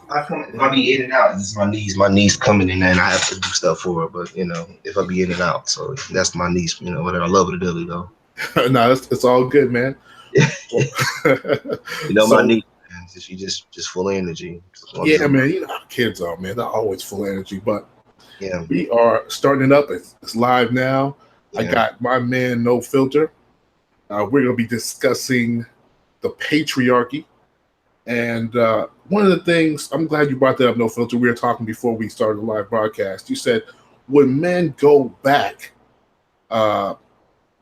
If I be in and out, it's my niece coming in and I have to do stuff for her. But if I be in and out, so that's my niece. Whatever. I love her dearly though. No, it's all good, man. My So niece, man, she just full of energy. yeah, man, you know how kids are, man. They're always full of energy. But Yeah, we are starting it up. It's live now. I yeah. got my man, No Filter. We're going to be discussing the patriarchy. And one of the things, I'm glad you brought that up, No Filter. We were talking before we started the live broadcast. You said, when men go back, uh,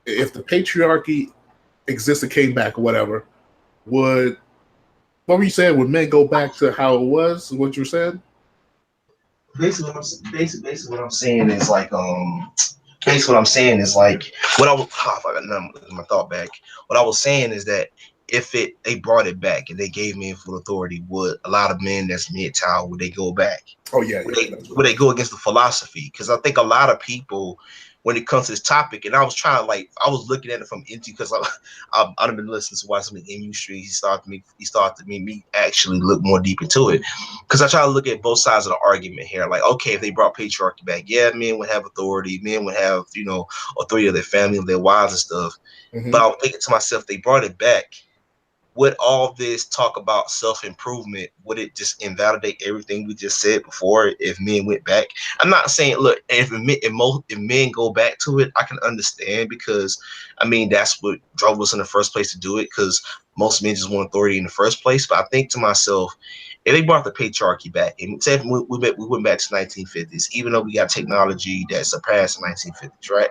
if the patriarchy existed, came back, or whatever, would, what were you saying? Would men go back to how it was? What you said? Basically what I'm saying is like basically what I'm saying is like what I was I got my thought back. What I was saying is that if they brought it back and they gave men full authority, would a lot of men that's mid-tower would they go back? Oh, yeah, Would yeah. would they go against the philosophy? Because I think a lot of people, when it comes to this topic, and I was trying to I was looking at it from into because I've been listening to watch some of the industry. He started me actually look more deep into it because I try to look at both sides of the argument here. Like, okay, if they brought patriarchy back, yeah, men would have authority, men would have authority of their family, of their wives and stuff. Mm-hmm. But I was thinking to myself, they brought it back, would all this talk about self-improvement, would it just invalidate everything we just said before if men went back? I'm not saying, look, if men go back to it, I can understand because, I mean, that's what drove us in the first place to do it because most men just want authority in the first place. But I think to myself, if they brought the patriarchy back, and say if we went back to 1950s, even though we got technology that surpassed the 1950s, right?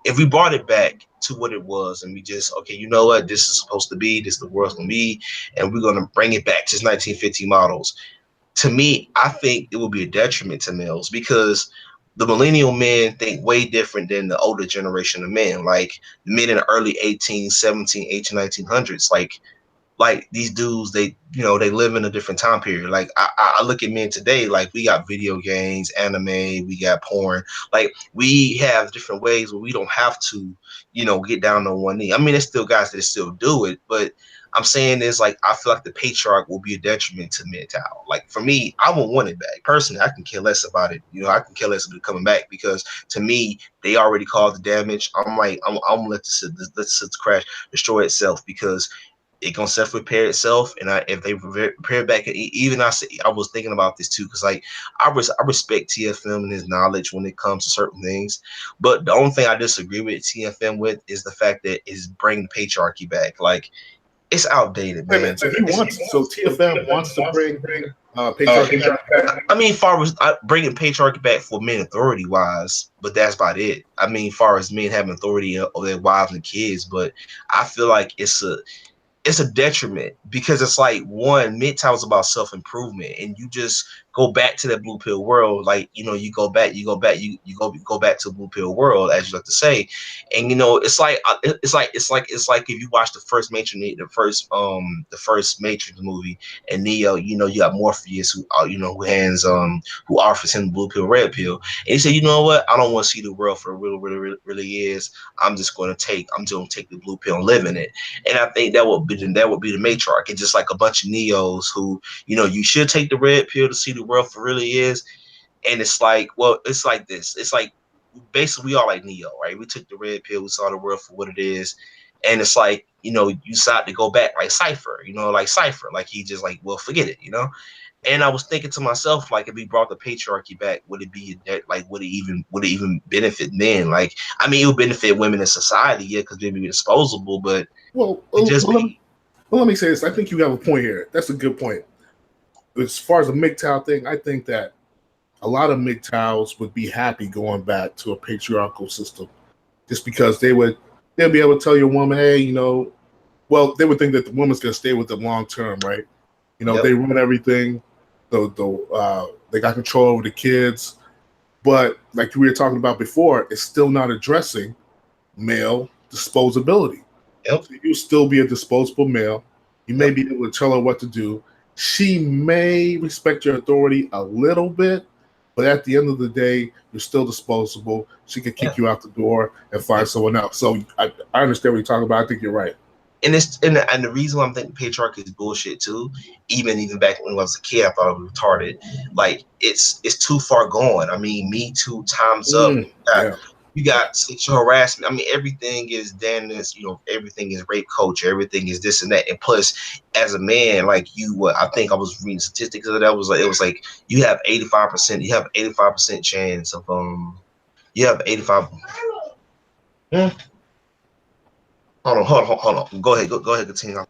If we brought it back to what it was and we just, okay, you know what, this is supposed to be, this is the world's gonna be, and we're gonna bring it back to 1950 models. To me, I think it would be a detriment to males because the millennial men think way different than the older generation of men. Like the men in the early 18, 17, 18, 1900s, like these dudes, they live in a different time period. Like I look at men today, like we got video games, anime, we got porn. Like we have different ways where we don't have to, get down on one knee. I mean, there's still guys that still do it, but I'm saying is like I feel like the patriarch will be a detriment to mental. Like for me, I won't want it back. Personally, I can care less about it. I can care less about it coming back because to me, they already caused the damage. I'm like, I'm gonna let the crash destroy itself because it gonna self repair itself. And if they repair back, even I was thinking about this too because like I respect TFM and his knowledge when it comes to certain things, but the only thing I disagree with TFM with is the fact that is bringing patriarchy back. Like it's outdated, Wait a minute. man. So TFM wants to bring patriarchy back? I mean, far as bringing patriarchy back for men authority wise, but that's about it. I mean, far as men having authority over their wives and kids, but I feel like it's a detriment because it's like one, MGTOW is about self-improvement and you just go back to that blue pill world. Like, you go back to a blue pill world, as you like to say. And it's like if you watch the first Matrix movie and Neo, you got Morpheus who offers him the blue pill, red pill. And he said, you know what? I don't want to see the world for real, really, really, really is. I'm just gonna take the blue pill and live in it. And I think that would be the matriarch. It's just like a bunch of neos who, you should take the red pill to see the world for really is. And it's like, well, it's like this. It's like basically we all like Neo, right? We took the red pill, we saw the world for what it is. And it's like, you decide to go back like Cypher. Like he just like, well, forget it. And I was thinking to myself, like, if we brought the patriarchy back, would it be like, would it even benefit men? Like, I mean, it would benefit women in society, yeah, because they'd be disposable, but Well, it just well, be. let me say this. I think you have a point here. That's a good point. As far as the MGTOW thing, I think that a lot of MGTOWs would be happy going back to a patriarchal system, just because they'll be able to tell your woman, hey, well, they would think that the woman's going to stay with them long term, right? Yep. They run everything. They got control over the kids, but like we were talking about before, it's still not addressing male disposability. Yep. So you still be a disposable male. You may Yep. be able to tell her what to do. She may respect your authority a little bit, but at the end of the day, you're still disposable. She can Yeah. kick you out the door and find Yep. someone else. So I understand what you're talking about. I think you're right. and the reason why I'm thinking patriarchy is bullshit too. Even back when I was a kid, I thought it was retarded. Like it's too far gone. I mean, Me Too times up. Yeah. You got sexual harassment. I mean, everything is then this. Everything is rape culture. Everything is this and that. And plus, as a man, like I think I was reading statistics of that. Was like it was like you have 85%. You have 85% chance of You have 85. Hmm? Hold on. Go ahead. Go ahead. Continue.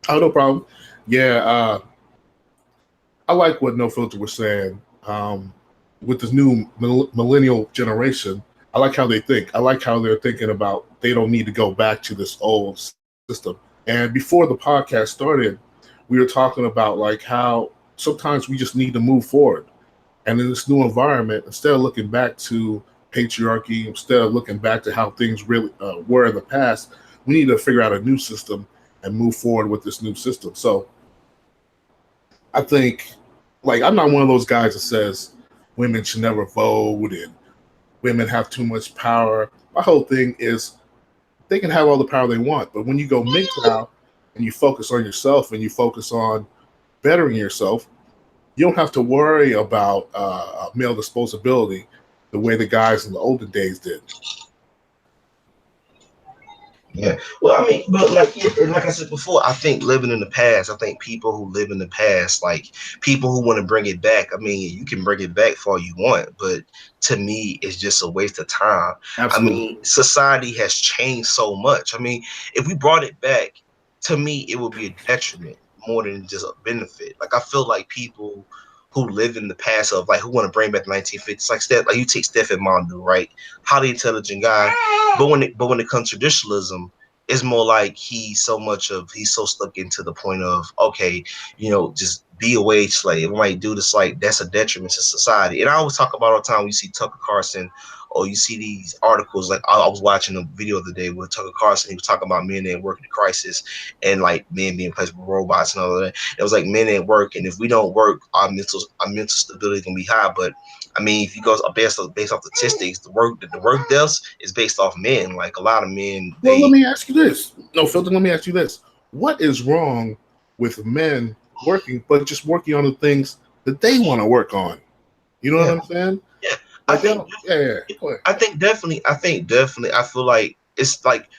Oh, no problem. Yeah, I like what No Filter was saying. With this new millennial generation, I like how they think. I like how they're thinking about they don't need to go back to this old system. And before the podcast started, we were talking about like how sometimes we just need to move forward. And in this new environment, instead of looking back to patriarchy, instead of looking back to how things really were in the past, we need to figure out a new system and move forward with this new system. So I think, like, I'm not one of those guys that says women should never vote and women have too much power. My whole thing is they can have all the power they want, but when you go MGTOW and you focus on yourself and you focus on bettering yourself, you don't have to worry about male disposability the way the guys in the olden days did. Yeah. Well, I mean, but like I said before, I think living in the past, I think people who live in the past, like people who want to bring it back, I mean, you can bring it back for all you want, but to me, it's just a waste of time. I Absolutely. mean, society has changed so much. I mean, if we brought it back, to me, it would be a detriment more than just a benefit. Like, I feel like people who live in the past of like who want to bring back the 1950s, like Steph, like you take Stephen Mondu, right? Highly intelligent guy, but when it comes to traditionalism, it's more like he's so stuck into the point of okay, just be a wage slave. Like, dude, it's like that's a detriment to society. And I always talk about all the time. You see Tucker Carlson, or you see these articles. Like I was watching a video the other day with Tucker Carlson. He was talking about men in work in crisis and like men being placed with robots and all of that. It was like men at work, and if we don't work, our mental stability is gonna be high. But I mean, if you go based off statistics, the work deaths is based off men. Like a lot of men, Well, let they me ask you this. No, Filter, let me ask you this. What is wrong with men working, but just working on the things that they want to work on? You know what yeah I'm saying? yeah. I Like, they think don't, yeah, yeah. Go ahead. I think definitely. I feel like it's like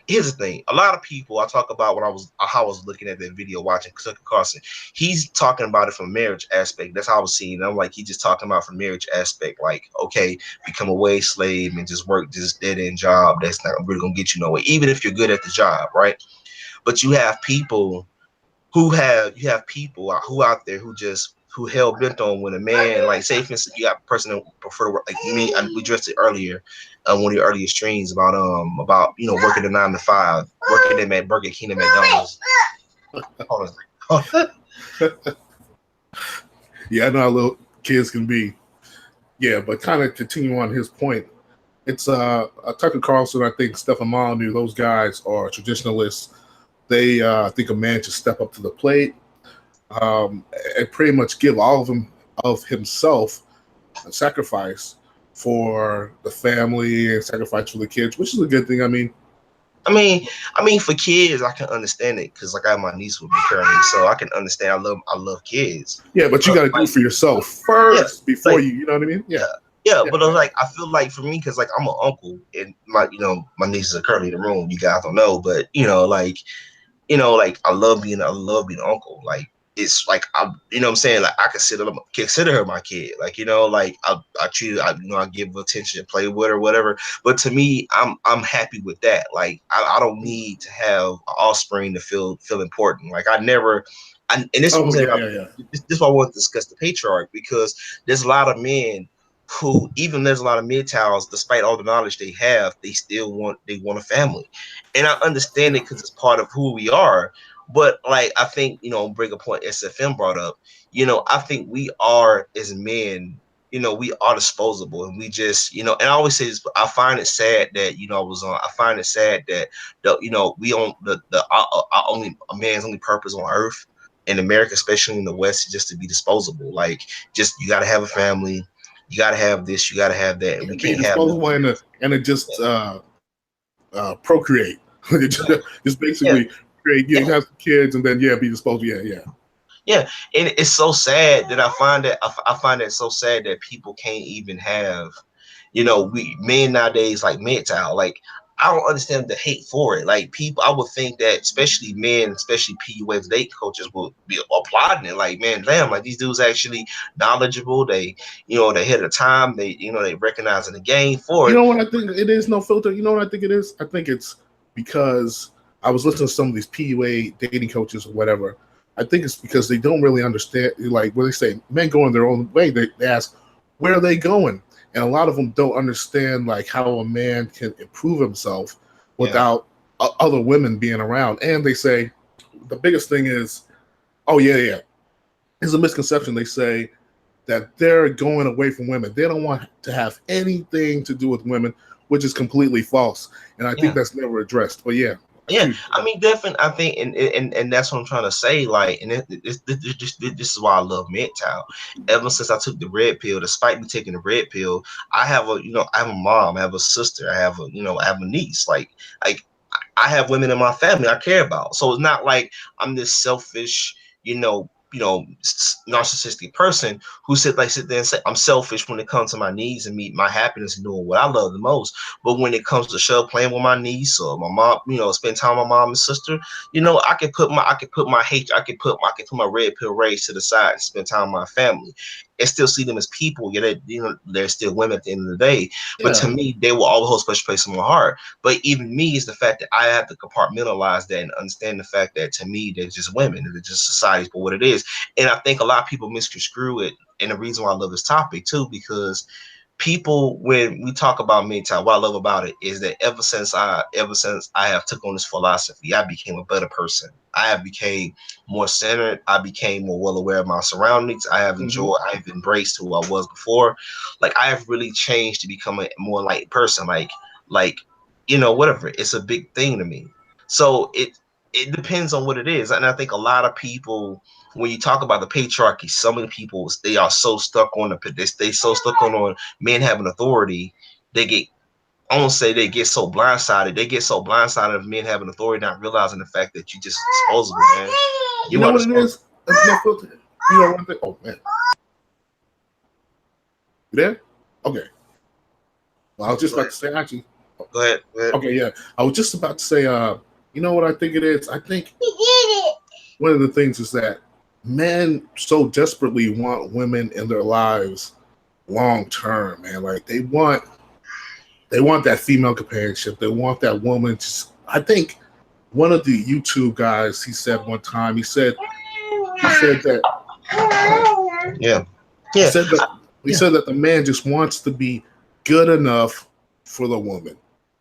here's the thing. A lot of people I talk about when how I was looking at that video watching Tucker Carlson. He's talking about it from marriage aspect. That's how I was seeing it. I'm like, he's just talking about from marriage aspect. Like, okay, become a wage slave and just work this dead end job. That's not really gonna get you nowhere, even if you're good at the job, right? But you have people who out there who hell bent on when a man, like, say for instance you got a person that prefer to work like me. And we addressed it earlier one of the earlier streams about working the 9 to 5, working them at Burger King and McDonald's. Hold on. Yeah, I know how little kids can be. Yeah, but kind of continue on his point. It's Tucker Carlson, I think Stefan Molyneux, those guys are traditionalists. They think a man should step up to the plate um, and pretty much give all of himself a sacrifice for the family and sacrifice for the kids, which is a good thing. I mean, I mean, for kids, I can understand it because like I have my niece with me currently, so I can understand. I love kids, yeah, but you but got to do like, it for yourself yeah, first before like you know what I mean? yeah, Yeah, yeah. yeah, But like, I feel like for me, because like I'm an uncle, and my nieces are currently in the room. You guys don't know, but like I love being an uncle. Like it's like what I'm saying, like I consider her my kid. Like like I treat her, I give her attention, play with her, whatever. But to me, I'm happy with that. Like I don't need to have an offspring to feel important. Like I never. And this is what I'm oh saying yeah, about yeah, yeah. this is why I want to discuss the patriarch, because there's a lot of men who, even there's a lot of MGTOWs, despite all the knowledge they have, they want a family. And I understand it Yeah. because it's part of who we are. But like I think, bring a point SFM brought up, I think we are as men, we are disposable, and we just, and I always say this, but I find it sad that, I find it sad that we on our only a man's only purpose on earth in America, especially in the West, is just to be disposable. Like, just you got to have a family, you got to have this, you got to have that, and we Be can't have disposable nothing. and to just procreate. Yeah, Just basically yeah, great. You have kids, and then be disposable. Yeah, and it's so sad that I find that so sad that people can't even have, we men nowadays like mental. Like I don't understand the hate for it. Like people, I would think that especially men, especially PUAs, date coaches will be applauding it. Like man, damn, like these dudes actually knowledgeable. They, they hit a time. They, they recognizing the game for You it. know what I think it is? No filter. You know what I think it is? I think it's because I was listening to some of these PUA dating coaches or whatever. I think it's because they don't really understand, like what they say, men going their own way. They ask, where are they going? And a lot of them don't understand like how a man can improve himself Yeah, without other women being around. And they say the biggest thing is, oh yeah, it's a misconception. They say that they're going away from women. They don't want to have anything to do with women, which is completely false. And I think yeah. that's never addressed. But yeah, I Yeah, see. I mean, definitely. I think, and that's what I'm trying to say. Like, and this is why I love MGTOW. Ever since I took the red pill, despite me taking the red pill, I have I have a mom, I have a sister, I have a niece. Like I have women in my family I care about. So it's not like I'm this selfish, narcissistic person who sit there and say I'm selfish when it comes to my needs and meet my happiness and doing what I love the most. But when it comes to show playing with my niece or my mom, spend time with my mom and sister, I can put my hate, I can put my red pill rage to the side and spend time with my family and still see them as people. Yeah, they're still women at the end of the day. But to Yeah, me, they will always hold a special place in my heart. But even me is the fact that I have to compartmentalize that and understand the fact that to me, they're just women. They're just societies for what it is. And I think a lot of people misconstrue it. And the reason why I love this topic too, because people, when we talk about mental, what I love about it is that ever since I have took on this philosophy, I became a better person. I have became more centered. I became more well aware of my surroundings. I've embraced who I was before. Like I have really changed to become a more enlightened person. Like, whatever. It's a big thing to me. So it depends on what it is. And I think a lot of people, when you talk about the patriarchy, so many people they are so stuck on they stay so stuck on men having authority. They get I won't say they get so blindsided. They get so blindsided of men having authority, not realizing the fact that you just disposable, man. you You know are what it disposable. is? No filter. You know one thing. Oh man, you there? Okay. Well, I was just Go about ahead. to say actually. Go ahead. Go ahead. Okay, yeah, I was just about to say. You know what I think it is? I think one of the things is that men so desperately want women in their lives long term, man. Like they want that female companionship. They want that woman. I think one of the YouTube guys, he said one time, he said that Yeah. he Yeah. said that he Yeah. said that the man just wants to be good enough for the woman.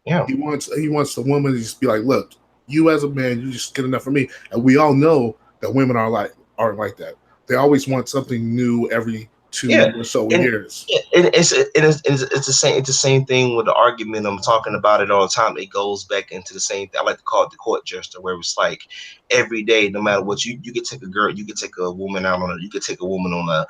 Yeah. He wants the woman to just be like, look, you as a man, you just good enough for me. And we all know that women aren't like that. They always want something new every Yeah. 2 or so And years. yeah, and it's the same thing with the argument. I'm talking about it all the time. It goes back into the same thing. I like to call it the court jester, where it's like every day, no matter what you could take a girl, you could take a woman out on you could take a woman on a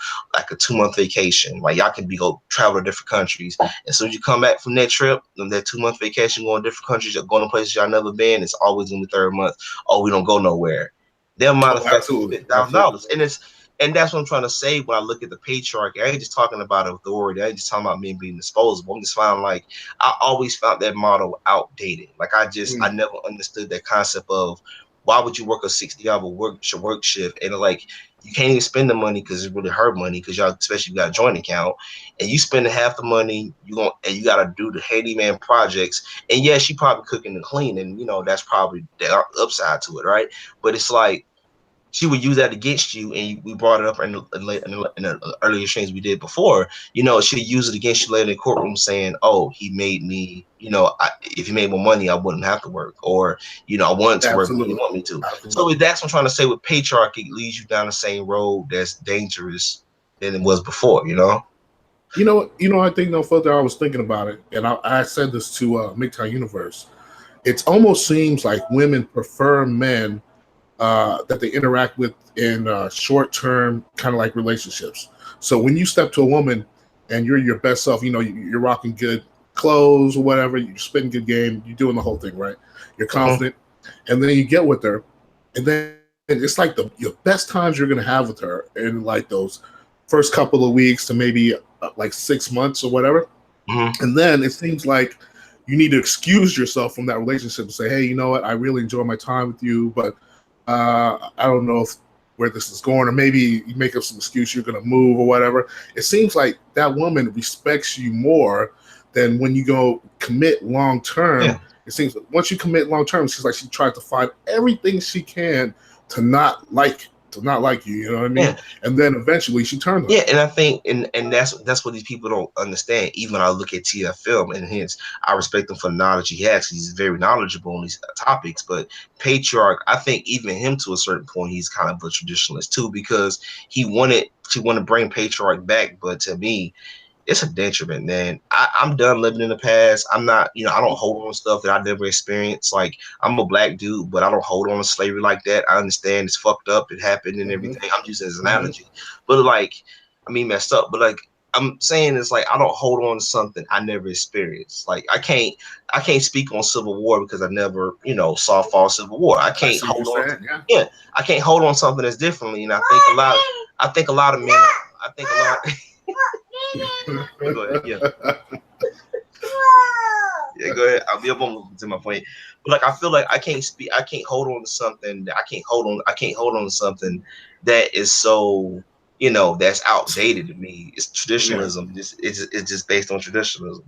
2 month vacation. Like y'all can go travel to different countries. As soon as you come back from that trip, on that 2 month vacation, going to different countries, or going to places y'all never been, it's always in the third month. Oh, we don't go nowhere. Never mind Oh, the fact that you absolutely, spent absolutely. $1,000, and that's what I'm trying to say when I look at the patriarchy. I ain't just talking about authority. I ain't just talking about men being disposable. I'm just finding like I always found that model outdated. Like I Mm, never understood that concept of why would you work a 60-hour work shift and like you can't even spend the money because it's really her money because y'all especially you got a joint account and you spend half the money you gotta do the handyman projects and yeah she probably cooking and cleaning that's probably the upside to it, right? But it's like she would use that against you, and we brought it up in the earlier streams we did before. She'd use it against you later in the courtroom, saying, "Oh, he made me. If he made more money, I wouldn't have to work, or I wanted to work, but he didn't absolutely, want me to." So absolutely. that's what I'm trying to say. With patriarchy, it leads you down the same road that's dangerous than it was before. I think no filter. I was thinking about it, and I said this to MGTOW Universe. It almost seems like women prefer men that they interact with in short-term kind of like relationships. So when you step to a woman and you're your best self, you're rocking good clothes or whatever, you're spitting good game, you're doing the whole thing right. You're Mhm. confident, and then you get with her. and then it's like your best times you're gonna have with her in like those first couple of weeks to maybe like 6 months or whatever, Mm-hmm. and then it seems like you need to excuse yourself from that relationship and say, hey, you know what, I really enjoy my time with you, but I don't know if where this is going, or maybe you make up some excuse you're going to move or whatever. It seems like that woman respects you more than when you go commit long term. Yeah. It seems like once you commit long term, she's like she tries to find everything she can to not like you. You know what I mean? Yeah. And then eventually she turns on Yeah, you. and I think, and that's what these people don't understand. Even when I look at TF film, and hence I respect him for the knowledge he has. He's very knowledgeable on these topics. But Patriarch, I think even him to a certain point, he's kind of a traditionalist too, because he wanted to bring Patriarch back. But to me, it's a detriment, man. I'm done living in the past. I'm not, I don't hold on to stuff that I never experienced. Like, I'm a black dude, but I don't hold on to slavery like that. I understand it's fucked up, it happened and Mm-hmm. everything. I'm using it as an Mm-hmm. analogy. But like, I mean, messed up. But like, I'm saying it's like I don't hold on to something I never experienced. Like, I can't speak on Civil War because I never, saw fall Civil War. I I can't see what you're hold on. saying. Yeah. Yeah, I can't hold on to something that's differently. And I think a lot of men. I think a lot. Go ahead. Yeah. Yeah, go ahead. I'll be up on to my point. But like I feel like I can't hold on to something that I can't hold on to something that is so, that's outdated to me. It's Yeah. traditionalism. It's just based on traditionalism.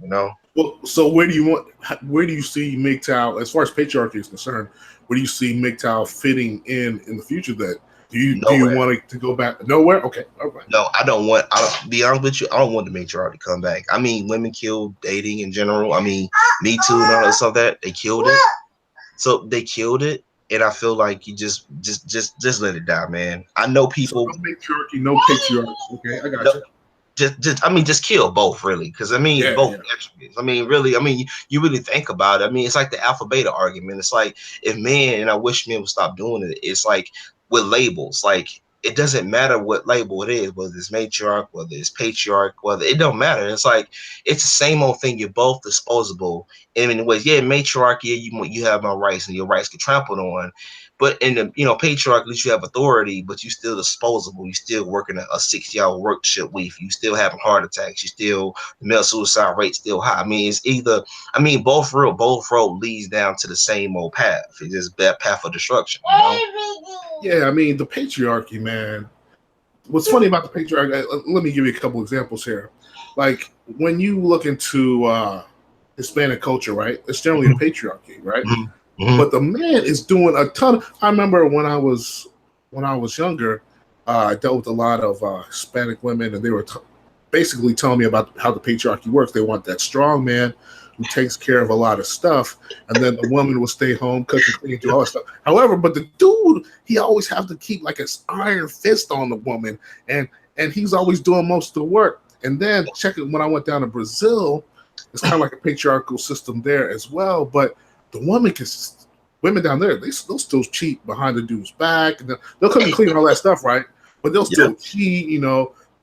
Well, so where do you see MGTOW, as far as patriarchy is concerned, where do you see MGTOW fitting in the future? Then do you Nowhere. want it to go back nowhere? Okay, all right. No, I don't be honest with you, I don't want the matriarch to come back. I mean, women kill dating in general. I mean, Me Too and all that stuff, that they killed it. So they killed it, and I feel like you just let it die, man. I know So people. no matriarchy, no patriarchy. Okay, I got No, you. just kill both, really, because I mean, Yeah, both yeah. attributes. I mean, really, I mean, you really think about it. I mean, it's like the alpha beta argument. It's like, if men, and I wish men would stop doing it. It's like with labels, like, it doesn't matter what label it is, whether it's matriarch, whether it's patriarch, whether it don't matter. It's like it's the same old thing. You're both disposable in many ways. Yeah, matriarch, yeah, you have no rights, and your rights get trampled on. But in the patriarch, at least you have authority, but you still disposable. You still working a 60-hour work shift week. You still having heart attacks. You still, the male suicide rate still high. I mean, it's either, I mean, both road leads down to the same old path. It's just that path of destruction. Yeah, I mean the patriarchy, man. What's funny about the patriarchy? Let me give you a couple examples here. Like when you look into Hispanic culture, right? It's generally a Mhm, patriarchy, right? mhm, mhm. But the man is doing a ton. I remember when I was younger, I dealt with a lot of Hispanic women, and they were basically telling me about how the patriarchy works. They want that strong man who takes care of a lot of stuff, and then the woman will stay home, cook and clean, do all that stuff. However, but the dude, he always have to keep like his iron fist on the woman, and he's always doing most of the work. And then check it when I went down to Brazil, it's kind of like a patriarchal system there as well, but the woman can women down there, they'll still cheat behind the dude's back, and they'll cook and clean and all that stuff, right? But they'll Yeah. still cheat,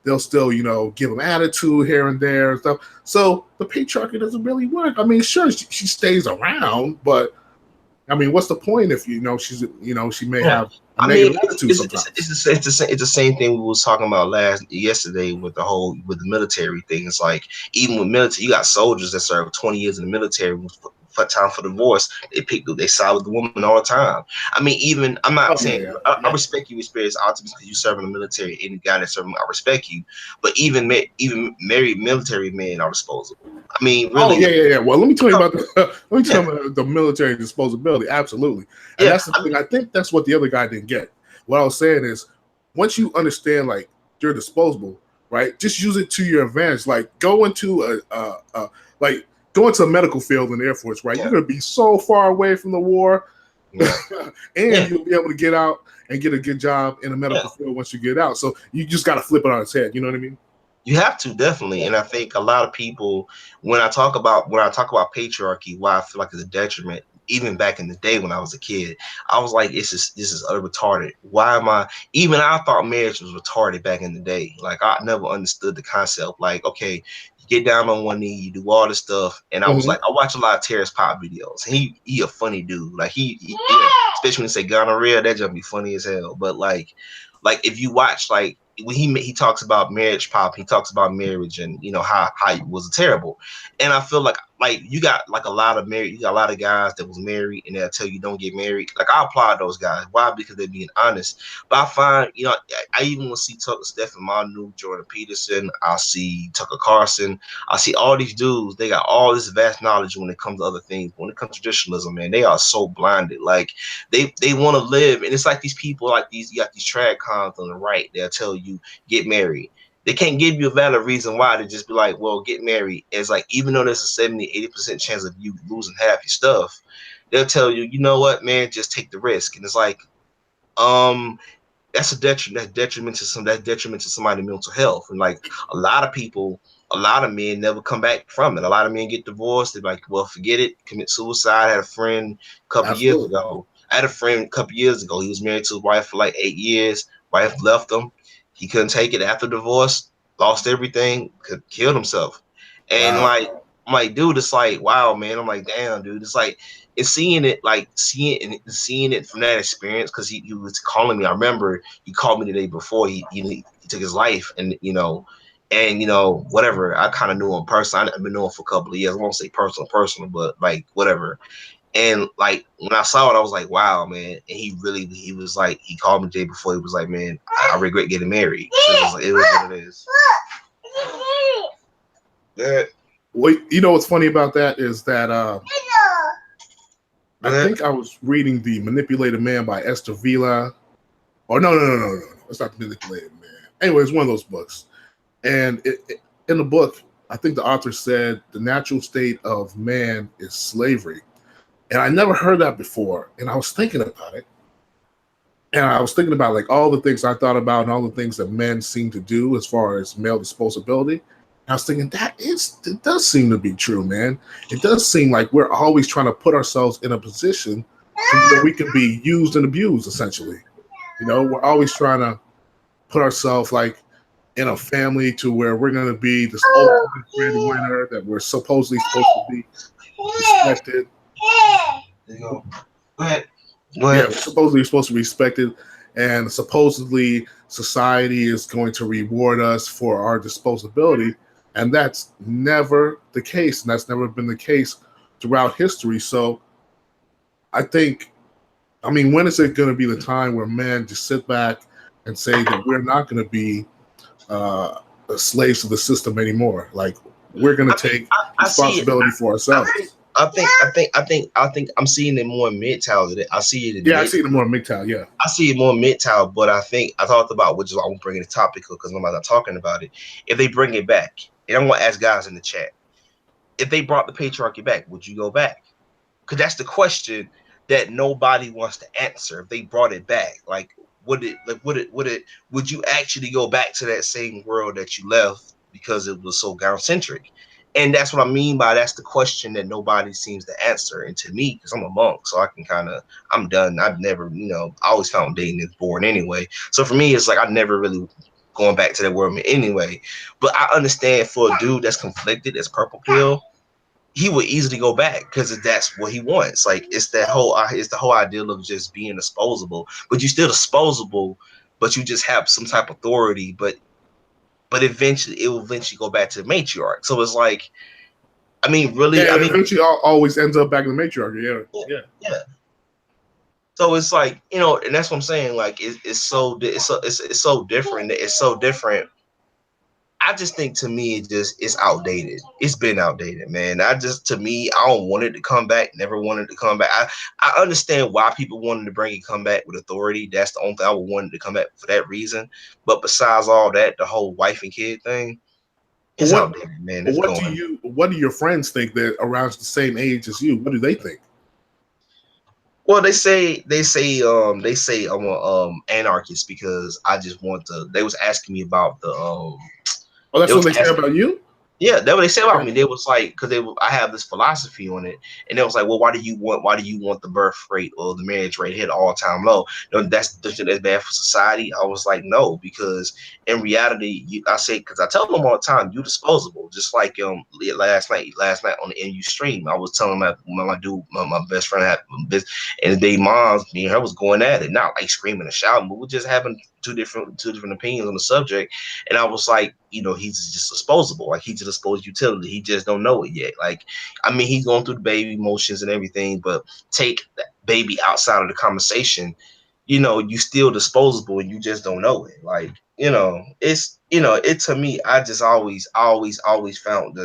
they'll still, give them attitude here and there and stuff. So the patriarchy doesn't really work. I mean, sure, she stays around, but I mean, what's the point if she may Yeah. have a I mean, negative attitude sometimes? it's the same thing we was talking about yesterday with the military thing. It's like, even with military, you got soldiers that serve 20 years in the military. For time for divorce, they side with the woman all the time. I mean, even I'm not Oh yeah, saying, yeah, I yeah. respect you experience ultimately because you serve in the military. Any guy that serves, I respect you. But even married military men are disposable. I mean, Oh really, yeah, yeah, yeah. Well, let me tell you about the let me tell yeah, you about the military disposability. Absolutely, and yeah. that's the thing. I think that's what the other guy didn't get. What I was saying is, once you understand like you're disposable, right? Just use it to your advantage. Like go into a medical field in the Air Force, right? You're Yeah, gonna be so far away from the war, yeah, and yeah, you'll be able to get out and get a good job in the yeah. medical field once you get out. So you just got to flip it on its head. You know what I mean? You have to, definitely, and I think a lot of people, when I talk about patriarchy, why I feel like it's a detriment. even back in the day when I was a kid, I was like, this is utter retarded. Why am I? Even I thought marriage was retarded back in the day. Like I never understood the concept. Like, okay, you get down on one knee, you do all this stuff, and I was Mm-hmm. like, I watch a lot of Terrence Pop videos. He a funny dude. Like yeah, especially when they say gonorrhea, that just be funny as hell. But like if you watch like when he talks about marriage pop, he talks about marriage and you know how it was terrible. And I feel like you got like a lot of married, you got a lot of guys that was married and they'll tell you don't get married. Like I applaud those guys. Why? Because they're being honest. But I find, you know, I even want to see Tucker Stephen Manu, Jordan Peterson, I see Tucker Carlson, I see all these dudes, they got all this vast knowledge when it comes to other things. When it comes to traditionalism, man, they are so blinded. Like they want to live, and it's like these people, like these, you got these trad cons on the right, they'll tell you get married. They can't give you a valid reason why. To just be like, well, get married. It's like, even though there's a 70-80% chance of you losing half your stuff, they'll tell you, you know what, man, just take the risk. And it's like, um, that's a detriment to somebody's mental health. And like a lot of people, a lot of men never come back from it. A lot of men get divorced. They're like, well, forget it, commit suicide. I had a friend a couple of years Absolutely. ago. I had a friend a couple of years ago. He was married to his wife for like 8 years. Wife left him. He couldn't take it after divorce, lost everything, killed himself. And Wow. I'm like, dude, it's like, wow, man. I'm like, damn, dude. It's like, and seeing it from that experience, because he was calling me. I remember he called me the day before he took his life, and whatever. I kind of knew him personally. I've been knowing him for a couple of years. I won't say personal, but like whatever. And like when I saw it, I was like, wow, man. And he was like, he called me the day before. He was like, man, I regret getting married. It was what it is. Yeah. Well, you know what's funny about that is that I Go think I was reading The Manipulated Man by Esther Vila. Or no. It's not The Manipulated Man. Anyway, it's one of those books. And in the book, I think the author said the natural state of man is slavery. And I never heard that before. And I was thinking about it. And I was thinking about like all the things I thought about and all the things that men seem to do as far as male disposability. And I was thinking it does seem to be true, man. It does seem like we're always trying to put ourselves in a position to where we can be used and abused, essentially. You know, we're always trying to put ourselves like in a family to where we're going to be this ultimate breadwinner that we're supposedly supposed to be respected. There you go. Go ahead. Yeah, we're supposed to be respected, and supposedly society is going to reward us for our disposability, and that's never the case, and that's never been the case throughout history. So I think, I mean, when is it going to be the time where men just sit back and say that we're not going to be uh, slaves to the system anymore? Like, we're going to take I see it. responsibility for ourselves. I think I'm seeing it more in MGTOW. I see it in Yeah, I mid. see it more in MGTOW. Yeah. I see it more in MGTOW, but I think I talked about, which is why I'm bringing the topic because nobody's not talking about it. If they bring it back, and I'm gonna ask guys in the chat, if they brought the patriarchy back, would you go back? Because that's the question that nobody wants to answer. If they brought it back, like would you actually go back to that same world that you left because it was so gown centric? And that's what I mean by that's the question that nobody seems to answer. And to me, because I'm a monk, so I can I'm done. I've never, I always found dating is boring anyway. So for me, it's like I never really going back to that world anyway. But I understand for a dude that's conflicted, that's purple pill, he would easily go back because that's what he wants. Like it's the whole ideal of just being disposable, but you're still disposable, but you just have some type of authority. But eventually, it will eventually go back to the matriarch. So it's like, I mean, really, Yeah, I mean, eventually always ends up back in the matriarchy. Yeah. yeah. So it's like, and that's what I'm saying. Like it's so different. It's so different. I just think to me it's outdated. It's been outdated, man. To me, I don't want it to come back. Never wanted to come back. I understand why people wanted to bring it come back with authority. That's the only thing I would want it to come back for that reason. But besides all that, the whole wife and kid thing But is outdated, man. It's going. what do your friends think that around the same age as you? What do they think? Well, they say I'm a anarchist because I just want to. They was asking me about the Oh, They that's what was they say asking about you? Yeah, that's what they said about Okay. me. They was like, because I have this philosophy on it, and they was like, well, why do you want the birth rate or the marriage rate hit all time low? No, that's bad for society. I was like, no, because in reality, I say, because I tell them all the time, you disposable. Just like last night on the NU stream, I was telling my best friend had this, and they moms, me and her was going at it, not like screaming and shouting, but we're just having two different opinions on the subject. And I was like, he's just disposable. Like, he's a disposable utility. He just don't know it yet. Like, I mean, he's going through the baby emotions and everything, but take that baby outside of the conversation, you still disposable and you just don't know it. Like, it to me, I just always found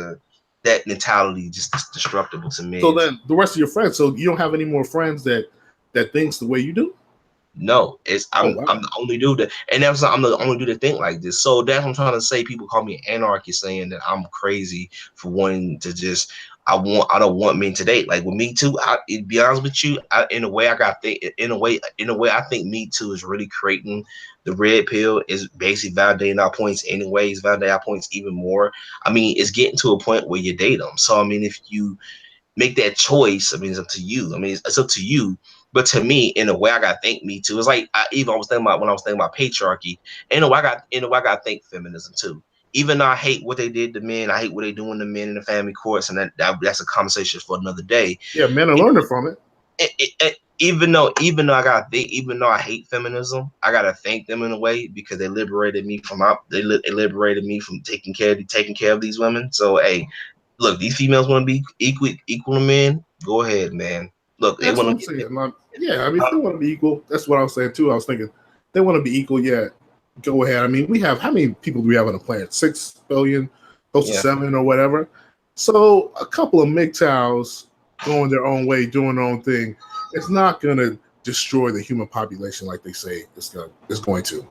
that mentality just destructible to So men. then the rest of your friends, so you don't have any more friends that thinks the way you do? No, it's Oh I'm wow. the only dude that, and that's I'm the only dude that think like this. So that's what I'm trying to say. People call me an anarchist, saying that I'm crazy for wanting to just. I don't want men to date. Like with Me Too, to be honest with you, in a way I got think in a way I think Me Too is really creating the red pill, is basically validating our points anyways, validating our points even more. I mean, it's getting to a point where you date them. So I mean, if you make that choice, I mean, it's up to you. I mean, it's up to you. But to me, in a way, I got to think Me Too. It's like I was thinking about when I was thinking about patriarchy. In a way, I got to think feminism too. Even though I hate what they did to men, I hate what they doing to men in the family courts, and that's a conversation for another day. Yeah, men are learning from it. Even though I hate feminism, I gotta thank them in a way because they liberated me from they liberated me from taking care of these women. So hey, look, these females want to be equal to men. Go ahead, man. Look, they That's what want I'm to saying. Like, yeah, I mean, if they want to be equal, that's what I was saying too. I was thinking they want to be equal. Yeah, go ahead. I mean, we have how many people do we have on the planet? 6 billion, close to yeah. 7 or whatever. So a couple of MGTOWs going their own way, doing their own thing, it's not going to destroy the human population like they say it's going to.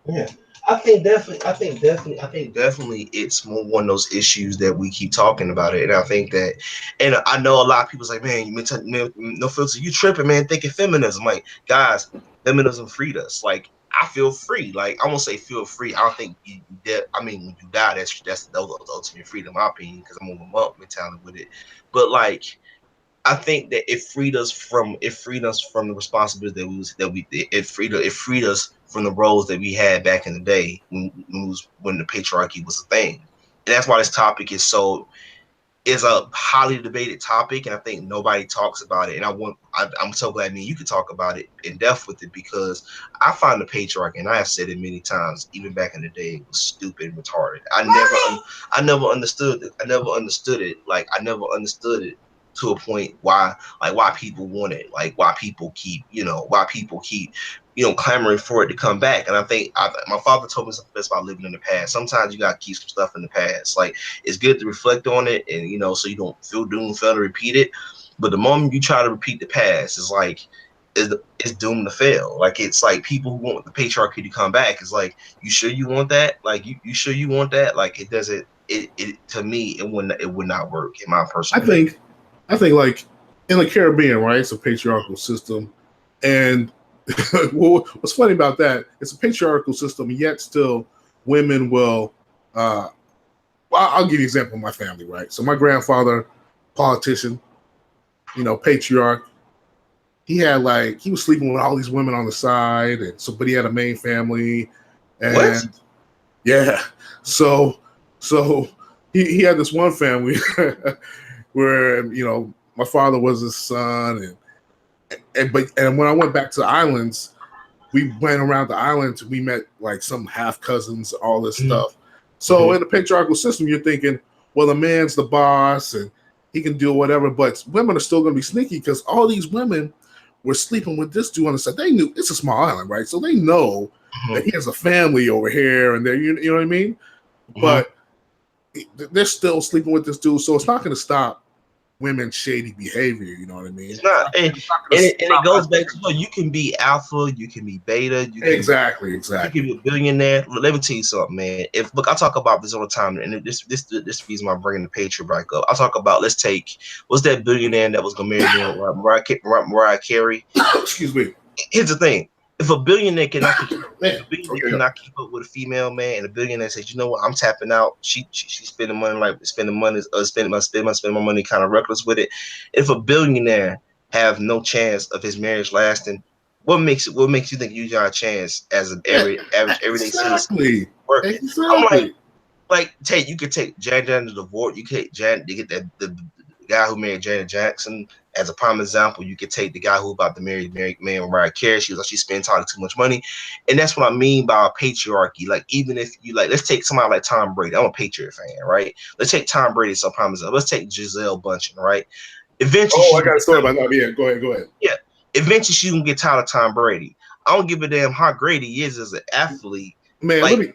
Yeah, I think definitely, it's more one of those issues that we keep talking about it, and I think that, and I know a lot of people's like, man, no filter, you tripping, man, thinking feminism, like, guys, feminism freed us, like. I feel free. Like, I won't say feel free. I don't think you dead. I mean, when you die, that's the ultimate freedom, in my opinion, because I'm on my monk mentality with it. But like, I think that it freed us from the responsibility it freed us from the roles that we had back in the day when the patriarchy was a thing. And that's why this topic is a highly debated topic, and I think nobody talks about it. And I'm so glad me and you could talk about it in depth with it, because I find the patriarchy, and I have said it many times, even back in the day, it was stupid and retarded. I never understood it. I never understood it. Like, I never understood it to a point why people want it, like why people keep clamoring for it to come back. And I think my father told me something about living in the past. Sometimes you gotta keep some stuff in the past. Like, it's good to reflect on it, and so you don't feel doomed, fail to repeat it. But the moment you try to repeat the past, it's like it's doomed to fail. Like, it's like people who want the patriarchy to come back. It's like, you sure you want that? Like, you sure you want that? Like, it doesn't. It to me, it would not work, in my I personal opinion. think, I think like in the Caribbean, right? It's a patriarchal system, and what's funny about that? It's a patriarchal system, yet still women will. Well, I'll give you an example of my family, right? So my grandfather, politician, patriarch. He was sleeping with all these women on the side, and so but he had a main family, What? and yeah, so so he had this one family where my father was his son, and when I went back to the islands, we went around the islands. We met like some half cousins, all this stuff. So Mm-hmm. in the patriarchal system, you're thinking, well, the man's the boss and he can do whatever, but women are still going to be sneaky because all these women were sleeping with this dude on the side. They knew it's a small island, right? So they know that he has a family over here and there. You know what I mean? Mm-hmm. But they're still sleeping with this dude, so it's not going to stop women's shady behavior. You know what I mean? It's not, It's not going to and it stop goes us back being to, you can be alpha, you can be beta, exactly, you can exactly. be a billionaire. Let me tell you something, man. If Look, I talk about this all the time, and this reason why I'm bringing the Patriot back up. I talk about, let's take, what's that billionaire that was gonna marry Mariah Carey? Excuse me. Here's the thing. if a billionaire cannot keep, Man, a billionaire okay. cannot keep up with a female man, and a billionaire says, you know what, I'm tapping out. She's spending money like spending money, spending my money kind of reckless with it. If a billionaire have no chance of his marriage lasting, what makes you think you got a chance as an Yeah, average everyday citizen exactly. working? I'm Exactly. like, Tate, you could take Janet to divorce. You could take Janet to get the guy who married Janet Jackson as a prime example. You could take the guy who about to marry Mariah Carey. She was like, she spent too much money, and that's what I mean by patriarchy. Like, even if you like, let's take somebody like Tom Brady. I'm a Patriot fan, right? Let's take Tom Brady as a prime example. Let's take Giselle Bundchen, right? Eventually, Oh, she's I gonna got a get story tired. about that. Yeah, go ahead. Go ahead. Yeah, eventually she's gonna get tired of Tom Brady. I don't give a damn how great he is as an athlete. Man, let Like, me.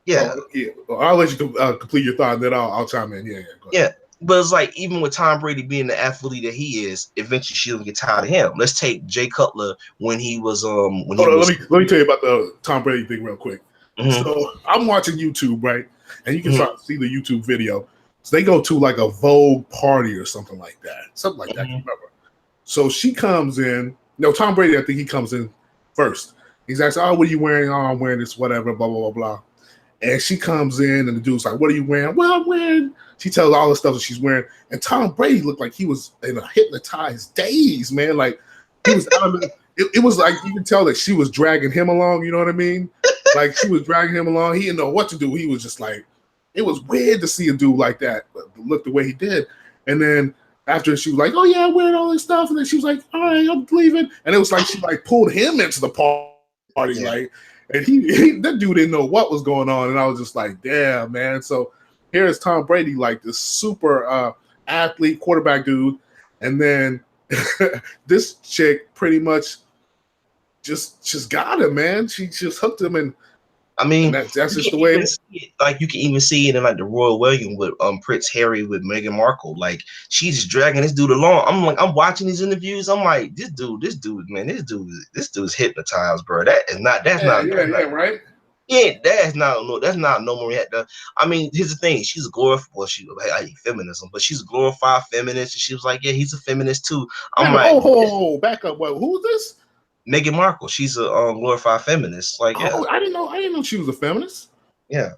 yeah. Oh, yeah. I'll let you complete your thought, and then I'll chime in. Yeah, yeah. Go ahead. Yeah, but it's like even with Tom Brady being the athlete that he is, eventually she'll get tired of him. Let's take Jay Cutler when he was Hold on, let me tell you about the Tom Brady thing real quick. Mhm. So I'm watching YouTube, right? And you can Mhm. start to see the YouTube video. So they go to like a Vogue party or something like that. Something like that, I Mhm. can remember. So she comes in. No, Tom Brady, I think he comes in first. He's asking, oh, what are you wearing? Oh, I'm wearing this, whatever, blah, blah, blah, blah. And she comes in, and the dude's like, what are you wearing? Well, I'm wearing. She tells all the stuff that she's wearing. And Tom Brady looked like he was in a hypnotized daze, man. Like he was out of it was like you can tell that she was dragging him along, you know what I mean? Like she was dragging him along. He didn't know what to do. He was just like, it was weird to see a dude like that look the way he did. And then after she was like, oh yeah, I'm wearing all this stuff. And then she was like, all right, I'm leaving. And it was like she like pulled him into the party, Yeah. like, and he that dude didn't know what was going on. And I was just like, damn, man. So here's Tom Brady, like this super athlete quarterback dude. And then this chick pretty much just got him, man. She just hooked him, and I mean, that's you just can the way even it see it, like you can even see it in like the Royal William with Prince Harry with Meghan Markle. Like she's just dragging this dude along. I'm watching these interviews. I'm like, this dude, man, this dude's hypnotized, bro. Yeah, right. Yeah, that's not no more yet. I mean, here's the thing. She's a glorified, well, I hate feminism, but she's a glorified feminist. And she was like, yeah, he's a feminist too. I'm Man, like, back up. What? Who's this? Meghan Markle, she's a glorified feminist. Like, yeah, Oh, I didn't know. I didn't know she was a feminist. yeah.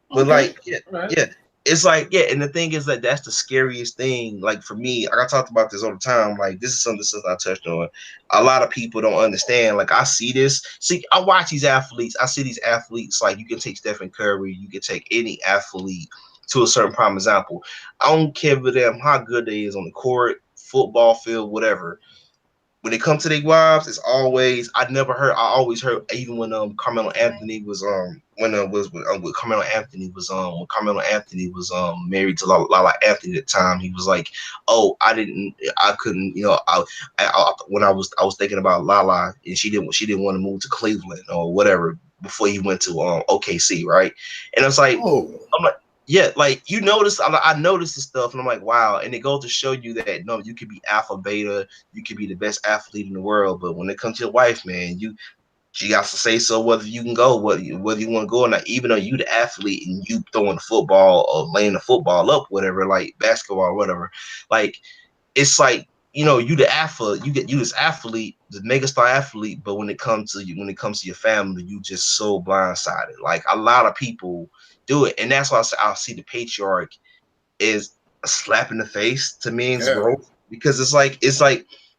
But Okay, like, yeah, all right. yeah. It's like, yeah, and the thing is that that's the scariest thing. Like for me, I talked about this all the time. Like this is something since I touched on. A lot of people don't understand. Like I see this. See, I watch these athletes. I see these athletes. Like you can take Stephen Curry. You can take any athlete to a certain prime example. I don't care for them how good they is on the court, football field, whatever. When it comes to their wives, it's always I always heard even when Carmelo Anthony was when Carmelo Anthony was married to Lala Anthony at the time, he was like, oh, I couldn't, when I was thinking about Lala and she didn't want to move to Cleveland or whatever before he went to OKC, right? And it's like Oh, I'm like, yeah, like you notice, I noticed this stuff, and I'm like, wow. And it goes to show you that no, you could be alpha, beta, you could be the best athlete in the world, but when it comes to your wife, man, she got to say so whether you can go, whether you want to go or not. Even though you the athlete and you throwing the football or laying the football up, whatever, like basketball or whatever, like it's like you the alpha, you this athlete, the megastar athlete, but when it comes to you, when it comes to your family, you just so blindsided. Like a lot of people do it, and that's why I see the patriarch is a slap in the face to men's yeah. growth, because it's like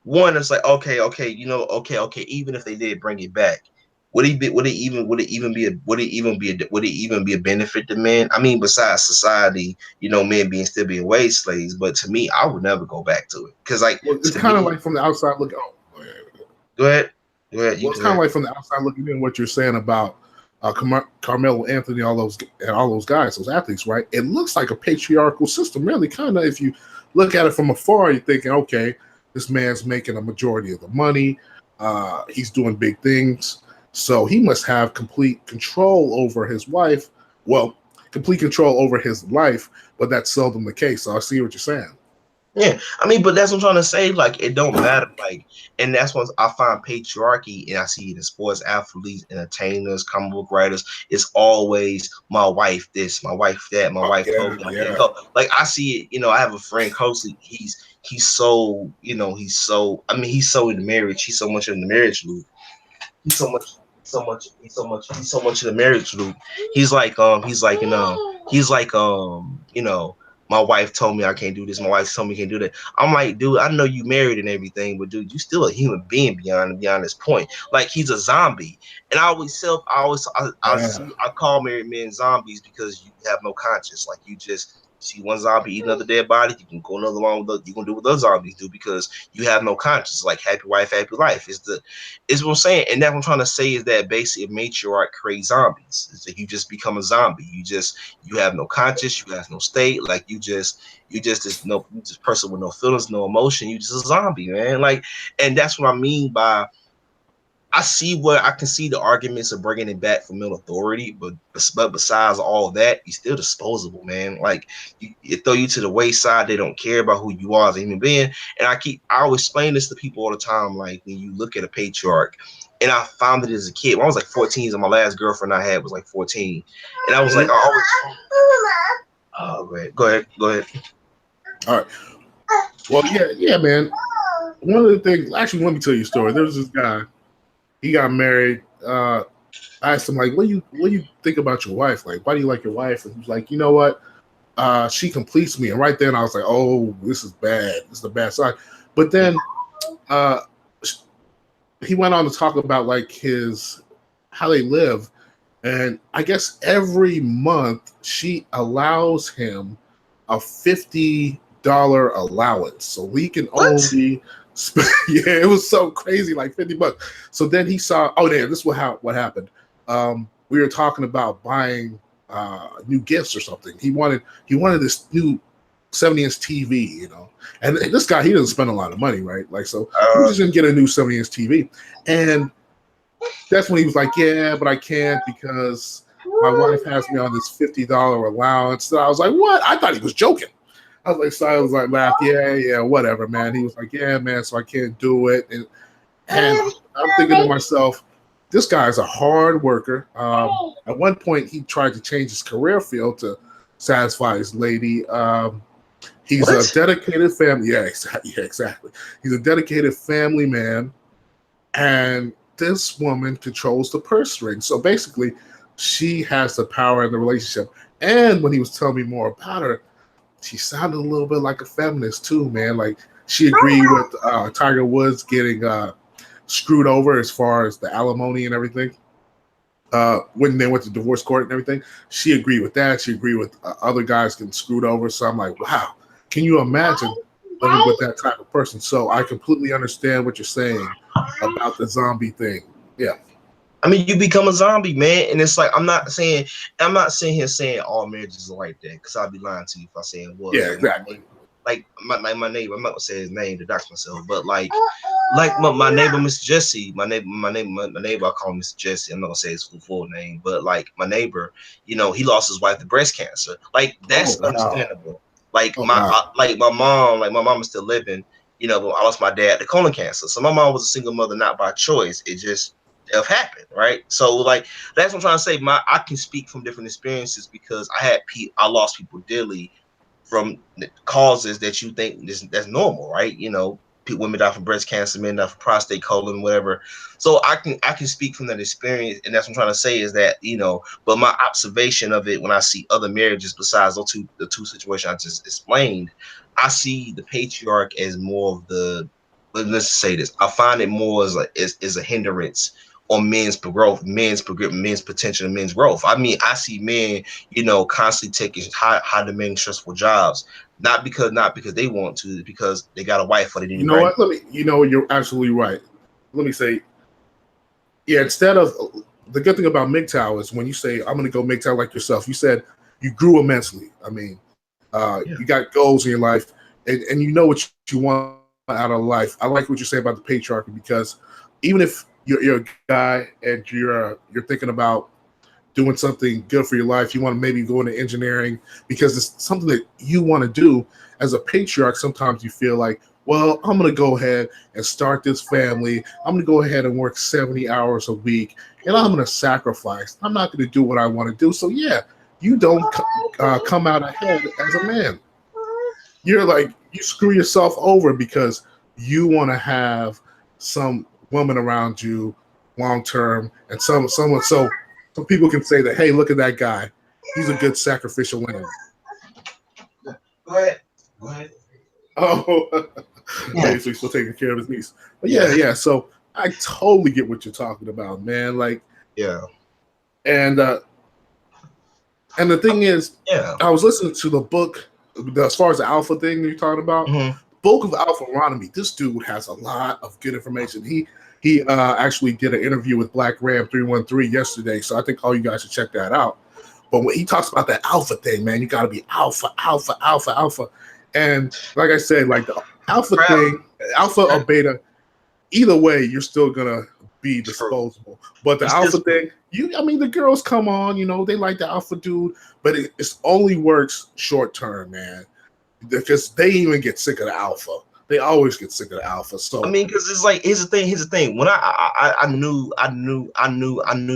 one, it's like okay, even if they did bring it back, would it even be a benefit to men? I mean, besides society, men still being wage slaves, but to me, I would never go back to it, because like Well, it's to kind of me, like from the outside looking. Oh, go ahead, you well, it's go kind of ahead. like from the outside looking in what you're saying about Carmelo Anthony, all those guys, those athletes, right? It looks like a patriarchal system, really, kind of. If you look at it from afar, you're thinking, okay, this man's making a majority of the money. He's doing big things, so he must have complete control over his wife. Well, complete control over his life, but that's seldom the case. So I see what you're saying. Yeah, I mean, but that's what I'm trying to say. Like, it don't matter. Like, and that's what I find patriarchy, and I see it in sports athletes, entertainers, comic book writers. It's always my wife this, my wife that, my Oh, wife yeah, told me I can't yeah. go. Like, I see it. I have a friend closely. He's so, he's so. I mean, he's so in the marriage. He's so much in the marriage loop. He's so much. he's so much in the marriage group. He's like, you know, my wife told me I can't do this. My wife told me I can't do that. I'm like, dude, I know you married and everything, but dude, you still a human being beyond this point. Like he's a zombie. And Yeah. I call married men zombies because you have no conscience. Like you just see one zombie eat another dead body, you can go another one with you gonna do what other zombies do because you have no conscience. Like happy wife, happy life. Is what I'm saying. And that's what I'm trying to say is that basically matriarch creates zombies. Is that you just become a zombie. You have no conscience, you have no state, like you just person with no feelings, no emotion, you just a zombie, man. Like, and that's what I mean by I can see the arguments of bringing it back for male authority, but besides all that, you're still disposable, man. Like it throw you to the wayside. They don't care about who you are as a human being. And I always explain this to people all the time. Like when you look at a patriarch, and I found it as a kid when I was like 14. So my last girlfriend I had was like 14, and I was like, Mhm. I always. Oh, go ahead. All right. Well, yeah, man. One of the things, actually, let me tell you a story. There was this guy. He got married. I asked him like, what do you think about your wife? Like, why do you like your wife? And he was like, you know what? She completes me. And right then I was like, oh, this is bad. This is the bad side. But then uh, he went on to talk about like his how they live, and I guess every month she allows him a $50 allowance, so he can What? only spend. Yeah, it was so crazy, like $50. So then he saw. Oh, damn! This is what happened. We were talking about buying new gifts or something. He wanted this new 70-inch TV, And this guy, he doesn't spend a lot of money, right? Like, so he was Uh, just gonna get a new 70-inch TV, and that's when he was like, "Yeah, but I can't because my wife has me on this $50 allowance." So I was like, "What?" I thought he was joking. I was like, so I was like, laughed, yeah, whatever, man. He was like, "Yeah, man, so I can't do it," and I'm thinking to myself, this guy's a hard worker. At one point, he tried to change his career field to satisfy his lady. He's a what? dedicated family. Yeah, exactly. Yeah, exactly. He's a dedicated family man, and this woman controls the purse string. So basically, she has the power in the relationship. And when he was telling me more about her, she sounded a little bit like a feminist too, man. Like she agreed with Tiger Woods getting screwed over as far as the alimony and everything. When they went to divorce court and everything, she agreed with that. She agreed with other guys getting screwed over. So I'm like, wow, can you imagine living with that type of person? So I completely understand what you're saying about the zombie thing. Yeah, I mean, you become a zombie, man, and it's like I'm not sitting here saying all marriages are like that because I'd be lying to you if I say it was. yeah, exactly. Like my neighbor, I'm not gonna say his name to dox myself, but like my neighbor, Mr. Jesse, my neighbor, I call him Mr. Jesse. I'm not gonna say his full name, but like my neighbor, he lost his wife to breast cancer. Like Oh that's wow. understandable. Like Oh wow. my mom is still living. But I lost my dad to colon cancer. So my mom was a single mother, not by choice. It just have happened, right? So like that's what I'm trying to say. I can speak from different experiences because I lost people dearly from causes that you think that's normal, right? Women die from breast cancer, men die from prostate, colon, whatever. So I can speak from that experience, and that's what I'm trying to say is that But my observation of it when I see other marriages besides the two situations I just explained, I see the patriarch as more of the. Let's say this. I find it more as a hindrance on men's growth, men's potential, and men's growth. I mean, I see men constantly taking high demanding, stressful jobs, not because they want to, because they got a wife or they You didn't know marry. what? You're absolutely right. Let me say, yeah, instead of the good thing about MGTOW is when you say, I'm going to go MGTOW like yourself, you said you grew immensely. I mean, Yeah. you got goals in your life, and you know what you want out of life. I like what you say about the patriarchy because even if you're a guy and you're thinking about doing something good for your life, you want to maybe go into engineering because it's something that you want to do. As a patriarch, sometimes you feel like, well, I'm going to go ahead and start this family. I'm going to go ahead and work 70 hours a week, and I'm going to sacrifice. I'm not going to do what I want to do. So, yeah, you don't come out ahead as a man. You're like, you screw yourself over because you want to have some woman around you long term, and someone so people can say that, hey, look at that guy, he's a good sacrificial lamb. Go ahead. Go ahead. Oh, Yeah. so he's still taking care of his niece. But Yeah. yeah. So I totally get what you're talking about, man. Like, Yeah. and the thing is, Yeah. I was listening to the book as far as the alpha thing you're talking about. Mm-hmm. Book of Alpharonomy. This dude has a lot of good information. He actually did an interview with Black Ram 313 yesterday, so I think all you guys should check that out. But when he talks about that alpha thing, man, you got to be alpha, alpha, alpha, alpha. And like I said, like the alpha Crap. thing, alpha or beta, either way, you're still gonna be True. disposable. But the It's alpha just- thing, I mean, the girls come on, they like the alpha dude, but it only works short term, man, because they even get sick of the alpha. They always get sick of the alpha. So I mean, because it's like, here's the thing. When I knew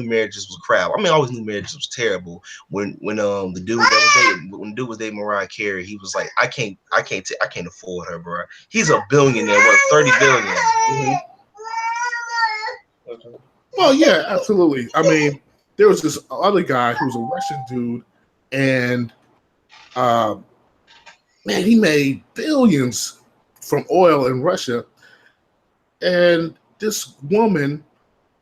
marriages was crap. I mean, I always knew marriages was terrible. When the dude was dating Mariah Carey, he was like, I can't afford her, bro. He's a billionaire, worth 30 billion. Mm-hmm. Well, yeah, absolutely. I mean, there was this other guy who was a Russian dude, and man, he made billions from oil in Russia. And this woman,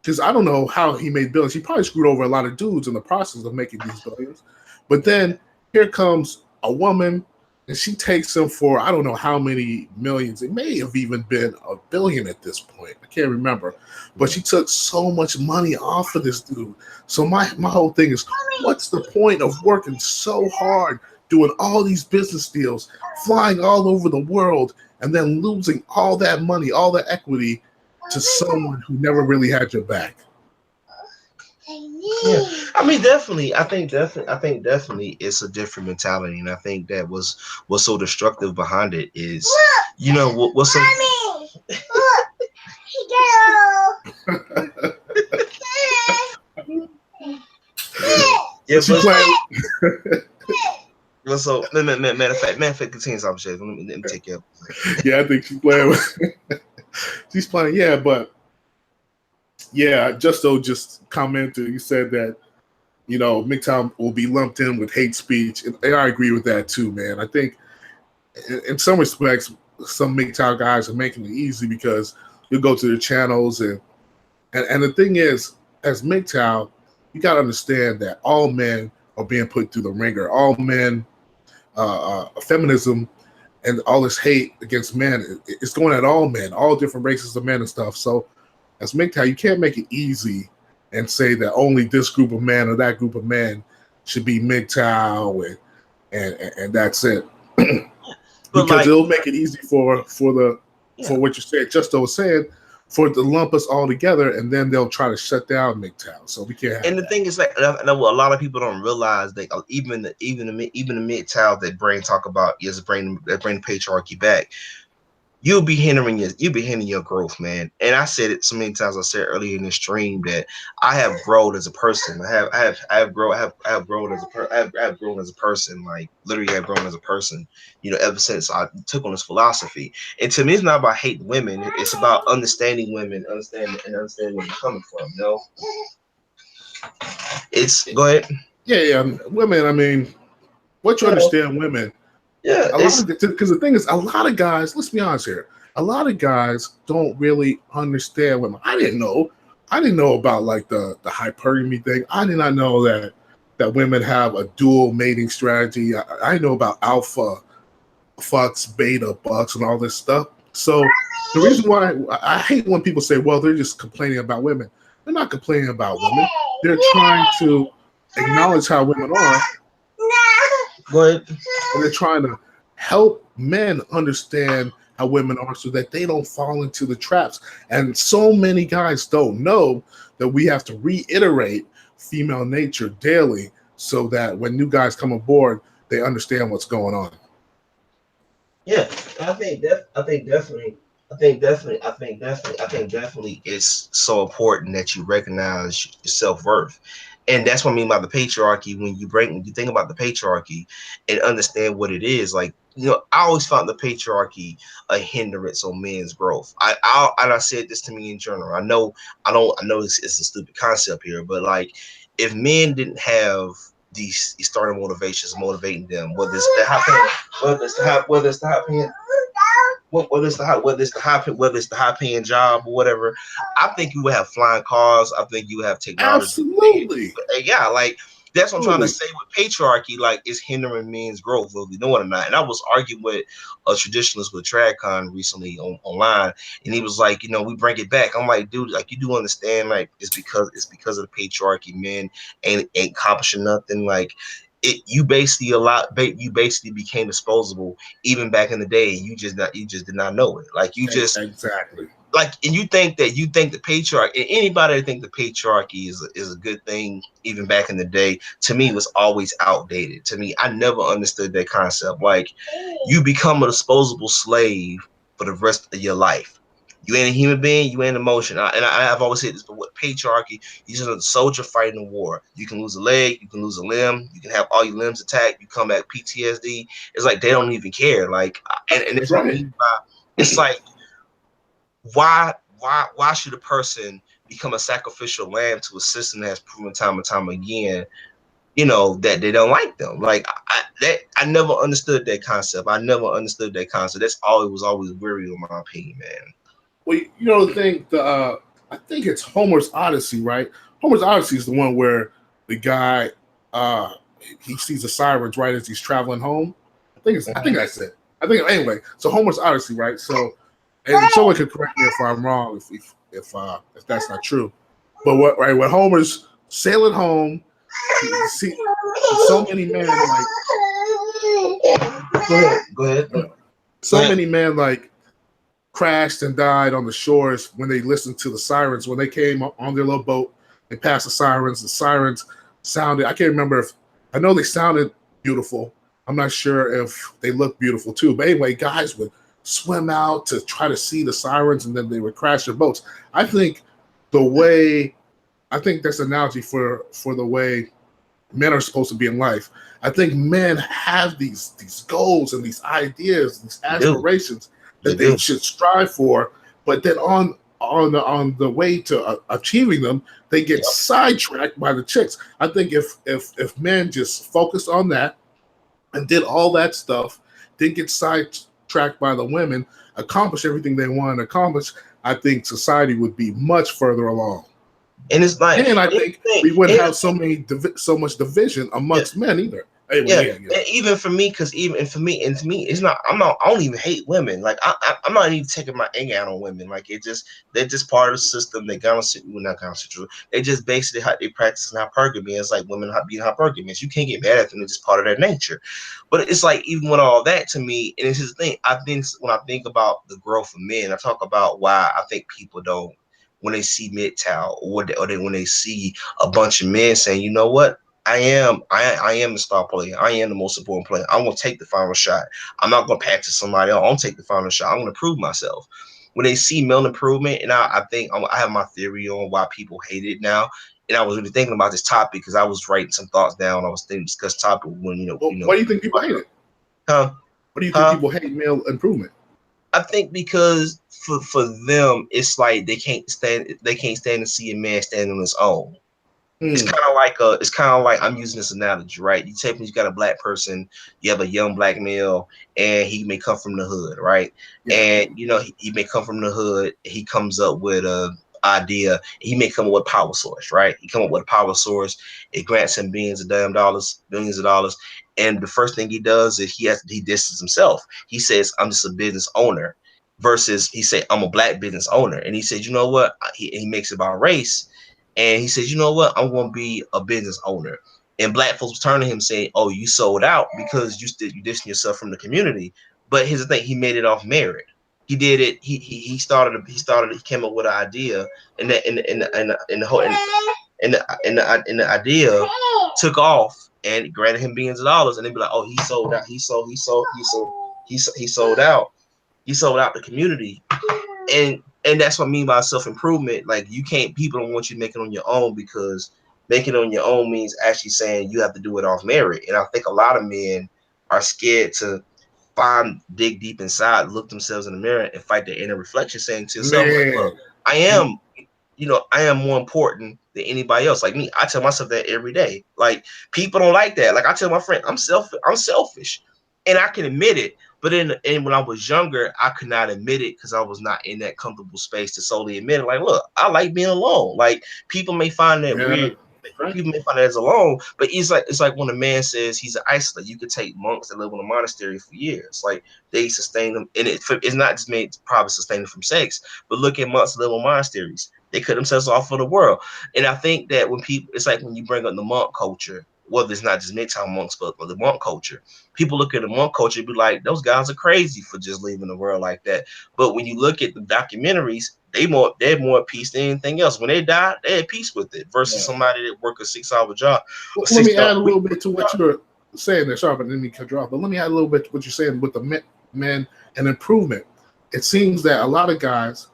because I don't know how he made billions, he probably screwed over a lot of dudes in the process of making these billions. But then here comes a woman, and she takes him for I don't know how many millions. It may have even been $1 billion at this point. I can't remember. But she took so much money off of this dude. So my whole thing is, what's the point of working so hard, doing all these business deals, flying all over the world, and then losing all that money, all that equity to someone who never really had your back? Yeah, I mean, definitely. I think definitely, it's a different mentality, and I think that what's so destructive behind it is, what's so. Yeah, She's playing. Well, so matter of fact, continue some shit. Let me take care of it. Yeah, I think she's playing. She's playing. Yeah, but yeah, just commented. You said that MGTOW will be lumped in with hate speech, and I agree with that too, man. I think in some respects, some MGTOW guys are making it easy because you go to their channels and the thing is, as MGTOW, you got to understand that all men are being put through the ringer. All men, feminism, and all this hate against men, it's going at all men, all different races of men and stuff. So, as MGTOW, you can't make it easy and say that only this group of men or that group of men should be MGTOW and that's it. Because it'll make it easy for what you said. Just was saying, for it to lump us all together, and then they'll try to shut down MGTOW. So we can't have And the thing is, like, what a lot of people don't realize, that even the MGTOW that talk about, yes, bring the patriarchy back. You'll be hindering your growth, man. And I said it so many times. I said earlier in the stream that I have grown as a person. I have grown as a person. Like, literally, I've grown as a person. Ever since I took on this philosophy. And to me, it's not about hating women. It's about understanding women, understanding where they're coming from. It's go ahead. Yeah. Women. I mean, once you understand women. Yeah, because the thing is, a lot of guys, let's be honest here, a lot of guys don't really understand women. I didn't know about like the hypergamy thing. I did not know that women have a dual mating strategy. I know about alpha fucks, beta bucks, and all this stuff. So the reason why I hate when people say, well, they're just complaining about women. They're not complaining about women. They're trying to acknowledge how women are. Go ahead. And they're trying to help men understand how women are so that they don't fall into the traps. And so many guys don't know that we have to reiterate female nature daily so that when new guys come aboard, they understand what's going on. Yeah, I think definitely it's so important that you recognize your self-worth. And that's what I mean by the patriarchy. When you think about the patriarchy and understand what it is, like, I always found the patriarchy a hindrance on men's growth. I said this to me in general. I know it's a stupid concept here, but like, if men didn't have these starting motivations motivating them, whether it's the high paying, whether it's the high paying, whether it's the high paying job or whatever, I think you would have flying cars. I think you would have technology. Absolutely. Yeah, like, that's what I'm trying to Absolutely. say with patriarchy. Like, it's hindering men's growth, whether you know it or not. And I was arguing with a traditionalist with TradCon recently online, and he was like, we bring it back. I'm like, dude, like, you do understand, like, it's because of the patriarchy. Men ain't accomplishing nothing. Like, you basically became disposable even back in the day. You just did not know it. Like, Exactly. and you think the patriarchy, and anybody that think the patriarchy is a good thing even back in the day, to me, was always outdated. To me, I never understood that concept. Like, you become a disposable slave for the rest of your life. You ain't a human being, you ain't emotion. I've always said this, but what patriarchy, you're just a soldier fighting a war. You can lose a leg, you can lose a limb, you can have all your limbs attacked, you come back PTSD. It's like they don't even care. Like, and that's what I Right. mean by, it's like, why should a person become a sacrificial lamb to a system that has proven time and time again, that they don't like them? Like, I never understood that concept. That's always was always weary, in my opinion, man. Well, the thing, I think it's Homer's Odyssey, right? Homer's Odyssey is the one where the guy, uh, he sees the sirens right as he's traveling home. I think that's it. I think anyway. So Homer's Odyssey, right? So, and someone could correct me if I'm wrong, if that's not true. But when Homer's sailing home, he see so many men like Go ahead. so many men like crashed and died on the shores when they listened to the sirens. When they came on their little boat, they passed the sirens. The sirens sounded, I can't remember if, I know they sounded beautiful. I'm not sure if they looked beautiful too. But anyway, guys would swim out to try to see the sirens, and then they would crash their boats. I think the way, I think that's an analogy for the way men are supposed to be in life. I think men have these goals and these ideas, these aspirations They that they do. should strive for, but then on the way to achieving them, they get Yep. sidetracked by the chicks. I think if men just focused on that and did all that stuff, didn't get sidetracked by the women, accomplish everything they want to accomplish, I think society would be much further along. And it's like, And I think we wouldn't have and so much division yeah, amongst men either. Anyway, yeah, yeah. and even for me, because even and for me, and to me, it's not. I don't even hate women. Like, I'm not even taking my anger out on women. Like, they're just part of the system. They not constitutional. They just basically how they practice hypergamy. It's like women being hypergamists. You can't get mad at them. It's just part of their nature. But it's like, even with all that, to me, and it's just the thing. I think when I think about the growth of men, I talk about why I think people don't, when they see MGTOW, when they see a bunch of men saying, you know what, I am the star player. I am the most important player. I'm gonna take the final shot. I'm not gonna pass to somebody else. I'm gonna take the final shot. I'm gonna prove myself. When they see male improvement, and I think I have my theory on why people hate it now. And I was really thinking about this topic because I was writing some thoughts down. I was thinking discuss topic when Well, why do you think people hate it? huh? What do you think Huh? people hate male improvement? I think because for them, it's like they can't stand to see a man stand on his own. Hmm. It's kind of like, I'm using this analogy, right? You take, you got a black person, you have a young black male, and he may come from the hood, right? Yeah. And he may come from the hood. He comes up with a idea. He may come up with a power source, right? He come up with a power source. It grants him billions of dollars. And the first thing he does is he distances himself. He says, I'm just a business owner. Versus he said, I'm a black business owner. And he said, you know what? He makes it about race. And he says, you know what? I'm going to be a business owner. And black folks turn to him saying, oh, you sold out because you distance yourself from the community. But here's the thing: he made it off merit. He did it. He came up with an idea, and the idea took off and granted him billions of dollars. And they'd be like, oh, he sold out. He sold out. He sold out the community. And that's what I mean by self-improvement. Like, you can't, people don't want you to make it on your own because making it on your own means actually saying you have to do it off merit. And I think a lot of men are scared to dig deep inside, look themselves in the mirror, and fight their inner reflection, saying to yourself, like, look, Man, I you am, I am more important than anybody else. Like me, I tell myself that every day. Like people don't like that. Like I tell my friend, I'm selfish, and I can admit it. But and when I was younger, I could not admit it because I was not in that comfortable space to solely admit it. Like, look, I like being alone. Like people may find that yeah, weird. right. People may find that as alone, but it's like when a man says he's an isolate. You could take monks that live in a monastery for years. Like they sustain them, and it's not just made to probably sustain them from sex. But look at monks that live in monasteries. They cut themselves off from the world. And I think that when people, it's like when you bring up the monk culture, well, it's not just midtown monks, but the monk culture. People look at the monk culture and be like, those guys are crazy for just leaving the world like that. But when you look at the documentaries, they're more at peace than anything else. When they die, they're at peace with it versus Yeah. somebody that work a 6 hour job, a Let me 6 hour add a week. little bit to what you're saying there. Sorry, but let me cut you off. But let me add a little bit to what you're saying with the men and improvement. It seems that a lot of guys,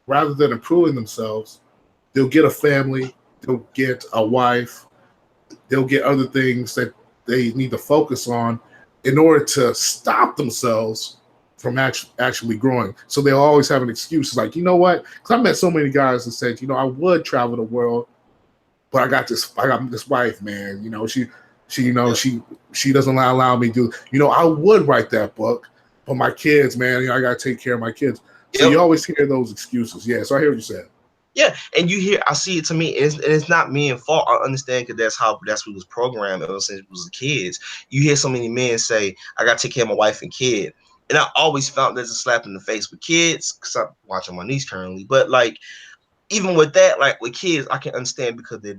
rather than improving themselves, they'll get a family, they'll get a wife, they'll get other things that they need to focus on in order to stop themselves from actually growing. So they'll always have an excuse. It's like, you know what? Because I met so many guys that said, I would travel the world, but I got this wife, man. Yeah. She doesn't allow me to. I would write that book, but my kids, man. I got to take care of my kids. So Yep. you always hear those excuses. Yeah. So I hear what you said. Yeah, and I see it to me, and it's not me in fault. I understand because that's what was programmed ever since we was kids. You hear so many men say, "I got to take care of my wife and kid," and I always found there's a slap in the face with kids because I'm watching my niece currently. But like even with that, like with kids, I can understand because they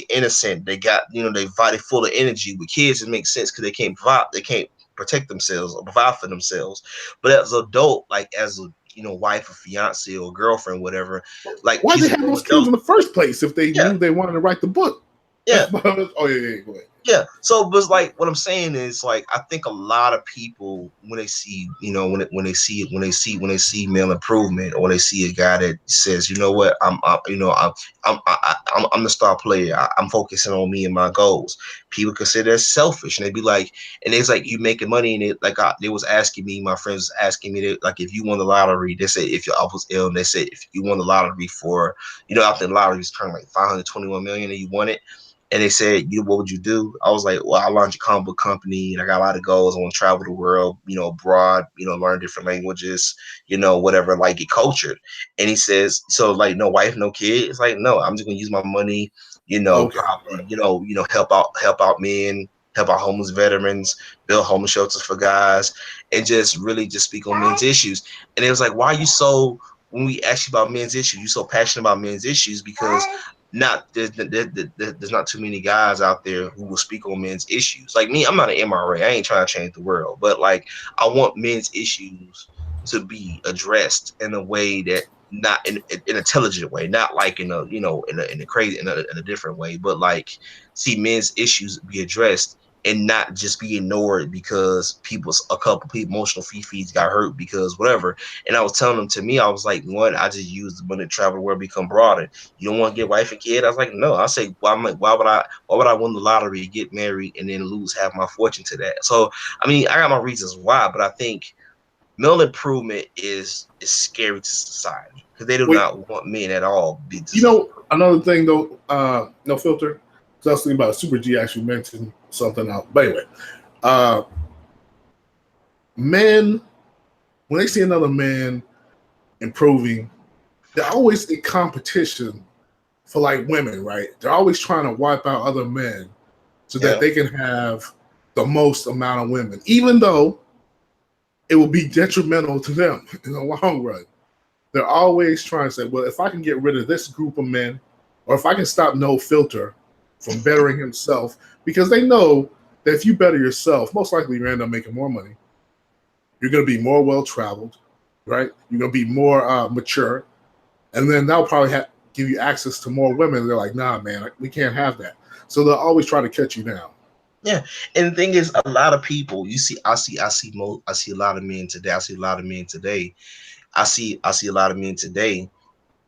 innocent, they got they body full of energy. With kids, it makes sense because they can't protect themselves or provide for themselves. But as an adult, like as a wife or fiance or girlfriend, whatever, like Why'd they she's a have grown those kids adult. in the first place if they Yeah, knew they wanted to write the book? yeah. Oh yeah, go ahead. Yeah. So, but like what I'm saying is like I think a lot of people when they see male improvement or when they see a guy that says what I'm the star player. I'm focusing on me and my goals. People consider that selfish and they be like, and it's like you making money and it like they was asking me, my friends was asking me that like if you won the lottery, they said if your I was ill, and they said if you won the lottery for after the lottery was turned like 521 million and you won it. And they said, what would you do? I was like, well, I launched a comic book company and I got a lot of goals. I want to travel the world, abroad, learn different languages, whatever, like get cultured. And he says, so like no wife, no kid. It's like, no, I'm just gonna use my money, Okay, probably, right. help out men, help out homeless veterans, build homeless shelters for guys, and just really just speak on men's issues. And it was like, why are you so when we ask you about men's issues, you so passionate about men's issues because there's not too many guys out there who will speak on men's issues. Like me, I'm not an MRA. I ain't trying to change the world, but like I want men's issues to be addressed in a way that not in an intelligent way, not like in a in a crazy in a different way, but like see men's issues be addressed and not just be ignored because a couple people emotional fifis got hurt because whatever. And I was telling them to me, I was like, one, I just use the money to travel the world, become broader. You don't want to get wife and kid? I was like, no. I say, why would I win the lottery, get married, and then lose half my fortune to that? So, I mean, I got my reasons why, but I think male improvement is scary to society because they do Wait, not want men at all be to suffer. another thing though, no filter. Because I was thinking about Super G actually mentioned something else. But anyway, uh, men when they see another man improving, they're always in competition for like women, right? They're always trying to wipe out other men so that Yeah, they can have the most amount of women, even though it will be detrimental to them in the long run. They're always trying to say, well, if I can get rid of this group of men, or if I can stop No Filter from bettering himself, because they know that if you better yourself, most likely you end up making more money. You're going to be more well traveled, right? You're going to be more mature, and then that'll probably give you access to more women. They're like, nah, man, we can't have that. So they'll always try to cut you down. yeah. And the thing is, a lot of people you see, I see a lot of men today. I see a lot of men today. I see a lot of men today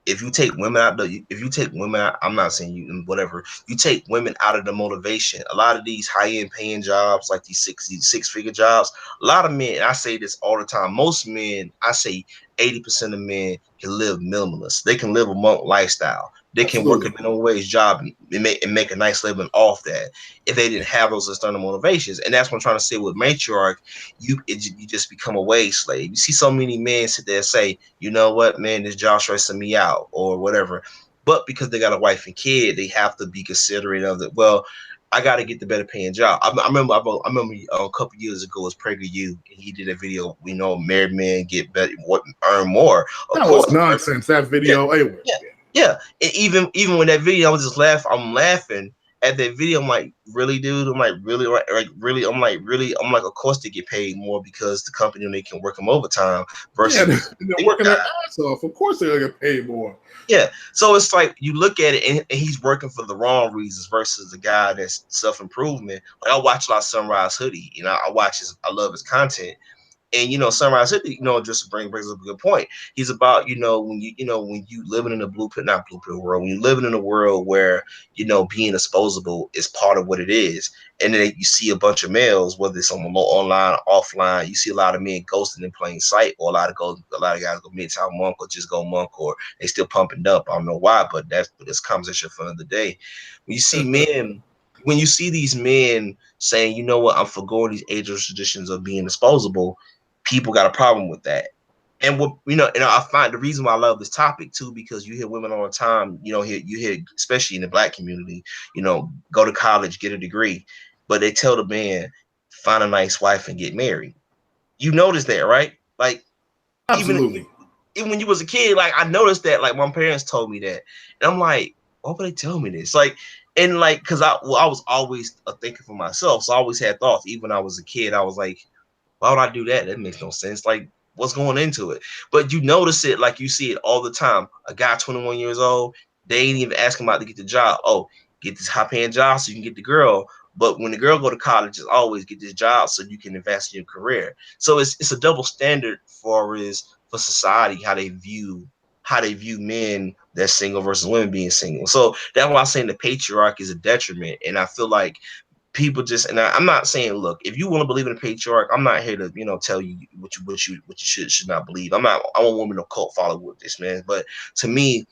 if you take women out, if you take women out, I'm not saying you whatever. You take women out of the motivation. A lot of these high end paying jobs, like these six figure jobs, a lot of men. And I say this all the time. Most men, I say 80% of men can live minimalist. They can live a monk lifestyle. They can work a Absolutely. minimum wage job and make a nice living off that if they didn't have those external motivations. And that's what I'm trying to say with matriarch. You just become a wage slave. You see so many men sit there and say, you know what, man, this job stressing me out or whatever. But because they got a wife and kid, they have to be considerate of it. Well, I got to get the better paying job. I remember a couple years ago, it was PragerU, and he did a video. Married men get better, what earn more. Of That course, was nonsense. That yeah, video. Anyway. yeah, yeah. And even when that video, I was just laughing. I'm laughing at that video. I'm like, really, dude? I'm like, really, like, really? I'm like, really? I'm like, of course they get paid more because the company they can work them overtime Yeah, versus they're single working guy. their ass off. Of course they're gonna get paid more. Yeah. So it's like you look at it and he's working for the wrong reasons versus the guy that's self-improvement. Like I watch a lot of Sunrise Hoodie, I love his content. And Sunrise City, just brings up a good point. He's about, when you living in a blueprint, not blueprint world, when you're living in a world where, being disposable is part of what it is. And then you see a bunch of males, whether it's online or offline, you see a lot of men ghosting in plain sight, or a lot of guys go midtown monk or just go monk, or they still pumping up. I don't know why, but that's conversation for another day. When you see men, when you see these men saying, you know what, I'm forgoing these ageless traditions of being disposable, people got a problem with that. And and I find the reason why I love this topic too, because you hear women all the time, you hear, especially in the Black community, go to college, get a degree, but they tell the man, find a nice wife and get married. You notice that, right? Like, even Absolutely. even when you was a kid, like I noticed that, like my parents told me that, and I'm like, why would they tell me this? Like, and like, cause I was always thinking for myself, so I always had thoughts. Even when I was a kid, I was like, why would I do that? That makes no sense. Like, what's going into it? But you notice it, like you see it all the time. A guy 21 years old, they ain't even asking about to get the job. Oh, get this high paying job so you can get the girl. But when the girl go to college, it's always get this job so you can invest in your career. So it's a double standard for society, how they view men that's single versus women being single. So that's why I'm saying the patriarchy is a detriment. And I feel like people just, and I'm not saying, look, if you want to believe in a patriarch, I'm not here to tell you what you should not believe. I don't want to cult follow with this, man. But to me,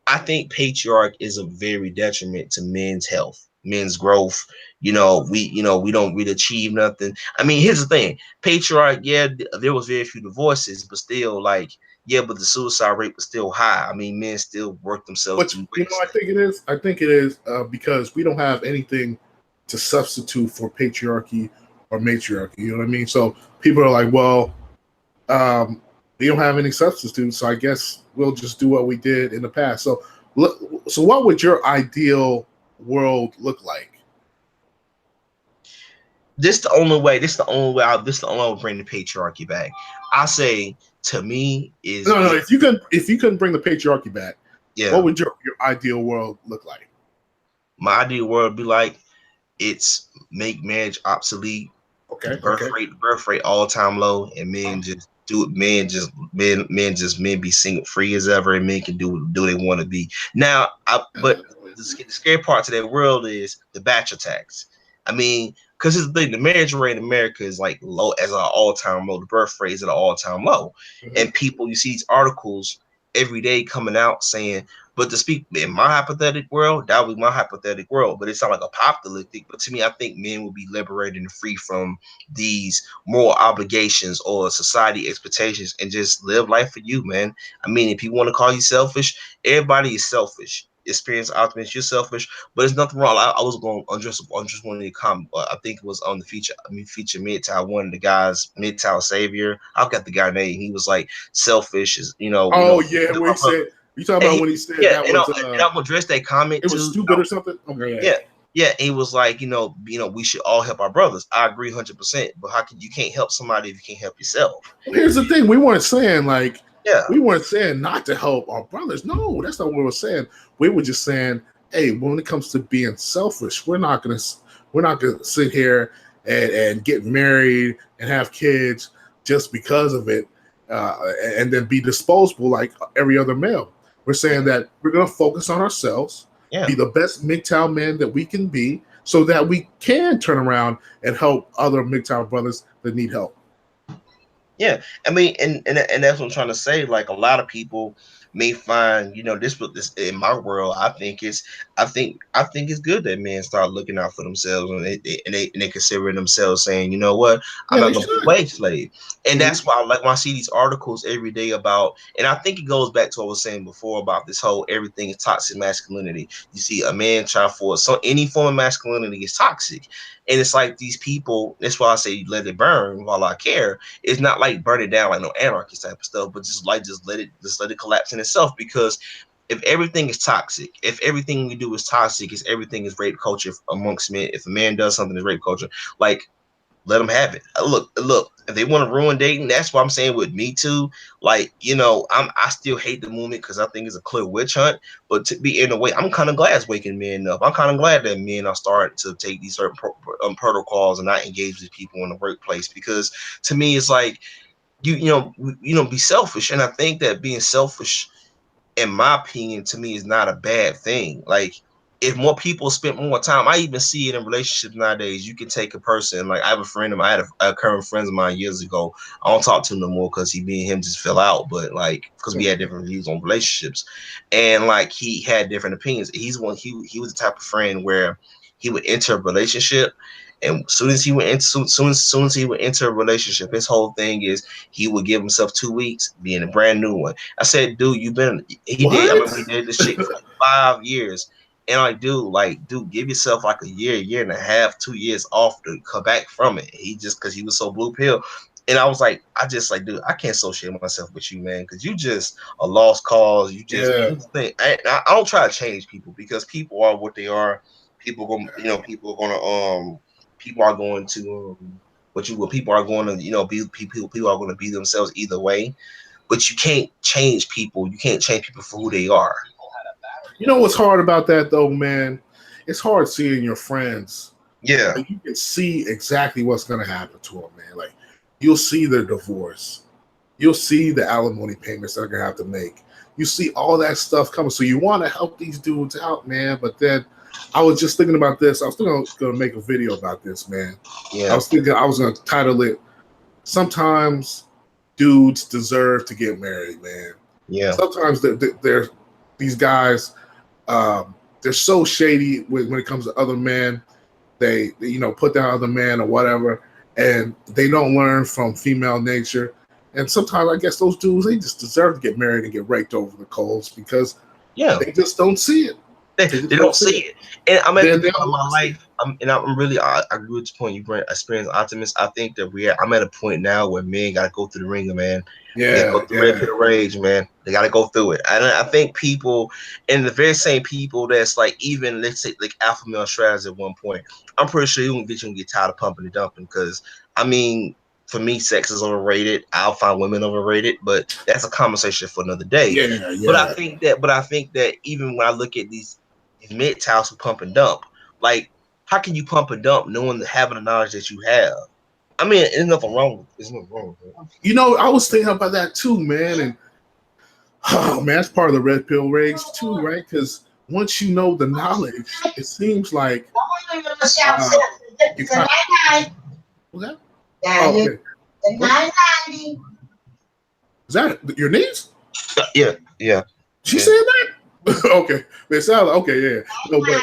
I think patriarch is a very detriment to men's health, men's growth. We don't really achieve nothing. I mean, here's the thing: patriarch, yeah, there was very few divorces, but still, like, yeah, but the suicide rate was still high. I mean, men still work themselves Which to I waste. think it is. I think it is because we don't have anything to substitute for patriarchy or matriarchy. You know what I mean? So people are like, well, we don't have any substitutes, so I guess we'll just do what we did in the past. So, so what would your ideal world look like? This the only way. This the only way. This the only way I'll bring the patriarchy back. I say, to me, is No, no. we. If you couldn't bring the patriarchy back, what Yeah, would your ideal world look like? my ideal world would be like, it's make marriage obsolete, Okay, birth okay. rate birth rate all time low, and men just do it. Men be single free as ever, and men can do what they want to be. Now, but the scary part to that world is the batch attacks. I mean, because the marriage rate in America is like low as an all time low. The birth rate is at an all time low, Mhm. and people, you see these articles every day coming out saying, but to speak in my hypothetical world, that would be my hypothetical world. But it's not like apocalyptic. But to me, I think men will be liberated and free from these moral obligations or society expectations and just live life for you, man. I mean, if you want to call you selfish, everybody is selfish. Experience optimism, you're selfish, but there's nothing wrong. I was going on just one of the comment. I think it was on the feature Midtown, one of the guys, Midtown Savior. I got the guy name. He was like selfish, is Oh yeah, where he my brother. said you talking And about he, when he said yeah, that and was I'm gonna address that comment it was too. stupid or something? Okay, yeah. Yeah, yeah. He was like, we should all help our brothers. I agree 100%. But how can you can't help somebody if you can't help yourself? Well, here's the thing: Yeah, we weren't saying not to help our brothers. No, that's not what we were saying. We were just saying, hey, when it comes to being selfish, we're not gonna sit here and get married and have kids just because of it, and then be disposable like every other male. We're saying that we're going to focus on ourselves, Yeah. be the best MGTOW men that we can be, so that we can turn around and help other MGTOW brothers that need help. Yeah, I mean, and that's what I'm trying to say. Like a lot of people may find, this in my world. I think it's good that men start looking out for themselves, and they consider themselves saying, you know what, I'm Yeah, not they gonna be a should. wage slave. And that's why, like, when I see these articles every day about, and I think it goes back to what I was saying before about this whole everything is toxic masculinity. You see a man try for any form of masculinity is toxic, and it's like these people. That's why I say let it burn while I care. It's not like burn it down like no anarchist type of stuff, but just let it collapse in itself. Because if everything is toxic, if everything we do is toxic, if everything is rape culture amongst men, if a man does something is rape culture, like let them have it. Look. If they want to ruin dating, that's what I'm saying with Me Too. Like, I still hate the movement because I think it's a clear witch hunt. But to be in a way, I'm kind of glad it's waking men up. I'm kind of glad that men are starting to take these certain protocols and not engage with people in the workplace. Because to me, it's like be selfish. And I think that being selfish, in my opinion, to me is not a bad thing. Like if more people spent more time, I even see it in relationships nowadays. You can take a person, like I have a friend of mine, I had a current friend of mine years ago. I don't talk to him no more because me and him just fell out, but like because we had different views on relationships, and like he had different opinions. He was the type of friend where he would enter a relationship, and soon as he would enter a relationship, his whole thing is he would give himself 2 weeks, be in a brand new one. I said, dude, he did. I What? remember he did this shit for like 5 years. And dude, give yourself like a year and a half, 2 years off to come back from it. He just, cause he was so blue pill. And I was like, dude, I can't associate myself with you, man. Cause you just a lost cause. You just, Yeah. I don't try to change people because people are what they are. People are going to, what people are going to, people are going to be themselves either way. But you can't change people. You can't change people for who they are. You know what's hard about that though, man? It's hard seeing your friends. Yeah. Like, you can see exactly what's going to happen to them, man. Like you'll see their divorce, you'll see the alimony payments they're going to have to make. You see all that stuff coming. So you want to help these dudes out, man. But then I was just thinking about this. I was going to make a video about this, man. I Yeah. was thinking I was going to title it "Sometimes Dudes Deserve to Get Married," man. Yeah. Sometimes they're these guys. They're so shady when it comes to other men. They put down other men or whatever, and they don't learn from female nature. And sometimes I guess those dudes, they just deserve to get married and get raked over the coals because they just don't see it. They don't see it. And I'm at the They point in don't my want to see it. life. I agree with the point you bring. Experience optimist. I think that I'm at a point now where men got to go through the ringer, man. They got to go through the red pill rage, man. They got to go through it. And I think people, and the very same people that's like, even let's say like alpha male strategies at one point, I'm pretty sure you gonna get tired of pumping and dumping. Because I mean, for me, sex is overrated. I'll find women overrated, but that's a conversation for another day. Yeah, But I yeah. think that even when I look at these mid-towers who pump and dump, like how can you pump and dump knowing having the knowledge that you have? I mean, there's nothing wrong with it. There's nothing wrong with it. I was thinking about that too, man. And oh man, that's part of the red pill rage too, right? Because once you know the knowledge, it seems like you kind of what's that? Oh, okay. What? Is that your niece? Yeah. She said that? Okay. It sounds like, okay, yeah. No, but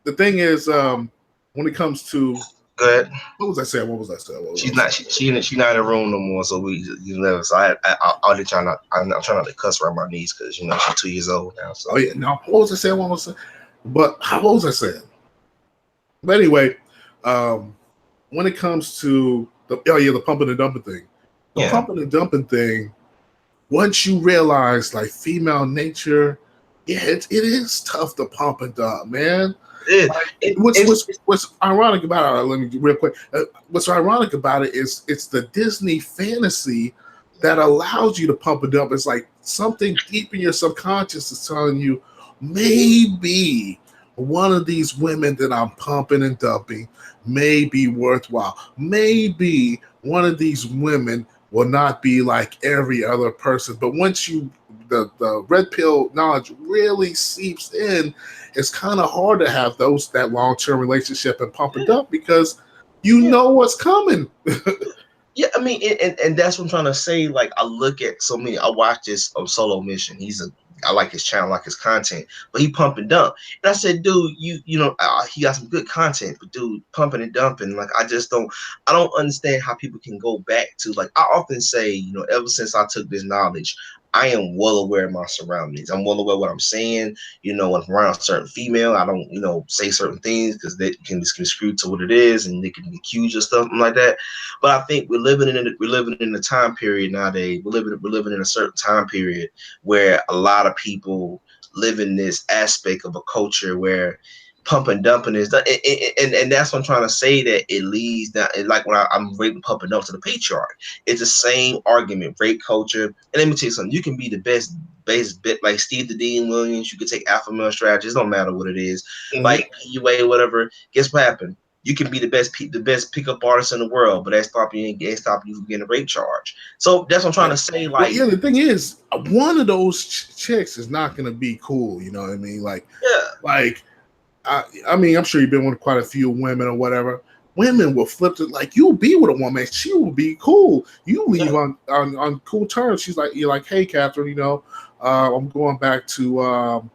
the thing is, when it comes to Go ahead. what was I saying? What was I saying? She's not. She's not in the room no more. So you never. So I'll let y'all not. I'm trying not to cuss around my niece because she's 2 years old now. So Oh yeah. No. What was I saying? What was I saying? But what was I saying? But anyway, when it comes to the pumping and dumping thing, the yeah. pumping and dumping thing. Once you realize like female nature, yeah, it is tough to pump and dump, man. What's ironic about it? Let me real quick. What's ironic about it is it's the Disney fantasy that allows you to pump and dump. It's like something deep in your subconscious is telling you maybe one of these women that I'm pumping and dumping may be worthwhile. Maybe one of these women will not be like every other person. But once the red pill knowledge really seeps in, it's kind of hard to have that long-term relationship and pump it Yeah, up because you yeah. know what's coming. Yeah, I mean, and that's what I'm trying to say. Like, I look at so many. I watch this Solo Mission. I like his channel, I like his content, but he pump and dump. And I said, dude, he got some good content, but dude, pumping and dumping. Like, I don't understand how people can go back to, like, I often say, ever since I took this knowledge, I am well aware of my surroundings. I'm well aware of what I'm saying. When I'm around a certain female, I don't, say certain things because they can just construe to what it is, and they can accuse you of stuff like that. But I think we're living in a time period nowadays. We're living in a certain time period where a lot of people live in this aspect of a culture where pump and dumping is done. And that's what I'm trying to say, that it leads down. Like when I'm raping pumping up to the patriarch, it's the same argument, rape culture. And let me tell you something, you can be the best bit like Steve the Dean Williams, you can take alpha male strategies, don't matter what it is, Mhm. like PUA, whatever. Guess what happened? You can be the best pickup artist in the world, but that stop you from getting a rape charge. So that's what I'm trying to say. Well, Like, yeah, the thing is, one of those chicks is not going to be cool. You know what I mean? yeah, Like I mean, I'm sure you've been with quite a few women or whatever. Women will flip it like you'll be with a woman, she will be cool. You leave yeah, on cool terms. You're like, hey, Catherine, I'm going back to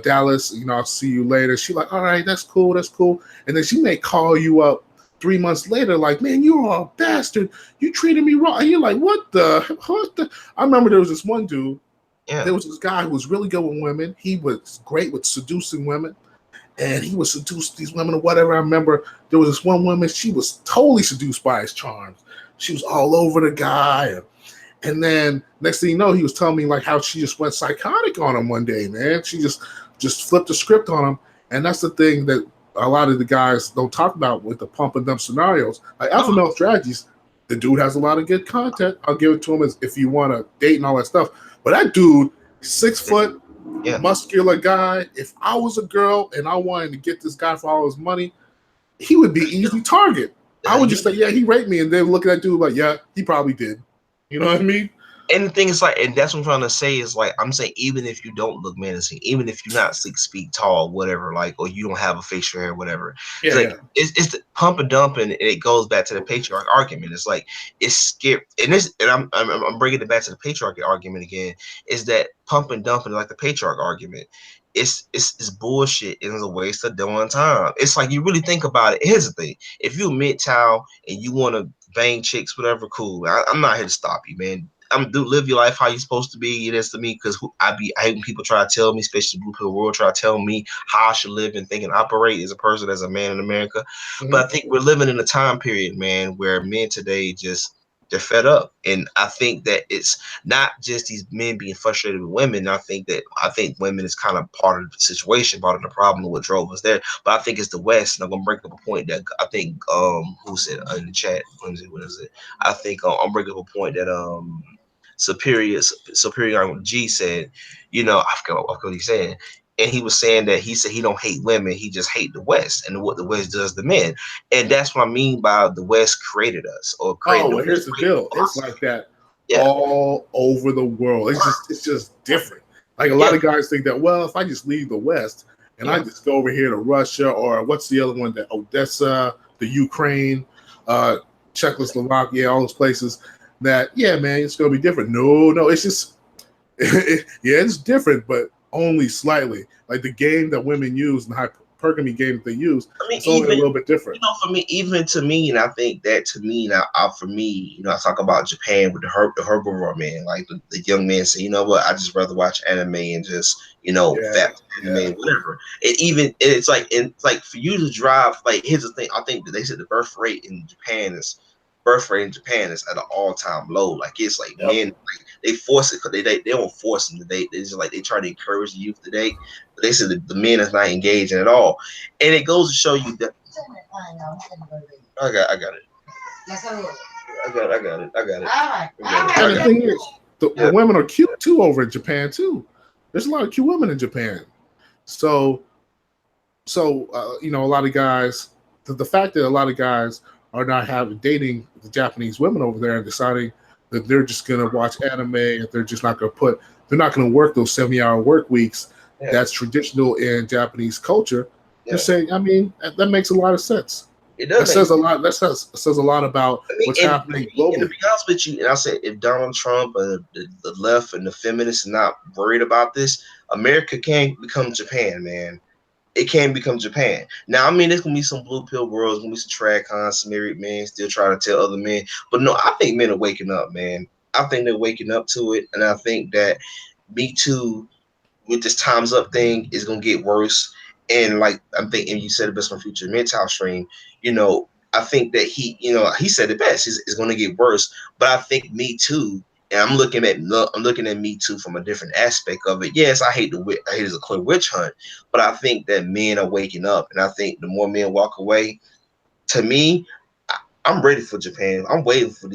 Dallas. I'll see you later. She's like, all right, that's cool, that's cool. And then she may call you up 3 months later, like, man, you're a bastard. You treated me wrong. And you're like, what the? I remember there was this one dude. yeah. There was this guy who was really good with women. He was great with seducing women, and he would seduce these women or whatever. I remember there was this one woman, she was totally seduced by his charms. She was all over the guy. And then next thing you know, he was telling me like how she just went psychotic on him one day, man. She just flipped the script on him. And that's the thing that a lot of the guys don't talk about with the pump and dump scenarios. Like Alpha No, Male Strategies, the dude has a lot of good content. I'll give it to him as if you want to date and all that stuff. But that dude, 6 foot, yeah. muscular guy. If I was a girl and I wanted to get this guy for all his money, he would be easy target. I would just say, yeah, he raped me, and then look at that dude like, yeah, he probably did. You know what I mean? And the thing is, like, and that's what I'm trying to say is, like, I'm saying, even if you don't look menacing, even if you're not 6 feet tall, whatever, like, or you don't have a facial hair, whatever, it's Yeah, like yeah. it's the pump and dumping, and it goes back to the patriarch argument. It's like it's skip, and this, and I'm bringing it back to the patriarchy argument again. Is that pump and dumping like the patriarch argument? It's bullshit, and it's a waste of doing time. It's like, you really think about it. Here's the thing: if you a mid-town and you want to bang chicks, whatever, cool. I'm not here to stop you, man. I'm do live your life how you're supposed to be. It is to me, because I hate when people try to tell me, especially the blue pill world, try to tell me how I should live and think and operate as a person, as a man in America. Mm-hmm. But I think we're living in a time period, man, where men today they're fed up, and I think that it's not just these men being frustrated with women. I think women is kind of part of the situation, part of the problem, of what drove us there. But I think it's the West, and I'm gonna bring up a point that I think who said in the chat, what is it? I think I'm bringing up a point that superior G said, I forgot what he said. And he was saying that he said he don't hate women, he just hate the West and what the West does to men. And that's what I mean by the West created us, or Oh, created the well, West here's the created deal. It's like philosophy. that Yeah, all over the world. It's just different. Like a lot yeah, of guys think that, well, if I just leave the West and I yeah. just go over here to Russia, or what's the other one, that Odessa, the Ukraine, uh, Czechoslovakia, all those places, that, yeah, man, it's gonna be different. No, it's just yeah, it's different, but only slightly. Like the game that women use and the hypergamy game that they use, I mean, it's only a even little bit different. for me, even to me, and I think that to me now, for me, I talk about Japan with the herbivore man, like the young man say, you know what, I just rather watch anime and just Yeah, fat yeah. anime, whatever. It's like for you to drive. Like, here's the thing: I think that they said the birth rate in Japan is at an all time low. Like, it's like Yep. men, like, they force it, because they don't force them to date. They just, like, they try to encourage the youth to date, but they said the men is not engaging at all. And it goes to show you that I got it. And I the got it. thing is, the Yeah. women are cute too over in Japan too. There's a lot of cute women in Japan. So a lot of guys. The fact that a lot of guys are not having dating the Japanese women over there and deciding that they're just going to watch anime and they're not going to work those 70-hour work weeks. Yeah, That's traditional in Japanese culture. They're yeah. saying, I mean, that makes a lot of sense. It does That make. says a lot. Says a lot about I mean, what's happening and to globally. be honest with you, and I said if Donald Trump or the left and the feminists are not worried about this, America can become Japan, man. It can become Japan. Now, I mean, there's gonna be some blue pill girls, gonna be some trad cons, some married men still trying to tell other men. But no, I think men are waking up, man. I think they're waking up to it, and I think that Me Too with this times up thing is gonna get worse. And like I'm thinking, you said it best on Future Mental Stream. You know, I think that he said it best. It's gonna get worse. But I think Me Too, and I'm looking at Me Too from a different aspect of it. Yes, I hate it's a clear witch hunt, but I think that men are waking up, and I think the more men walk away, to me, I'm ready for Japan. I'm waiting for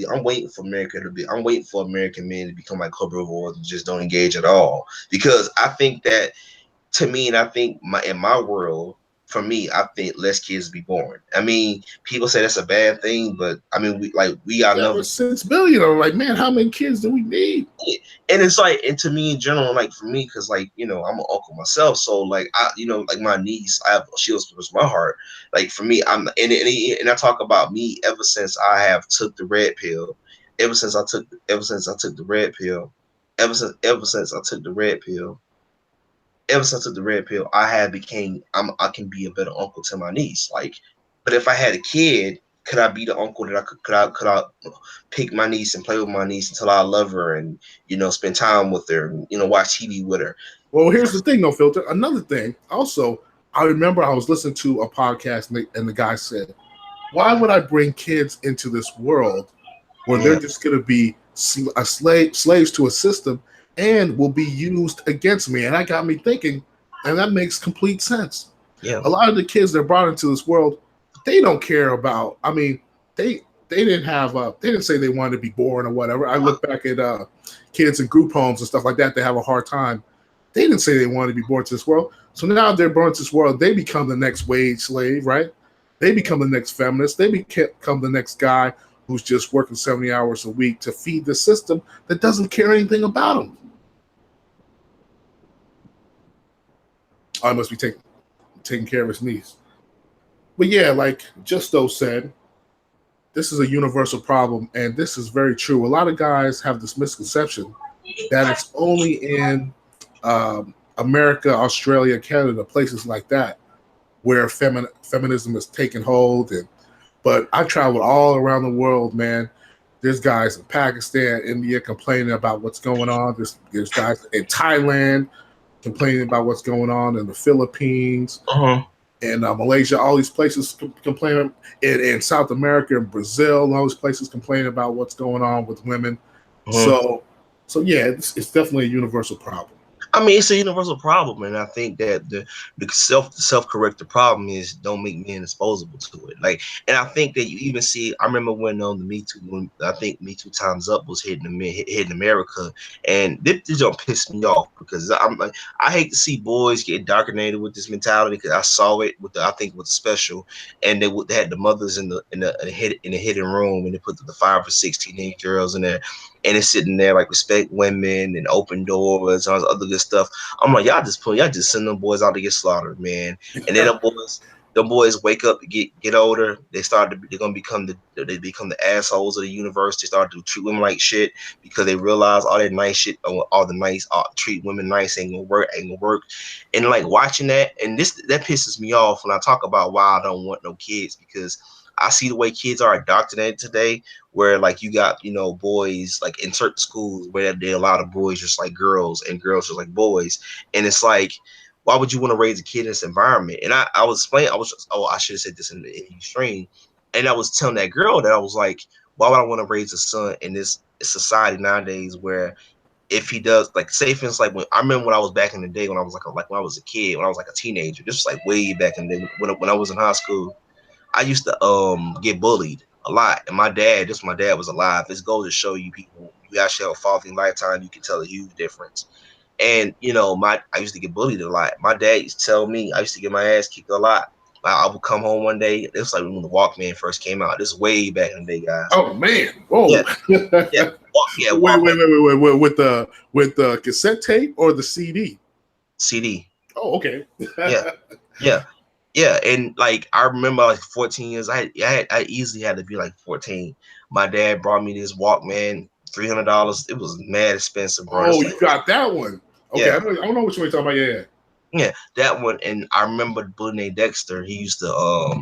America to be. I'm waiting for American men to become like herbivores and just don't engage at all. Because I think that to me, and I think in my world, for me, I think less kids be born. I mean, people say that's a bad thing, but I mean, we got Yeah, enough. but 6 billion. I'm like, man, how many kids do we need? And it's like, and to me in general, like for me, because like I'm an uncle myself, so like like my niece, she was my heart. Like for me, and I talk about me ever since I have took the red pill, ever since I took the red pill, ever since I took the red pill, ever since I took the red pill, I can be a better uncle to my niece. Like, but if I had a kid, could I be the uncle that I pick my niece and play with my niece until I love her and spend time with her and watch TV with her? Well, here's the thing, no filter. Another thing, also, I remember I was listening to a podcast and the guy said, "Why would I bring kids into this world where they're Yeah, just going to be slaves to a system and will be used against me?" And that got me thinking, and that makes complete sense. yeah, A lot of the kids that are brought into this world, they don't care about. I mean, they didn't have they didn't say they wanted to be born or whatever. I look back at kids in group homes and stuff like that. They have a hard time. They didn't say they wanted to be born to this world. So now they're born to this world. They become the next wage slave, right? They become the next feminist. They become the next guy who's just working 70 hours a week to feed the system that doesn't care anything about them. I must be taking care of his niece. But yeah, like Justo said, this is a universal problem, and this is very true. A lot of guys have this misconception that it's only in America, Australia, Canada, places like that, where feminism is taking hold. But I traveled all around the world, man. There's guys in Pakistan, India complaining about what's going on. There's guys in Thailand complaining about what's going on in the Philippines uh-huh. and Malaysia. All these places complaining in South America and Brazil. And all these places complaining about what's going on with women. Uh-huh. So yeah, it's definitely a universal problem. I mean, it's a universal problem, and I think that the self corrected problem is don't make men disposable to it. Like, and I think that you even see. I remember when the Me Too, when I think Me Too Times Up was hitting America, and this don't piss me off because I'm like I hate to see boys get indoctrinated with this mentality because I saw it with I think with the special, and they had the mothers in the hidden room, and they put the 5 or 6 teenage girls in there, and it's sitting there like respect women and open doors and all this other good stuff. I'm like, y'all just send them boys out to get slaughtered, man. And then the boys wake up to get older. They're gonna become the assholes of the universe. They start to treat women like shit because they realize all that nice shit, treat women nice ain't gonna work. And like watching that, and that pisses me off when I talk about why I don't want no kids because I see the way kids are indoctrinated today where like you got boys like in certain schools where they allow the boys just like girls and girls just like boys, and it's like why would you want to raise a kid in this environment? And I was explaining, I should have said this in the stream, and I was telling that girl that I was like, why would I want to raise a son in this society nowadays where if he does like say for instance like when I remember when I was back in the day when I was like when I was a kid when I was like a teenager, this was like way back in the day when I was in high school. I used to get bullied a lot, and my dad was alive. This goes to show you people, you actually have a father lifetime, you can tell a huge difference. And I used to get bullied a lot. My dad used to tell me I used to get my ass kicked a lot. I would come home one day. It was like when the Walkman first came out. This is way back in the day, guys. Oh man, Yeah, whoa. yeah. Yeah, Wait, Walkman wait, wait, wait, wait, with the cassette tape or the CD? CD. Oh, okay. Yeah, yeah, yeah. And like I remember, like 14 years, I easily had to be like 14. My dad brought me this Walkman, $300. It was mad expensive, bro. Oh, It's you like, got that one. Okay, yeah, I don't know which one you're talking about. Yeah. yeah, that one. And I remember the bully named Dexter. He used to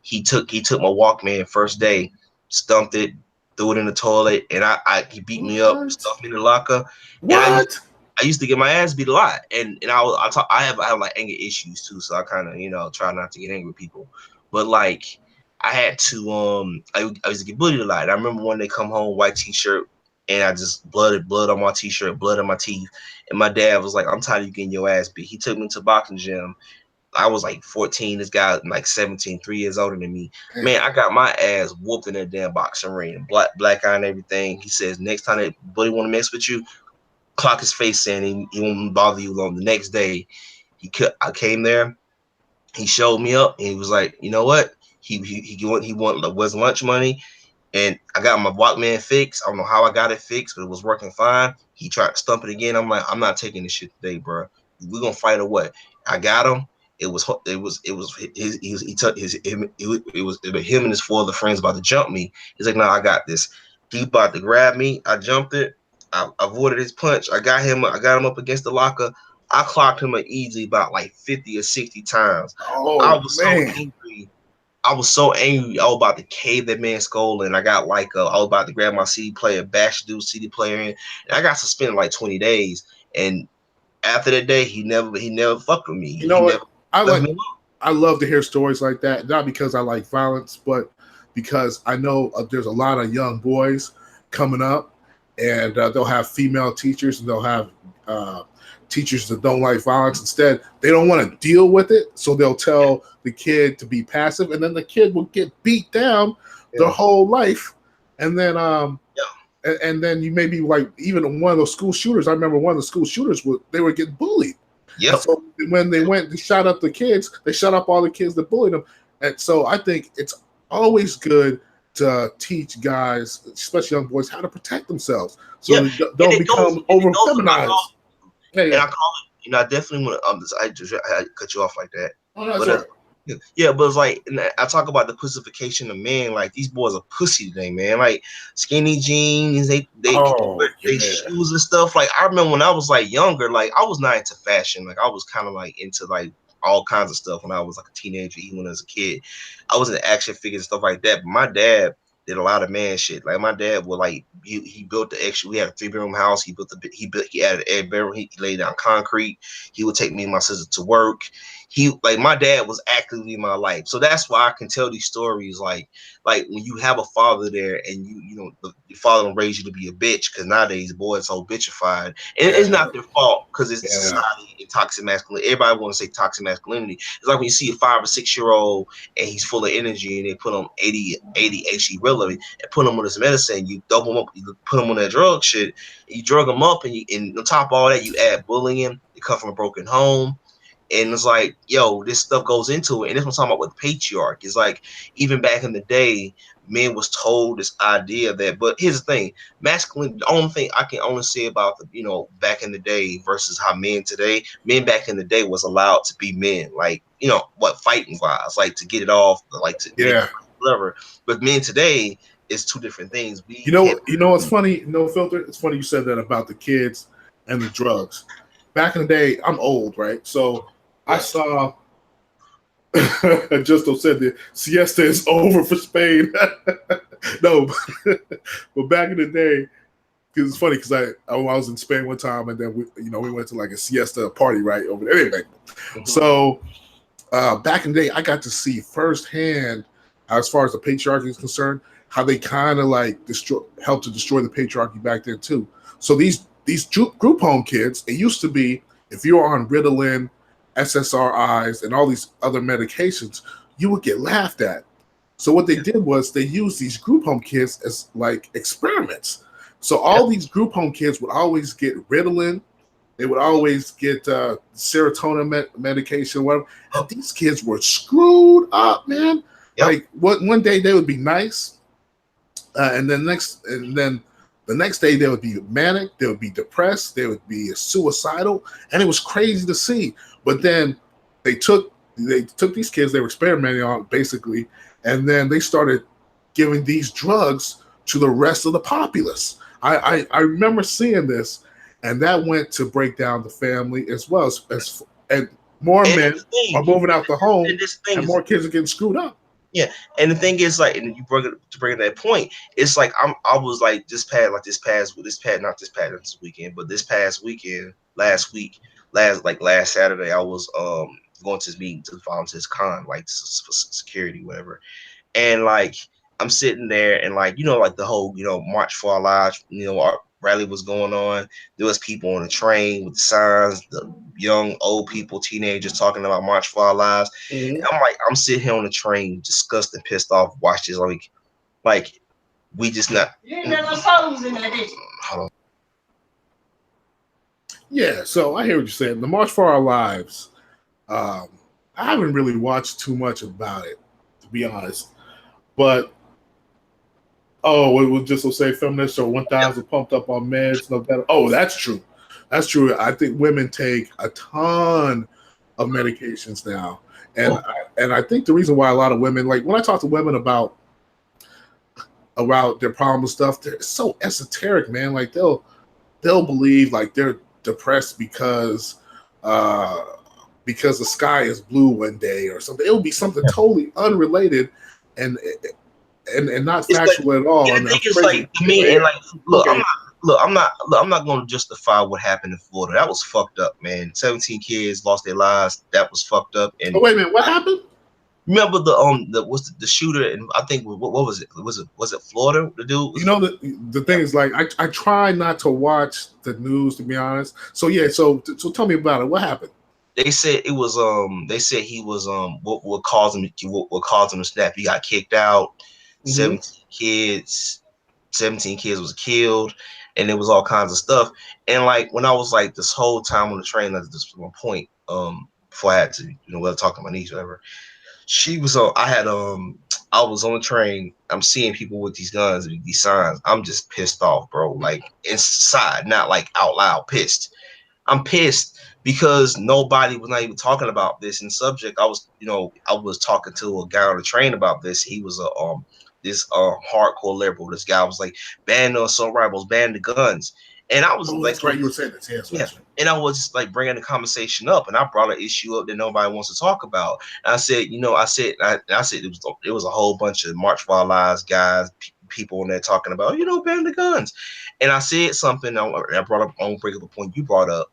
he took my Walkman first day, stumped it, threw it in the toilet, and I he beat me up, What? stuffed me in the locker, and What? I used to get my ass beat a lot, and I have like anger issues too, so I kind of try not to get angry with people, but like I had to I used to get bullied a lot. And I remember one day come home, white t-shirt, and I just blood on my t-shirt, blood on my teeth, and my dad was like, "I'm tired of you getting your ass beat." He took me to boxing gym. I was like 14. This guy like 17, 3 years older than me. Damn. Man, I got my ass whooped in that damn boxing ring, black eye and everything. He says next time that bully want to mess with you, clock his face in. He won't bother you long. The next day, I came there. He showed me up, and he was like, "You know what? He was lunch money, and I got my Walkman fixed. I don't know how I got it fixed, but it was working fine. He tried to stump it again. I'm like, I'm not taking this shit today, bro. We're gonna fight or what?" I got him. He took his him, it was him and his four other friends about to jump me. He's like, "No, I got this." He about to grab me. I jumped it. I avoided his punch. I got him. I got him up against the locker. I clocked him easily about like 50 or 60 times. I Oh was so man. angry. I was so angry. I was about to cave that man's skull, and I got like I was about to grab my CD player, bash the dude's CD player in, and I got suspended like 20 days. And after that day, he never fucked with me. You know He never what? I left like. me I love to hear stories like that. Not because I like violence, but because I know there's a lot of young boys coming up, and they'll have female teachers, and they'll have uh, teachers that don't like violence. Instead, they don't want to deal with it, so they'll tell the kid to be passive, and then the kid will get beat down their alone. whole life, and then Yeah, and then you may be like even one of those school shooters. I remember one of the school shooters they were getting bullied. yeah, And yep, so when they went to shot up the kids, they shot up all the kids that bullied them. And so I think it's always good to teach guys, especially young boys, how to protect themselves so yeah. they And don't become over it goes with my feminized. Yeah, and yeah. I call it. I definitely want to. I cut you off like that, Oh, no, that's but all right. yeah, but it's like and I talk about the pussification of men. Like these boys are pussy today, man. Like skinny jeans, they Oh, wear they yeah. shoes and stuff. Like I remember when I was like younger, like I was not into fashion. Like I was kind of like into like all kinds of stuff when I was like a teenager, even when I was a kid. I was into action figures and stuff like that. But my dad did a lot of man shit. Like my dad would like he built the extra. We had a 3 bedroom house. He added a bedroom. He laid down concrete. He would take me and my sister to work. He like my dad was actively in my life, so that's why I can tell these stories. Like when you have a father there, and your father don't raise you to be a bitch, because nowadays boys so bitchified, and it's Yeah, not their fault because it's yeah, society and toxic masculinity. Everybody want to say toxic masculinity. It's like when you see a 5 or 6 year old and he's full of energy, and they put him 80 HE relevant and put him on this medicine. You dope him up, you put him on that drug shit, you drug him up, and on top of all that, you add bullying. They come from a broken home. And it's like, yo, this stuff goes into it. And this was talking about with patriarch. It's like, even back in the day, men was told this idea that, but here's the thing, masculine, the only thing I can only say about back in the day versus how men back in the day was allowed to be men, like, what fighting wise, like to get it off, like to make yeah. whatever. But men today is two different things. You We know, can't, you know what's funny? No filter. It's funny you said that about the kids and the drugs. Back in the day, I'm old, right? So I yeah, saw Justo said the siesta is over for Spain. No, but back in the day, because it's funny because I was in Spain one time and then we went to like a siesta party right over there. Anyway, mhm, so back in the day, I got to see firsthand, as far as the patriarchy is concerned, how they kind of like helped to destroy the patriarchy back then too. So these group home kids, it used to be if you were on Ritalin, SSRIs, and all these other medications, you would get laughed at. So what they did was they used these group home kids as like experiments. So yeah, all these group home kids would always get Ritalin, they would always get serotonin medication, whatever. And these kids were screwed up, man. yep, Like one day they would be nice, and then The next day they would be manic, they would be depressed, they would be suicidal, and it was crazy to see. But then they took these kids they were experimenting on basically, and then they started giving these drugs to the rest of the populace. I remember seeing this, and that went to break down the family as well as and more And men the thing, are moving out the home, and this thing and is, more kids are getting screwed up. yeah, and the thing is, like, and you bring it to bring that point. It's like I was like not this weekend, but this past weekend, last week, last Saturday, I was going to this meeting to volunteer con, like for security, whatever. And like I'm sitting there, and like like the whole March for Our Lives, our rally was going on. There was people on the train with the signs, the young, old people, teenagers talking about March for Our Lives. Mm-hmm. And I'm sitting here on the train, disgusted, pissed off, watch this, like we just not. You ain't got no souls in that bitch. Hold on. Yeah, so I hear what you're saying. The March for Our Lives. Um, I haven't really watched too much about it, to be honest. But it was just to say feminists are 1,000 pumped up on meds. No better. Oh, that's true. That's true. I think women take a ton of medications now, and I think the reason why a lot of women, like when I talk to women about their problem and stuff, they're so esoteric, man. Like they'll believe like they're depressed uh, because the sky is blue one day or something. It'll be something totally unrelated and not It's like, factual at all. and And the thing that's is, crazy. like, to me, and like, look, Okay. I'm not going to justify what happened in Florida. That was fucked up, man. 17 kids lost their lives. That was fucked up. Oh And wait a minute, what happened? remember the shooter, and I think what was it? Was it Florida? The dude was. The thing is, like, I try not to watch the news, to be honest. So yeah, so tell me about it. What happened? They said it was they said he was what caused him to snap. He got kicked out. Mm-hmm. 17 kids, 17 kids was killed, and it was all kinds of stuff. And like when I was like this whole time on the train, that's just one point. Before I had to talk to my niece, whatever. She was on. I was on the train. I'm seeing people with these guns, these signs. I'm just pissed off, bro. Like inside, not like out loud pissed. I'm pissed because nobody was not even talking about this in subject. I was talking to a guy on the train about this. He was a this hardcore liberal. This guy was like, ban the assault rifles, ban the guns. And I was Oh, like, that's right. You were saying this. Yes, yeah. right. And I was just like bringing the conversation up, and I brought an issue up that nobody wants to talk about. And I said, I said it was a whole bunch of March for Our Lives guys, people in there talking about, ban the guns. And I said something. I brought up on bring up a point you brought up,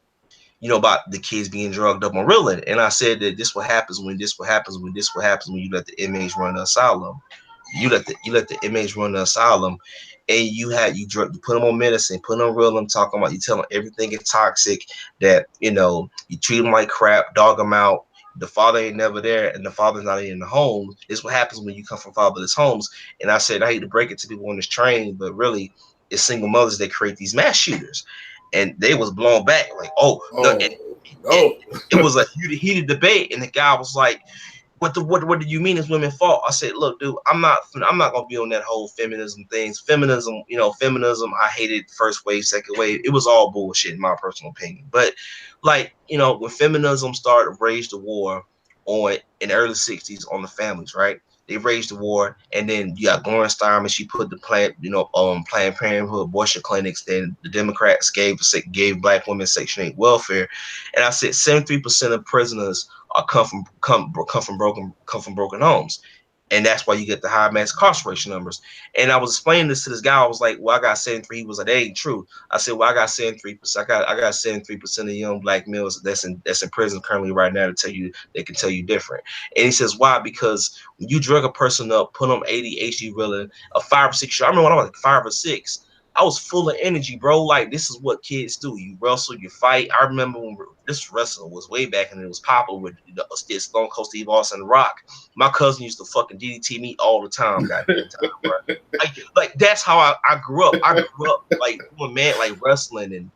about the kids being drugged up on Ritalin. And I said that this what happens when you let the inmates run the asylum. You let the inmates run the asylum, and you put them on medicine, put them on Ritalin, talking about you tell them everything is toxic, that you treat them like crap, dog them out. The father ain't never there, and the father's not in the home. This is what happens when you come from fatherless homes. And I said, I hate to break it to people on this train, but really, it's single mothers that create these mass shooters. And they was blown back like, oh no, it was a heated debate, and the guy was like, what do you mean it's women's fault? I said, look, dude, I'm not gonna be on that whole feminism things. Feminism, I hated first wave, second wave. It was all bullshit in my personal opinion. But like, when feminism started to rage the war on in the early 60s on the families, right? They raised the war, and then you got Gloria Steinem. She put the Planned Parenthood abortion clinics. Then the Democrats gave black women Section 8 welfare, and I said 73% of prisoners are come from broken homes. And that's why you get the high mass incarceration numbers. And I was explaining this to this guy. I was like, well, I got 73. He was like, that ain't true. I said, well, I got 73%. I got 73% of young black males that's in prison currently right now they can tell you different. And he says, why? Because when you drug a person up, put them ADHD Ritalin, a 5 or 6 year, I remember when I was like 5 or 6, I was full of energy, bro. Like, this is what kids do. You wrestle, you fight. I remember when this wrestling was way back and it was popular with Stone Cold Steve Austin and Rock. My cousin used to fucking DDT me all the time, goddamn time, bro. Like that's how I grew up. I grew up like doing like wrestling and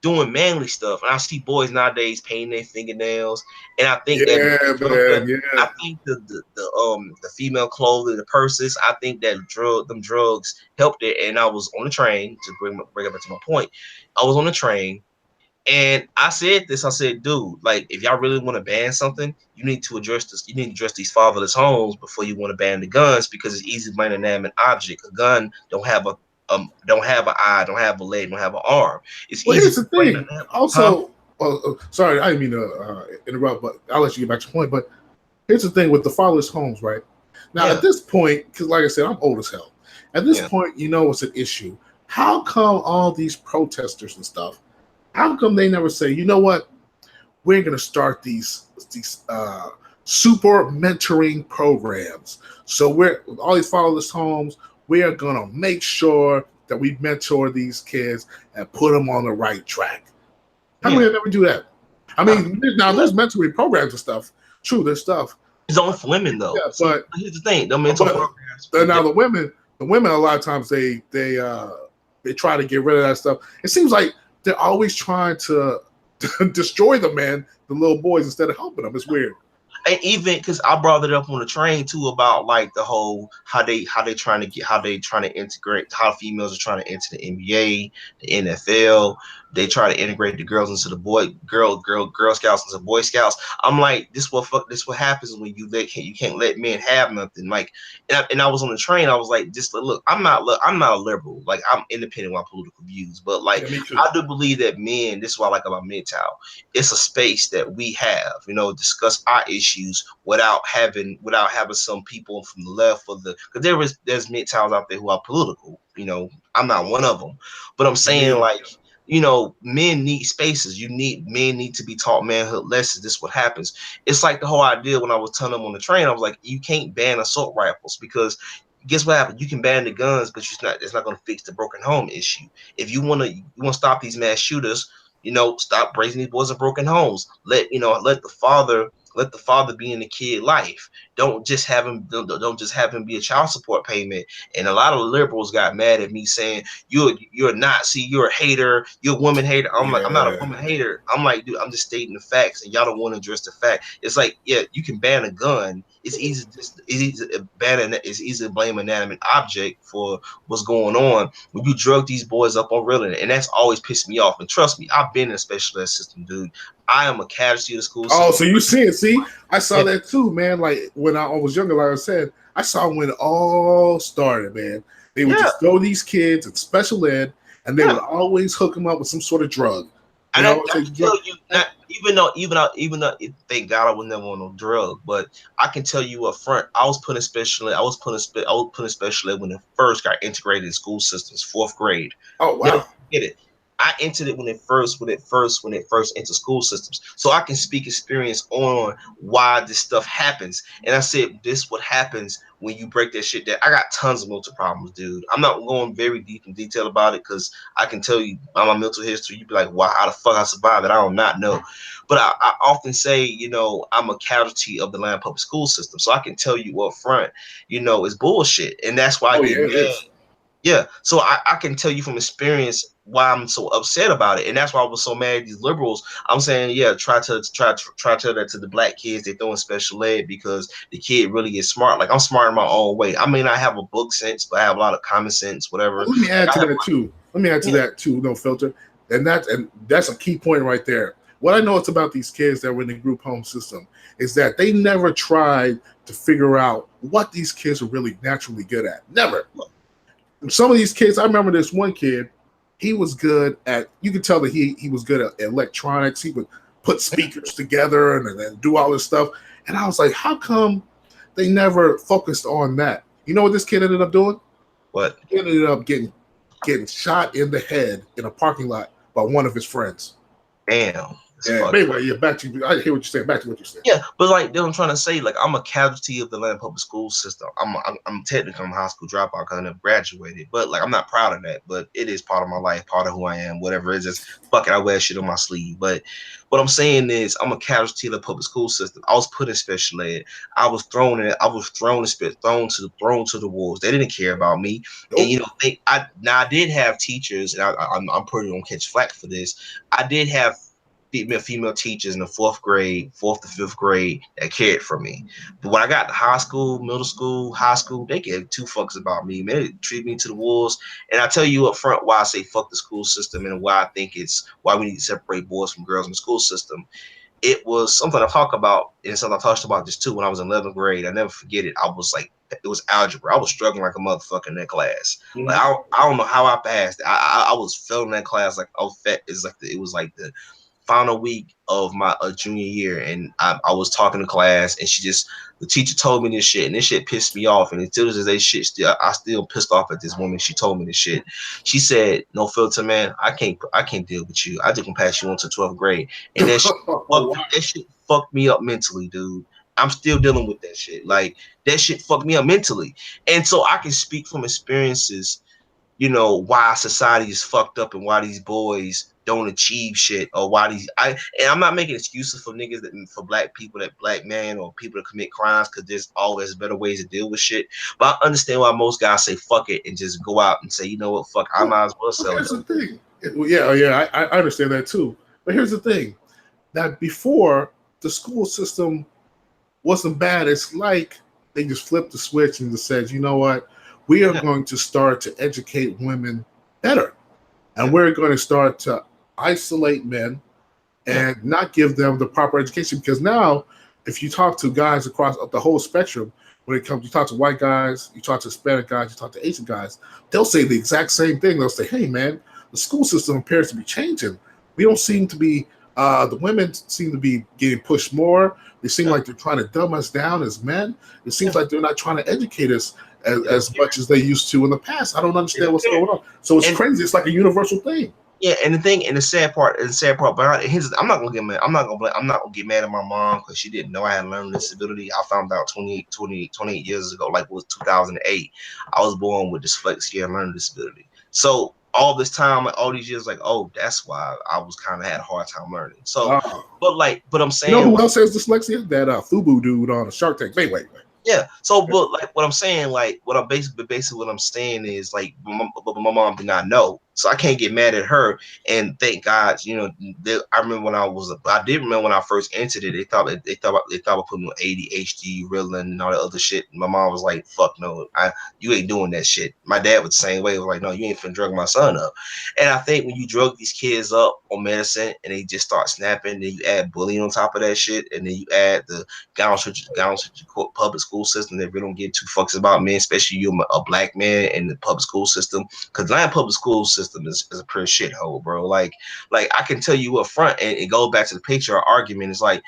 doing manly stuff. And I see boys nowadays painting their fingernails, and I think that Yeah, man. I Yeah. think the female clothing, the purses, I think that drugs helped it. And I was on the train to bring it back to my point. I was on the train. And I said this, I said, dude, like, if y'all really want to ban something, you need to address this. You need to address these fatherless homes before you want to ban the guns, because it's easy to ban an inanimate object. A gun don't have an eye, don't have a leg, don't have an arm. It's Well, easy here's to the bring thing. that. Huh? Also, sorry, I didn't mean to interrupt, but I'll let you get back to your point. But here's the thing with the fatherless homes, right? Now, Yeah, at this point, because like I said, I'm old as hell. At this yeah. point, you know it's an issue. How come all these protesters and stuff? How come they never say, you know what? We're going to start these super mentoring programs. So we're with all these fatherless homes. We are going to make sure that we mentor these kids and put them on the right track. How come Yeah. they never do that? I Huh. mean, now Yeah. there's mentoring programs and stuff. True, there's stuff. It's only for women though. Yeah, See, here's the thing: the mental but programs. now the women a lot of times they try to get rid of that stuff. It seems like they're always trying to destroy the men, the little boys, instead of helping them. It's weird. And even because I brought it up on the train too about like the whole how they trying to integrate how females are trying to enter the NBA, the NFL. They try to integrate the girls into the Girl Scouts into Boy Scouts. I'm like, this what happens when you can't let men have nothing. Like, and I was on the train. I was like, just look, I'm not a liberal. Like, I'm independent with my political views, but like Yeah, me too. I do believe that men. This is what I like about mental. It's a space that we have, discuss our issues without having some people from the left or because there's MGTOWs out there who are political. I'm not one of them, but I'm Me saying neither. like men need spaces. Men need to be taught manhood lessons. This is what happens. It's like the whole idea when I was telling them on the train. I was like, you can't ban assault rifles because guess what happens? You can ban the guns, but it's not going to fix the broken home issue. If you want to stop these mass shooters, stop raising these boys in broken homes. Let the father be in the kid life. Don't just have him be a child support payment. And a lot of liberals got mad at me saying you're a Nazi, you're a hater, you're a woman hater. I'm like, I'm not a Yeah, woman hater. I'm like, dude, I'm just stating the facts, and y'all don't want to address the fact. It's like, yeah, you can ban a gun. It's easy to blame an inanimate object for what's going on when you drug these boys up on real, and that's always pissed me off. And trust me, I've been in a special ed system, dude. I am a casualty of the school oh, system. so you see it? See, I saw Yeah, that too, man. Like when I was younger, like I said, I saw when it all started, man. They would yeah, just throw these kids in special ed, and they yeah. would always hook them up with some sort of drug. They And I always say can drug. tell you, not even though thank God I was never on no drug, but I can tell you up front, I was put in special ed. I was put in special ed when it first got integrated in school systems, fourth grade. Oh Never wow. forget it. I entered it when it first entered school systems. So I can speak experience on why this stuff happens. And I said this what happens when you break that shit down. I got tons of mental problems, dude. I'm not going very deep in detail about it because I can tell you on my mental history, you'd be like, wow, how the fuck I survived it? I do not know. But I often say, I'm a casualty of the Atlanta public school system. So I can tell you up front, it's bullshit. And that's why I Oh get yeah, it mad. is. Yeah, so I can tell you from experience why I'm so upset about it, and that's why I was so mad at these liberals. I'm saying, yeah, try to tell that to the black kids they throw in special ed because the kid really is smart. Like I'm smart in my own way. I may not have a book sense, but I have a lot of common sense, whatever. Well, let me Like add I to have, that too. Let me add to yeah, that too. No filter, and that's a key point right there. What I know it's about these kids that were in the group home system is that they never tried to figure out what these kids are really naturally good at. Never. Some of these kids, I remember this one kid, he was good at, you could tell that he was good at electronics. He would put speakers together and then do all this stuff. And I was like, how come they never focused on that? You know what this kid ended up doing? but He ended up getting shot in the head in a parking lot by one of his friends. damn, as Yeah, fuck. anyway, yeah, back to I hear what you're saying. Back to what you're saying. Yeah, but like I'm trying to say, like I'm a casualty of the Atlanta public school system. I'm technically I'm a high school dropout because I never graduated, but like I'm not proud of that. But it is part of my life, part of who I am, whatever it is. Just fuck it, I wear shit on my sleeve. But what I'm saying is I'm a casualty of the public school system. I was put in special ed. I was thrown in. I was thrown in thrown to the wolves. They didn't care about me. And Nope. I did have teachers, and I'm pretty gonna catch flack for this. I did have female teachers in the fourth to fifth grade that cared for me. But when I got to high school, middle school, high school, they gave two fucks about me. Man, they treat me to the wolves. And I tell you up front why I say fuck the school system and why I think it's why we need to separate boys from girls in the school system. It was something I talk about, and something I talked about this too when I was in 11th grade. I never forget it. I was like, it was algebra. I was struggling like a motherfucker in that class. Like Mm-hmm. I don't know how I passed. I was failing that class like oh fat is like it was like the final week of my junior year, and I was talking to class, and the teacher told me this shit, and this shit pissed me off, and until this day, I still pissed off at this woman. She told me this shit. She said, "No filter, man. I can't deal with you. I just can pass you on to 12th grade," and Oh, wow. that shit fucked me up mentally, dude. I'm still dealing with that shit. Like that shit fucked me up mentally, and so I can speak from experiences, why society is fucked up and why these boys don't achieve shit or why and I'm not making excuses for niggas for black people that black men or people that commit crimes because there's always better ways to deal with shit. But I understand why most guys say fuck it and just go out and say, you know what, fuck, I Well, might as well well, sell here's the dope. thing. Yeah, yeah, I understand that too. But here's the thing: that before the school system wasn't bad. It's like they just flipped the switch and just said, you know what, we are Yeah, going to start to educate women better, and yeah, we're going to start to isolate men yeah, and not give them the proper education. Because now, if you talk to guys across the whole spectrum, when it comes, you talk to white guys, you talk to Hispanic guys, you talk to Asian guys, they'll say the exact same thing. They'll say, "Hey, man, the school system appears to be changing. We don't seem to be. The women seem to be getting pushed more. They seem yeah, like they're trying to dumb us down as men. It seems yeah. like they're not trying to educate us They don't as care. much as they used to in the past. I don't They understand don't what's care. going on. So it's And crazy. It's like a universal thing." yeah, and the sad part behind it, I'm not gonna get mad. I'm not gonna get mad at my mom because she didn't know I had learning disability. I found out 28 years ago, like it was 2008. I was born with dyslexia and learning disability. So all this time, like all these years, like, oh, that's why I was kind of had a hard time learning. So, Uh, but I'm You know saying who like. else has dyslexia? That Fubu dude on a Shark Tank. Wait. Yeah. So, but like what I'm saying, like what I'm basically what I'm saying is like, but my mom did not know, so I can't get mad at her. And thank God, I remember I did remember when I first entered it. They thought about putting me on ADHD, Ritalin, and all that other shit. My mom was like, "Fuck no, you ain't doing that shit." My dad was the same way. He was like, "No, you ain't finna drug my son up." And I think when you drug these kids up on medicine and they just start snapping, then you add bullying on top of that shit, and then you add the public school system that really don't give two fucks about men, especially you a black man in the public school system. Because Atlanta public school system is a pretty shithole, bro. Like I can tell you up front, and it goes back to the patriarch argument. It's like,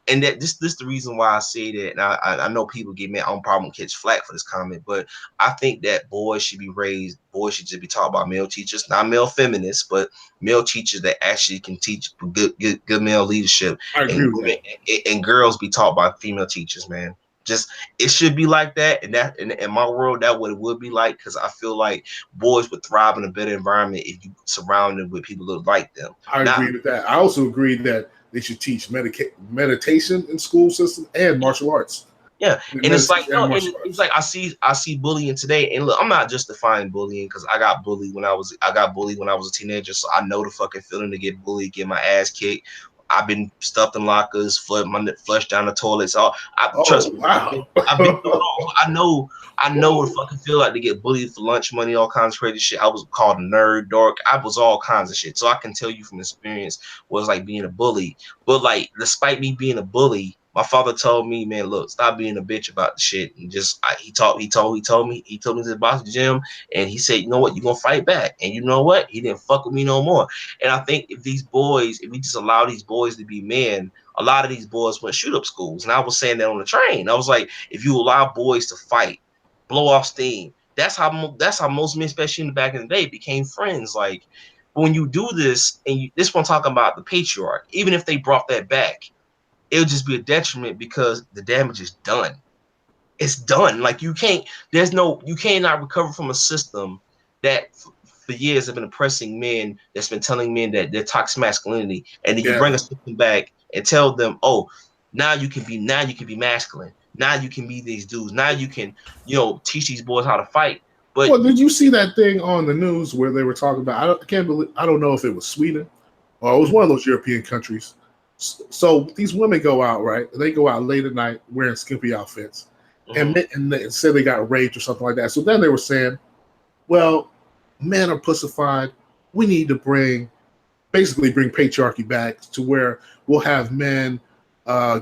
and that this the reason why I say that. And I know people get me. I don't probably catch flack for this comment, but I think that boys should just be taught by male teachers, not male feminists, but male teachers that actually can teach good male leadership, I agree and with women that. and girls be taught by female teachers, man. Just it should be like that, and that in my world that what it would be like, because I feel like boys would thrive in a better environment if you surround them with people that like them. I Not agree with that. I also agree that they should teach meditation in school system and martial arts. Yeah, and it's like Meditation and and martial it's arts. like I see bullying today, and look, I'm not justifying bullying because I got bullied when I was a teenager, so I know the fucking feeling to get bullied, get my ass kicked. I've been stuffed in lockers, flushed down the toilets. Trust Oh me, wow. I've been through it all. So I know what it fucking feel like to get bullied for lunch money, all kinds of crazy shit. I was called a nerd, dork. I was all kinds of shit. So I can tell you from experience what it's like being a bully. But like, despite me being a bully, my father told me, man, look, stop being a bitch about the shit, and just he told me to the box gym, and he said, you know what, you gonna fight back, and you know what, he didn't fuck with me no more. And I think if we just allow these boys to be men, a lot of these boys went shoot up schools, and I was saying that on the train. I was like, if you allow boys to fight, blow off steam, that's how most men, especially in the back in the day, became friends. Like But when you do this, and this one talking about the patriarch, even if they brought that back, it would just be a detriment because the damage is done. It's done. Like you cannot recover from a system that for years have been oppressing men, that's been telling men that they're toxic masculinity, and then you bring a Yeah. system back and tell them, oh, now you can be masculine. Now you can be these dudes. Now you can, teach these boys how to fight. But Well, did you see that thing on the news where they were talking about? I can't believe. I don't know if it was Sweden or it was one of those European countries. So these women go out, right? They go out late at night wearing skimpy outfits, mhm, and they said they got raped or something like that. So then they were saying, well, men are pussified. We need to basically bring patriarchy back to where we'll have men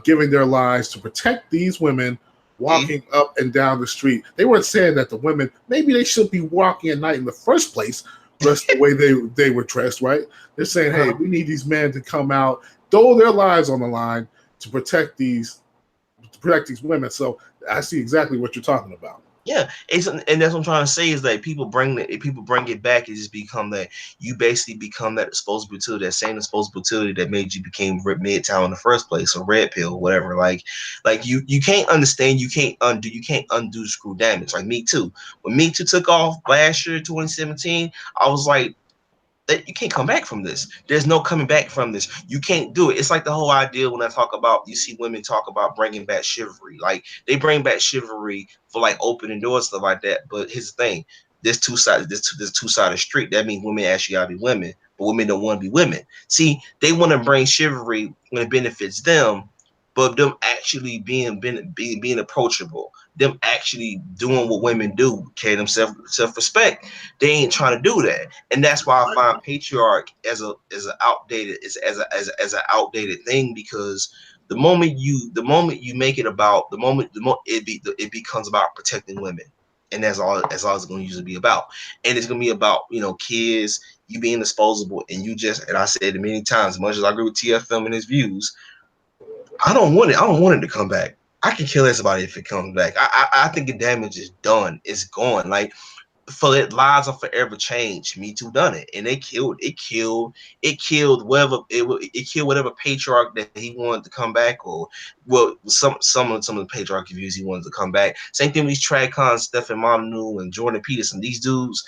giving their lives to protect these women see, walking up and down the street. They weren't saying that the women, maybe they should be walking at night in the first place, dressed the way they were dressed, right? They're saying, hey, we need these men to come out, throw their lives on the line to protect these women. So I see exactly what you're talking about. yeah, and that's what I'm trying to say is that people bring it back, it just become that you basically become that disposable utility, that same disposable utility that made you became midtown in the first place, or red pill, whatever. Like you can't understand, you can't undo screw damage. Like Me Too, when Me Too took off last year, 2017, I was like, that you can't come back from this. There's no coming back from this. You can't do it. It's like the whole idea when I talk about, you see women talk about bringing back chivalry. Like they bring back chivalry for like opening doors, stuff like that. But here's the thing: there's two-sided street. That means women actually gotta be women, but women don't want to be women. See, they want to bring chivalry when it benefits them, but them actually being approachable, them actually doing what women do, carry themselves self-respect. They ain't trying to do that, and that's why I find patriarch as an outdated as an outdated thing, because the moment you make it about it becomes about protecting women, and that's all it's going to usually be about, and it's going to be about kids, you being disposable, and and I said it many times, as much as I agree with TFM and his views, I don't want it to come back. I can kill somebody if it comes back. I think the damage is done. It's gone. Like, for it, lives are forever changed. Me Too done it, and it killed whatever patriarch that he wanted to come back, or well, some of the patriarchy views he wanted to come back. Same thing with these Trad Stephen Molyneux and Jordan Peterson. These dudes,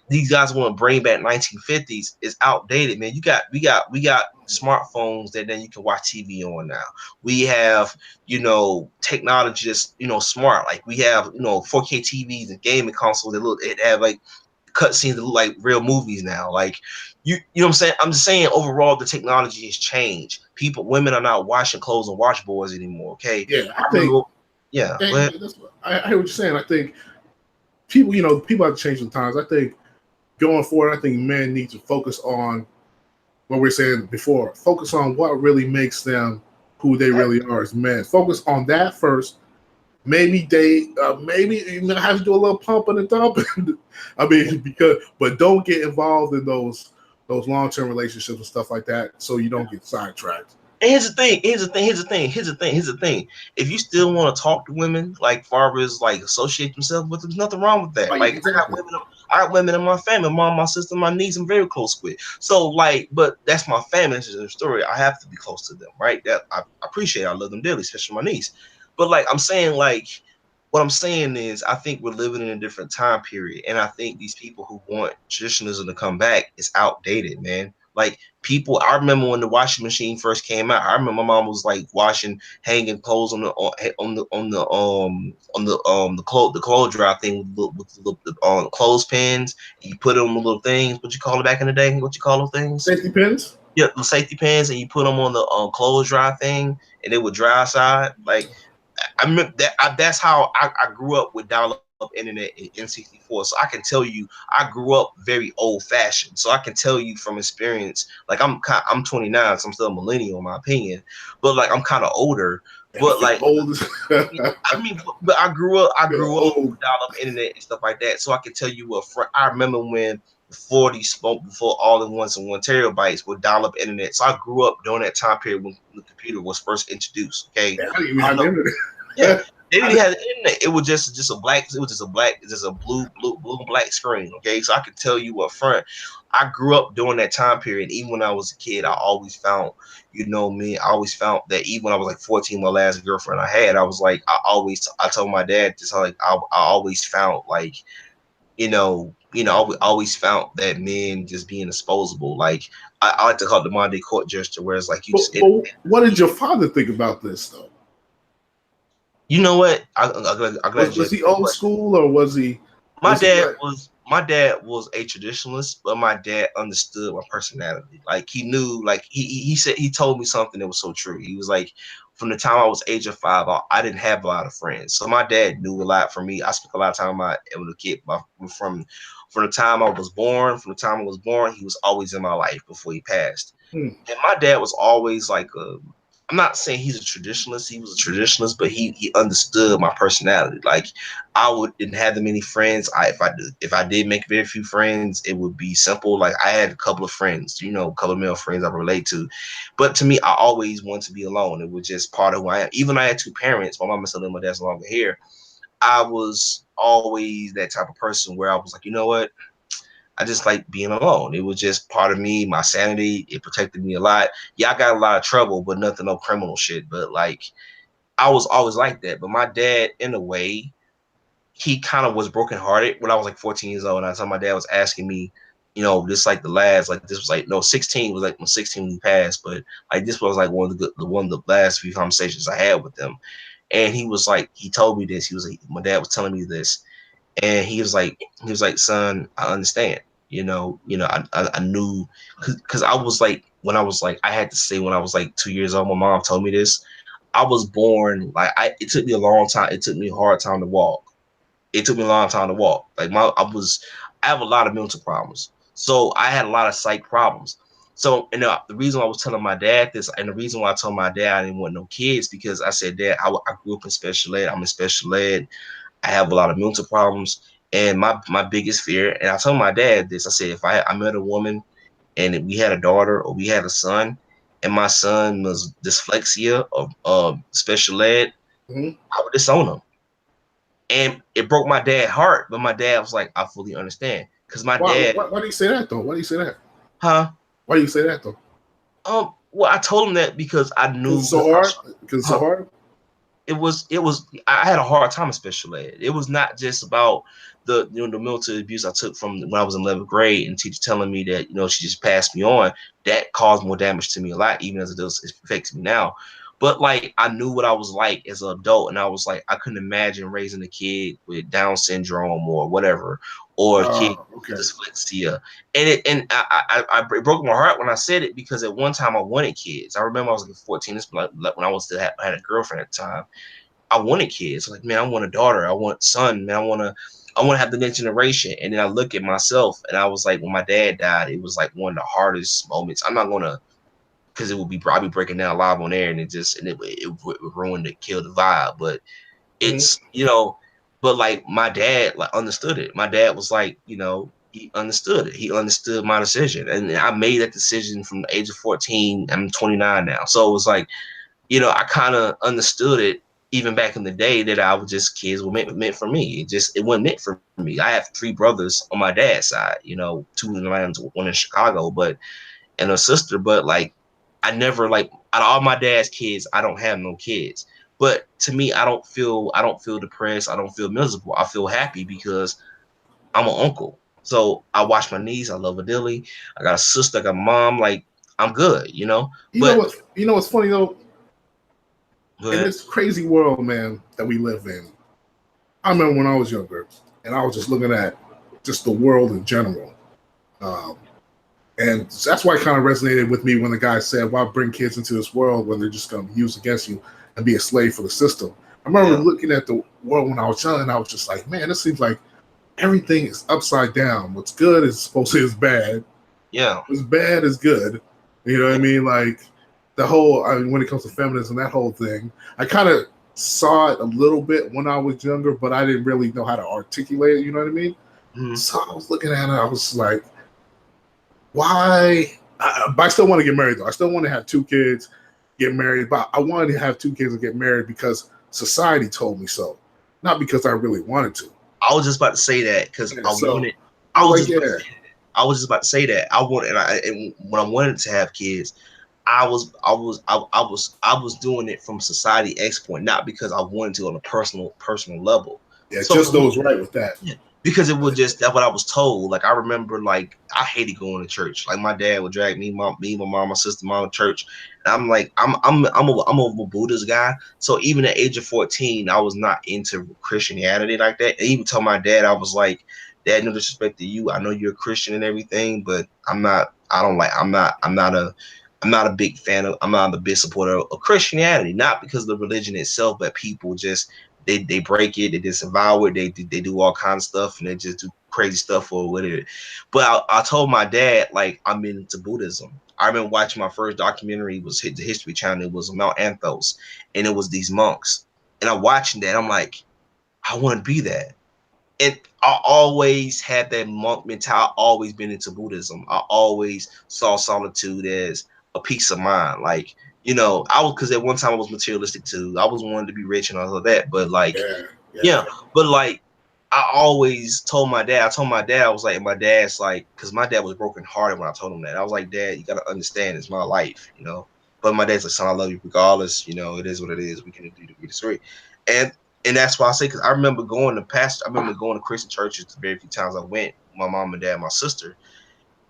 these guys want to bring back 1950s. It's outdated, man. We got smartphones that then you can watch TV on now. We have technologists, smart. Like we have, 4K TVs and gaming consoles it have like cutscenes that look like real movies now. Like you know what I'm saying? I'm just saying overall the technology has changed. Women are not washing clothes on washboards anymore. Okay. Yeah, I I think remember, yeah, go ahead. I hear what you're saying. I think people have to change sometimes. I think going forward, I think men need to focus on what we are saying before. Focus on what really makes them who they really are as men. Focus on that first. Maybe you're gonna have to do a little pump and a dump. I mean, but don't get involved in those long-term relationships and stuff like that, so you don't get sidetracked. And here's the thing. If you still want to talk to women, like far as like associate themselves with them, there's nothing wrong with that. Oh yeah, Like exactly. I got women in my family, mom, my sister, my niece, I'm very close with. So like, but that's my family, this is their story. I have to be close to them, right? That I appreciate, I love them dearly, especially my niece. But like I'm saying, like what I'm saying is, I think we're living in a different time period, and I think these people who want traditionalism to come back is outdated, man. Like people, I remember when the washing machine first came out. I remember my mom was like washing, hanging clothes on the clothes dry thing with the clothespins. You put them on the little things. What you call it back in the day? What you call those things? Safety pins. Yeah, the safety pins, and you put them on the clothes dry thing, and it would dry outside. Like I remember that's how I grew up with dial-up internet in N64. So I can tell you, I grew up very old-fashioned. So I can tell you from experience. Like I'm 29, so I'm still a millennial in my opinion, but like I'm kind of older. And I But feel like old. I mean, but I grew up. I Feel grew up old. with dial-up internet and stuff like that. So I can tell you what. I remember when before all in ones and 1 terabytes with dial-up internet. So I grew up during that time period when the computer was first introduced. Okay, Yeah, I didn't even I have know. the Yeah, internet. They didn't have the internet. It was just a black. It was just a blue and black screen. Okay, so I can tell you up front, I grew up during that time period. Even when I was a kid, I always found, me. I always found that even when I was like 14, my last girlfriend I had, I was like, I told my dad just like I always found like, I always found that men just being disposable. Like I like to call it the Monday court gesture, where it's like you just. But what did your father think about this though? You know what? I'm glad you Was asked he that old question. school or was he My dad like was my dad was a traditionalist, but my dad understood my personality. Like he knew, like he said he told me something that was so true. He was like, from the time I was age of 5, I didn't have a lot of friends. So my dad knew a lot from me. I spent a lot of time with a kid. From the time I was born, he was always in my life before he passed. hmm, And my dad was always like I'm not saying he's a traditionalist. He was a traditionalist, but he understood my personality. Like didn't have that many friends. If I did make very few friends, it would be simple. Like I had a couple of friends, a couple of male friends I relate to. But to me, I always wanted to be alone. It was just part of who I am. Even though I had two parents, my mom is still living, my dad's no longer here. I was always that type of person where I was like, you know what? I just like being alone. It was just part of me, my sanity. It protected me a lot. Yeah, I got a lot of trouble, but nothing, no criminal shit. But like, I was always like that. But my dad, in a way, he kind of was brokenhearted when I was like 14 years old. And I told my dad was asking me, this like the last, like this was like, no, 16 was like when 16 when he passed. But like this was like one of the last few conversations I had with him. And he was like, he told me this. He was like, my dad was telling me this. And he was like, son, I understand. I knew because I was like, when I was like, I had to say when I was like 2 years old, my mom told me this. I was born like it took me a long time. It took me a hard time to walk. It took me a long time to walk. Like I have a lot of mental problems. So I had a lot of psych problems. So, and the reason why I was telling my dad this, and the reason why I told my dad I didn't want no kids, because I said, Dad, I grew up in special ed. I'm in special ed. I have a lot of mental problems. And my biggest fear, and I told my dad this, I said, if I met a woman and if we had a daughter or we had a son, and my son was dyslexia or special ed, hmm? I would disown him. And it broke my dad's heart, but my dad was like, I fully understand. Because my dad, Why do you say that though? Why do you say that? huh? Why do you say that though? Well, I told him that because I Because knew, it's so hard. Because it's so huh, hard. it was I had a hard time in special ed. It was not just about the military abuse I took from when I was in 11th grade and teacher telling me that she just passed me on. That caused more damage to me a lot, even as it affects me now. But like I knew what I was like as an adult, and I was like I couldn't imagine raising a kid with Down syndrome or whatever, or a kid with Okay. dyslexia. It broke my heart when I said it, because at one time I wanted kids. I remember I was like 14. This was like when I had a girlfriend at the time. I wanted kids. Like, man, I want a daughter. I want son. Man, I want to have the next generation. And then I look at myself, and I was like, when my dad died, it was like one of the hardest moments. I'm not gonna, because I'll be breaking down live on air, and it would ruin it, kill the vibe. But Hmm. it's but like my dad like understood it. My dad was like, he understood it. He understood my decision, and I made that decision from the age of 14. I'm 29 now, so it was like, I kind of understood it even back in the day, that I was just kids were meant for me. It wasn't meant for me. I have 3 brothers on my dad's side, 2 in Atlanta, 1 in Chicago, and a sister. But like, I never like out of all my dad's kids, I don't have no kids. But to me, I don't feel depressed. I don't feel miserable. I feel happy because I'm an uncle. So I watch my niece. I love her dearly. I got a sister. I got a mom. Like, I'm good. But You know what's funny though? go In ahead. this crazy world, man, that we live in, I remember when I was younger, and I was just looking at just the world in general. Um, and that's why it kind of resonated with me when the guy said, why bring kids into this world when they're just going to be used against you and be a slave for the system? I remember Yeah. looking at the world when I was young, and I was just like, man, it seems like everything is upside down. What's good is supposed to be bad. Yeah. What's bad is good. You know what I Yeah. mean? Like when it comes to feminism, that whole thing, I kind of saw it a little bit when I was younger, but I didn't really know how to articulate it. You know what I mean? Mhm. So I was looking at it, I was like, why? But I still want to get married though. I still want to have 2 kids, get married. But I wanted to have 2 kids and get married because society told me so, not because I really wanted to. I was just about to say that because Yeah, I so wanted. I I was was like, just. yeah, I was just about to say that I wanted, and when I wanted to have kids, I was doing it from society X point, not because I wanted to on a personal level. yeah, So just for me, those right with that. yeah, because it was just that's what I was told. Like I remember, like I hated going to church. Like my dad would drag my mom, my sister, mom to church. And I'm like, I'm a Buddhist guy. So even at the age of 14, I was not into Christianity like that. And even told my dad, I was like, Dad, no disrespect to you. I know you're a Christian and everything, but I'm not. I don't like. I'm not a big fan of. I'm not a big supporter of Christianity. Not because of the religion itself, but people just they break it, they disavow it, they do all kinds of stuff, and they just do crazy stuff or whatever. But I told my dad like I'm into Buddhism. I remember watching my first documentary was the History Channel. It was Mount Athos, and it was these monks. And I'm watching that. I'm like, I want to be that. And I always had that monk mentality. I always been into Buddhism. I always saw solitude as a peace of mind. Like, I was because at one time I was materialistic too. I was wanting to be rich and all of that. But like, Yeah, yeah. yeah, but like I always told my dad, I told my dad, I was like, and my dad's like, because my dad was broken hearted when I told him that. I was like, Dad, you gotta understand it's my life. But my dad's like, son, I love you regardless, it is what it is. We can agree to disagree. And and that's why I say, because I remember going to Christian churches the very few times I went, my mom and dad, my sister.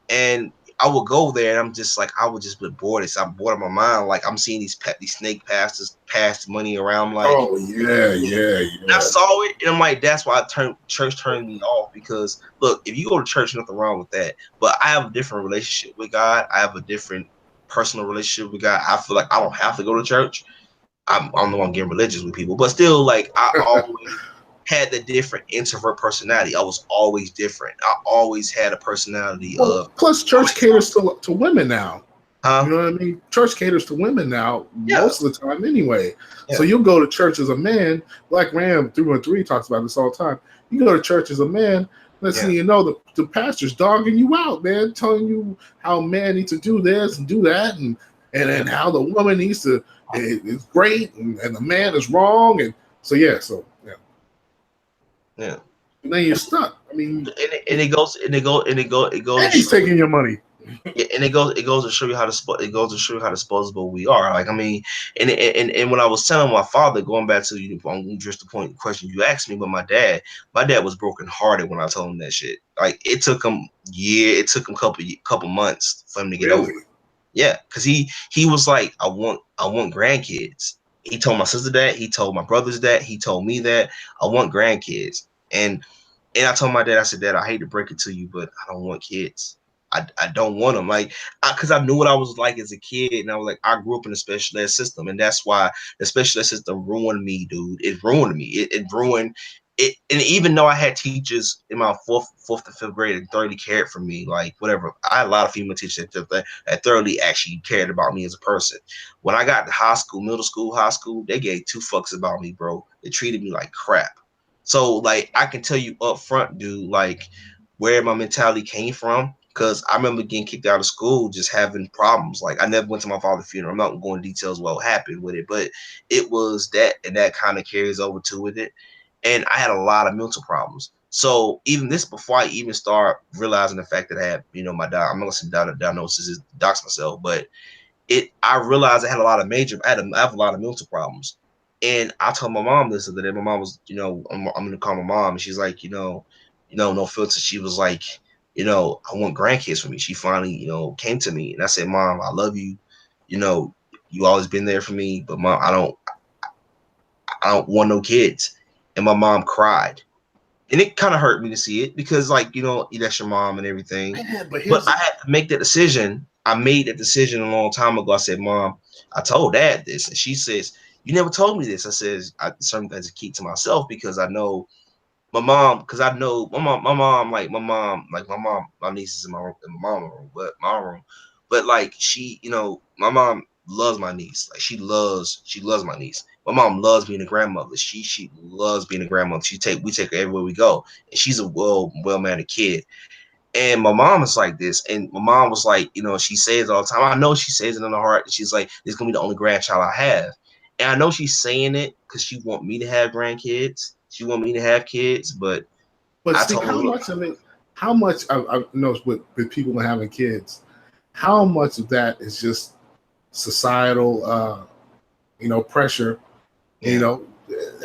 And I would go there, and I'm just like, I would just be bored. I'm bored of my mind. Like I'm seeing these snake pastors pass money around. I'm like, Oh yeah, yeah. yeah, And I yeah. saw it, and I'm like, that's why church turned me off. Because look, if you go to church, nothing wrong with that. But I have a different relationship with God. I have a different personal relationship with God. I feel like I don't have to go to church. I don't know I'm getting religious with people, but still, like I always had the different introvert personality. I was always different. I always had a personality Well, of plus I'm church like, caters to women now. You huh? know what I mean? Church caters to women now Yeah, most of the time anyway. So yeah, you'll go to church as a man. Black Ram 313 talks about this all the time. You go to church as a man. Let's yeah. see, the pastor's dogging you out, man, telling you how a man needs to do this and do that, and Yeah, then how the woman needs to is great and the man is wrong, and so yeah, yeah. and then you're stuck. I mean, It goes to and he's show you. taking your money. Yeah, and it goes to show you it goes to show you how disposable we are. Like I mean, and when I was telling my father, going back to you on just the point question you asked me, but my dad was broken hearted when I told him that shit. Like it took him couple months for him to get over. Really? Yeah, because he was like, I want grandkids. He told my sister that. He told my brothers that. He told me that I want grandkids. And I told my dad, I said, Dad, I hate to break it to you, but I don't want kids. I don't want them. Like, because I knew what I was like as a kid, and I was like, I grew up in a special ed system, and that's why the special ed system ruined me, dude. It ruined me. It ruined it. And even though I had teachers in my fourth to fifth grade that thoroughly cared for me, like whatever, I had a lot of female teachers that thoroughly actually cared about me as a person. When I got to high school, middle school, high school, they gave two fucks about me, bro. They treated me like crap. So like I can tell you up front, dude, like where my mentality came from. Cause I remember getting kicked out of school, just having problems. Like I never went to my father's funeral. I'm not gonna go into details what happened with it, but it was that, and that kind of carries over to with it. And I had a lot of mental problems. So even this, before I even start realizing the fact that I had, I'm not gonna say diagnosis is dox myself, but I realized I had a lot of I have a lot of mental problems. And I told my mom this the other day. My mom was, I'm gonna call my mom, and she's like, no filter. She was like, I want grandkids for me. She finally, came to me, and I said, Mom, I love you. You know, you always been there for me, but Mom, I don't want no kids. And my mom cried, and it kind of hurt me to see it because, like, that's your mom and everything. Man, but But here's I the had to make that decision. I made that decision a long time ago. I said, Mom, I told Dad this, and she says, you never told me this. I says, certain things to keep to myself because I know my mom, because I know my niece is in my mom room, but like my mom loves my niece. Like she loves my niece. My mom loves being a grandmother. She loves being a grandmother. We take her everywhere we go, and she's a well mannered kid. And my mom is like this, and my mom was like, she says all the time. I know she says it in her heart. She's like, "This is gonna be the only grandchild I have." And I know she's saying it because she want me to have grandkids. She want me to have kids, but But I see, told her, how look, much of it? How much I know with people having kids? How much of that is just societal, pressure? You yeah. know,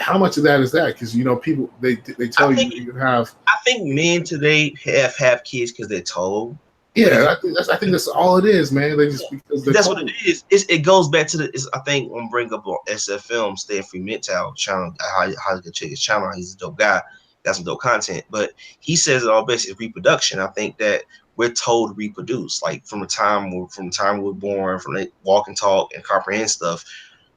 how much of that is that? Because people they I tell you think you have. I think men today have kids because they're told. Because Yeah, I think that's all it is, man. They yeah, just because they're that's what it told. is. It goes back to I think I'm gonna bring up on SFM, Stay Free Mental channel. How you can check his channel. He's a dope guy. Got some dope content. But he says it all basically reproduction. I think that we're told to reproduce, like from the time we're born, from the walk and talk and comprehend stuff.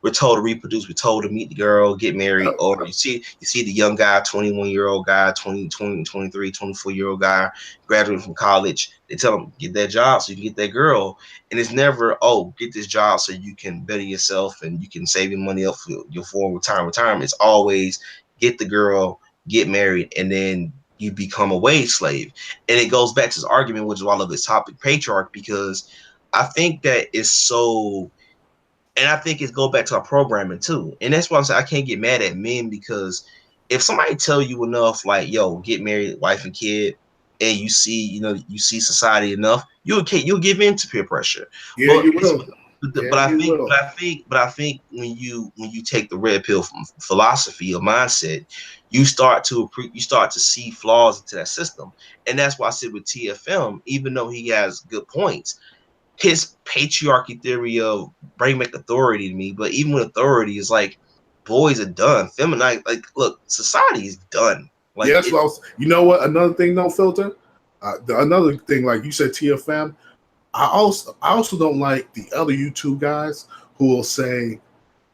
We're told to reproduce. We're told to meet the girl, get married, or you see the young guy, 21-year-old guy, 20, 20, 23, 24-year-old guy, graduating from college. They tell him, get that job so you can get that girl. And it's never, oh, get this job so you can better yourself and you can save your money up for your full retirement. It's always get the girl, get married, and then you become a wage slave. And it goes back to this argument, which is why I love this topic, patriarch, because I think that is so, and I think it's go back to our programming too. And that's why I'm saying I can't get mad at men, because if somebody tell you enough, like, yo, get married, wife and kid, and you see society enough, you'll give in to peer pressure. Yeah, But you it's will. but Yeah, I you think will. when you take the red pill from philosophy or mindset, you start to see flaws into that system. And that's why I said with TFM, even though he has good points, his patriarchy theory of bring back authority to me. But even with authority, is like boys are done. Feminine, like, look, society is done. Like Yes, it, well, you know what? Another thing, no filter. Another thing, like you said, TFM. I also don't like the other YouTube guys who will say,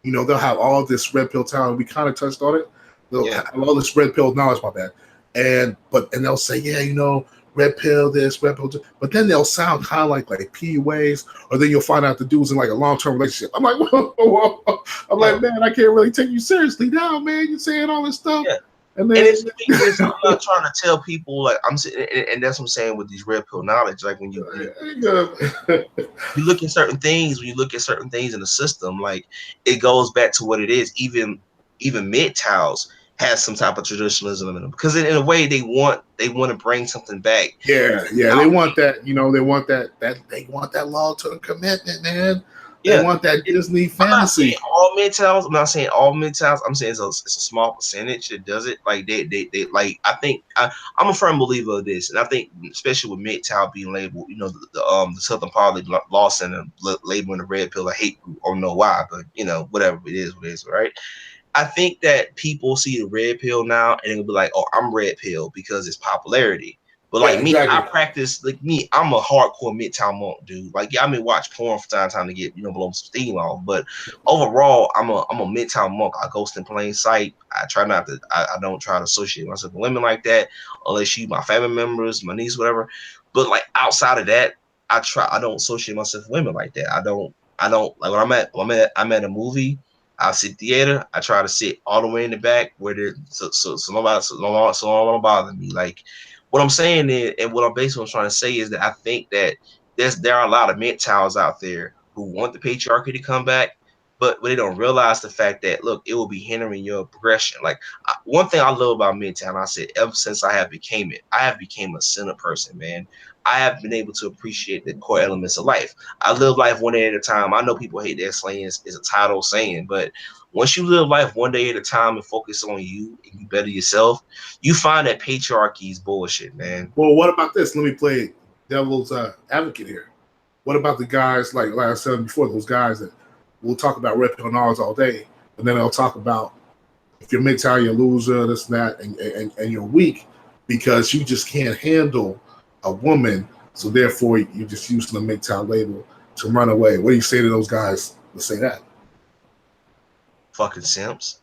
they'll have all this red pill talent. We kind of touched on it. They'll yeah, have all this red pill knowledge, my bad. And they'll say, yeah, red pill this, red pill this. But then they'll sound kind of like PUAs, or then you'll find out the dude's in like a long term relationship. I'm like, whoa, whoa, whoa. I'm yeah, like, man, I can't really take you seriously now, man. You're saying all this stuff, yeah. and And then I'm not trying to tell people, like, I'm saying, and that's what I'm saying with these red pill knowledge. Like you look at certain things, when you look at certain things in the system, like it goes back to what it is. Even MGTOWs has some type of traditionalism in them, because in a way they want to bring something back. yeah, they want that, they want that long term commitment, man. They Yeah. want that It, Disney I'm not saying fantasy. all MGTOWs. I'm not saying all MGTOWs. I'm saying it's a small percentage that does it. Like they like. I think I'm a firm believer of this, and I think especially with MGTOW being labeled, the Southern Poverty Law Center labeling the red pill a hate group. I don't know why, but whatever it is, what it is, right? I think that people see the red pill now and it'll be like, oh, I'm red pill because it's popularity. But Yeah, like me, exactly. I'm a hardcore midtown monk dude. Like, yeah, I may watch porn from time to time to get, blow some steam off. But overall, I'm a midtown monk. I ghost in plain sight. I try not to, I don't try to associate myself with women like that, unless you my family members, my niece, whatever. But like outside of that, I don't associate myself with women like that. I don't like when I'm at a movie. I sit theater. I try to sit all the way in the back where there, so nobody don't bother me. Like what I'm saying is, and what I'm basically trying to say is that I think that there are a lot of MGTOWs out there who want the patriarchy to come back, but they don't realize the fact that, look, it will be hindering your progression. Like one thing I love about MGTOW, I said ever since I have became a center person, man. I have been able to appreciate the core elements of life. I live life one day at a time. I know people hate that slang is a title saying, but once you live life one day at a time and focus on you and you better yourself, you find that patriarchy is bullshit, man. Well, what about this? Let me play devil's advocate here. What about the guys, like I said before, those guys that will talk about red pill knowledge all day, and then they'll talk about if you're MGTOW, you're a loser, this and that, and you're weak because you just can't handle a woman, so therefore you're just using the MGTOW label to run away. What do you say to those guys that say that? Fucking simps.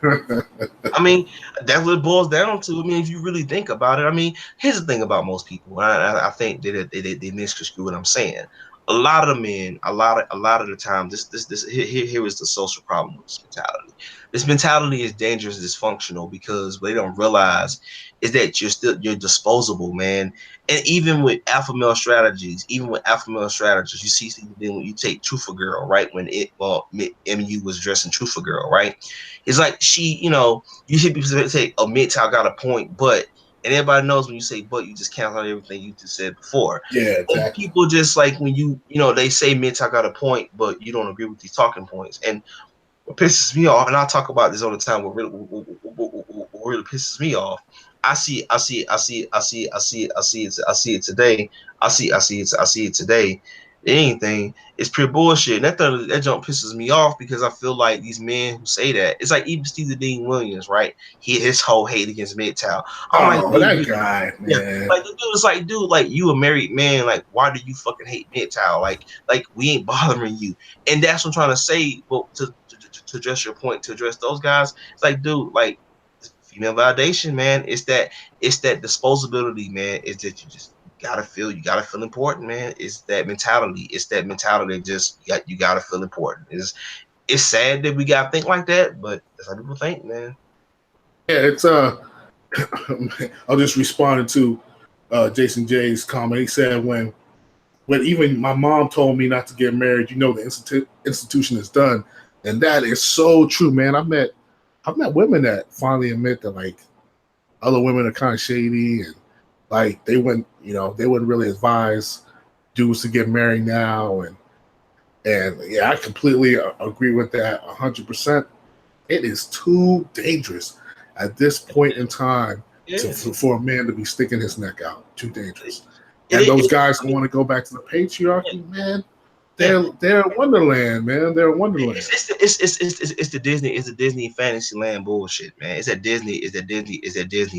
I mean, that's what it boils down to. I mean, if you really think about it, I mean, here's the thing about most people. I think they misconstrue what I'm saying. a lot of the men, a lot of the time, this here is the social problem with this mentality. This mentality is dangerous, dysfunctional because what they don't realize is that you're disposable, man. And even with alpha male strategies, you see then when you take Truth Girl, right? When MU was dressing Truth Girl, right? It's like she, you hear people say, "Oh, MGTOW got a point," but and everybody knows when you say "but," you just count on everything you just said before. Yeah, And exactly. people just like when they say MGTOW got a point, but you don't agree with these talking points. And what pisses me off, and I talk about this all the time. What really pisses me off, I see it today. I see it today. Anything, it's pure bullshit. That jump pisses me off because I feel like these men who say that, it's like even Steve Dean Williams, right? His whole hate against MGTOW. I'm like, Oh, dude, that guy, yeah, man. like the dude is like, dude, like you a married man, like why do you fucking hate MGTOW? Like we ain't bothering you, and that's what I'm trying to say. But to address your point, to address those guys, it's like, dude, like female validation, man. It's that disposability, man. It's that you gotta feel important, man. It's that mentality. It's that mentality that just you gotta feel important. It's sad that we gotta think like that, but that's how people think, man. Yeah, it's I'll just respond to Jason J's comment. He said when even my mom told me not to get married, the institution is done, and that is so true, man. I've met women that finally admit that like other women are kind of shady and like they wouldn't really advise dudes to get married now, and yeah, I completely agree with that 100%. It is too dangerous at this point in time Yes. for a man to be sticking his neck out. Too dangerous. It, And it, those it, guys I who mean, want to go back to the yeah, patriarchy, man, yeah. they're a wonderland, man. They're a wonderland. It's the Disney fantasy land bullshit, man. It's that Disney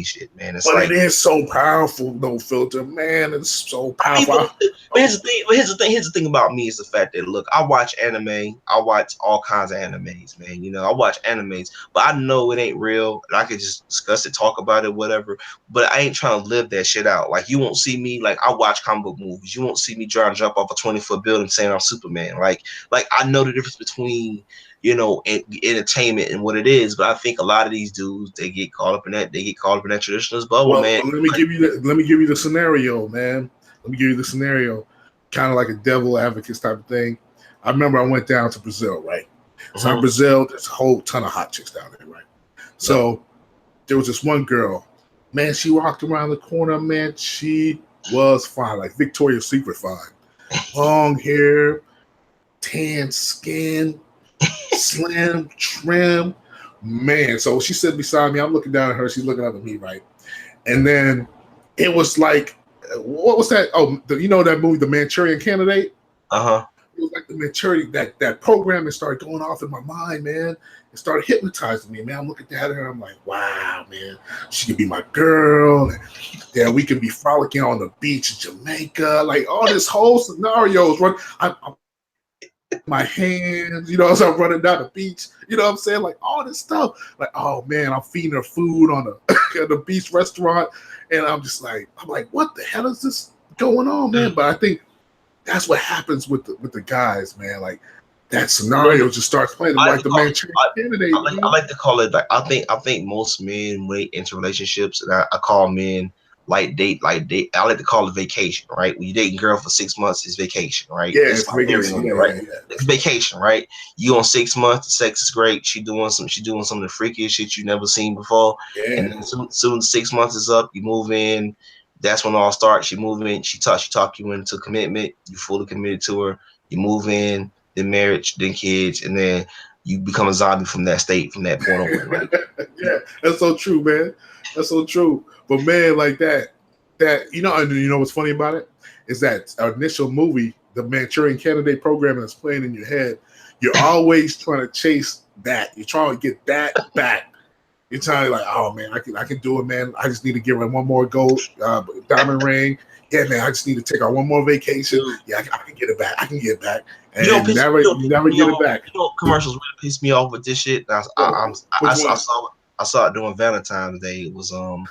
shit, man. It's But it like, is so powerful, no filter, man. It's so I mean, powerful. but here's the thing about me is the fact that, look, I watch anime, I watch all kinds of animes, man. I watch animes, but I know it ain't real, and I could just discuss it, talk about it, whatever. But I ain't trying to live that shit out. Like you won't see me like I watch comic book movies. You won't see me trying to jump off a 20-foot building saying I'm Superman. Like I know the difference between entertainment and what it is, but I think a lot of these dudes they get caught up in that traditionalist bubble, Well, man. let me give you the scenario, man. Let me give you the scenario, kind of like a devil advocate type of thing. I remember I went down to Brazil, right? So in Mhm. Brazil, there's a whole ton of hot chicks down there, right? Yep. So there was this one girl, man. She walked around the corner, man. She was fine, like Victoria's Secret fine. Long hair, tan skin, slim, trim, man. So she sat beside me. I'm looking down at her. She's looking up at me, right? And then it was like, what was that? Oh, that movie, The Manchurian Candidate? Uh-huh. It was like the Manchurian, that program that started going off in my mind, man. It started hypnotizing me, man. I'm looking at her. I'm like, wow, man. She could be my girl. And yeah, we could be frolicking on the beach in Jamaica. Like all this whole scenarios. I'm my hands, as I'm running down the beach, you know what I'm saying? Like all this stuff. Like, oh man, I'm feeding her food on the at the beach restaurant. And I'm like, what the hell is this going on, man? But I think that's what happens with the guys, man. Like that scenario just starts playing I like like to the call Manchurian I, I candidate, like I man. like to call it like I think most men wait into relationships, and I call men like date. I like to call it vacation, right? When you dating a girl for 6 months, it's vacation, right? Yeah, That's it's my theory vacation. on it, Yeah, right? yeah, yeah. It's vacation, right? You on 6 months, the sex is great. She doing some of the freakiest shit you never seen before, and Yeah. then soon 6 months is up, you move in. That's when it all starts. You move in. She talk you into commitment. You fully committed to her. You move in, then marriage, then kids, and then you become a zombie from that state from that point on. Like, Yeah, that's so true, man. That's so true. But man, like and what's funny about it is that our initial movie, the Manchurian Candidate program that's playing in your head, you're always trying to chase that. You're trying to get that back. You're trying to like, oh man, I can do it, man. I just need to give her one more gold diamond ring. Yeah, man, I just need to take her one more vacation. dude, Yeah, I can get it back. I can get it back, you know, and you never piss get me it off. back. Commercials really piss me off with this shit. Which I one? saw I saw it during Valentine's Day. It was on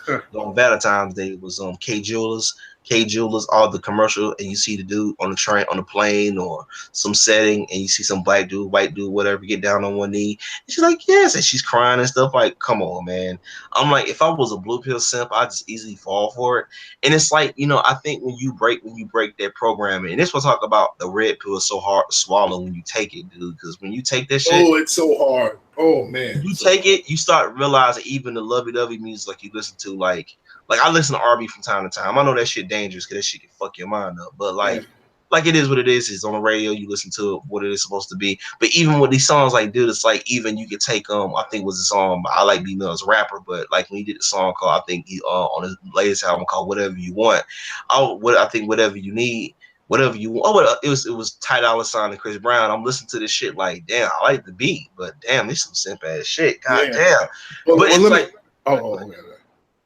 Valentine's Day. It was K Jewelers, all the commercial, and you see the dude on the train, on the plane, or some setting, and you see some black dude, white dude, whatever, get down on one knee. And she's like, yes, and she's crying and stuff. Like, come on, man. I'm like, if I was a blue pill simp, I'd just easily fall for it. And it's like, I think when you break that programming, and this will talk about the red pill is so hard to swallow when you take it, dude. Because when you take that shit, Oh, it's so hard. Oh man, you take it, you start realizing even the lovey-dovey music like you listen to, like I listen to R&B from time to time. I know that shit dangerous because that shit can fuck your mind up. But yeah. like it is what it is. It's on the radio. You listen to it, what it is supposed to be. But even with these songs, like, dude, it's like even you could take I think it was a song I like B Mill's rapper, but like when he did a song called, I think he on his latest album called Whatever You Want. I think Whatever You Need. Whatever you want. Oh, it was Ty Dolla $ign and Chris Brown. I'm listening to this shit like, damn, I like the beat, but damn, this some simp ass shit. God Yeah. damn. Well, But it's let me. like, Okay.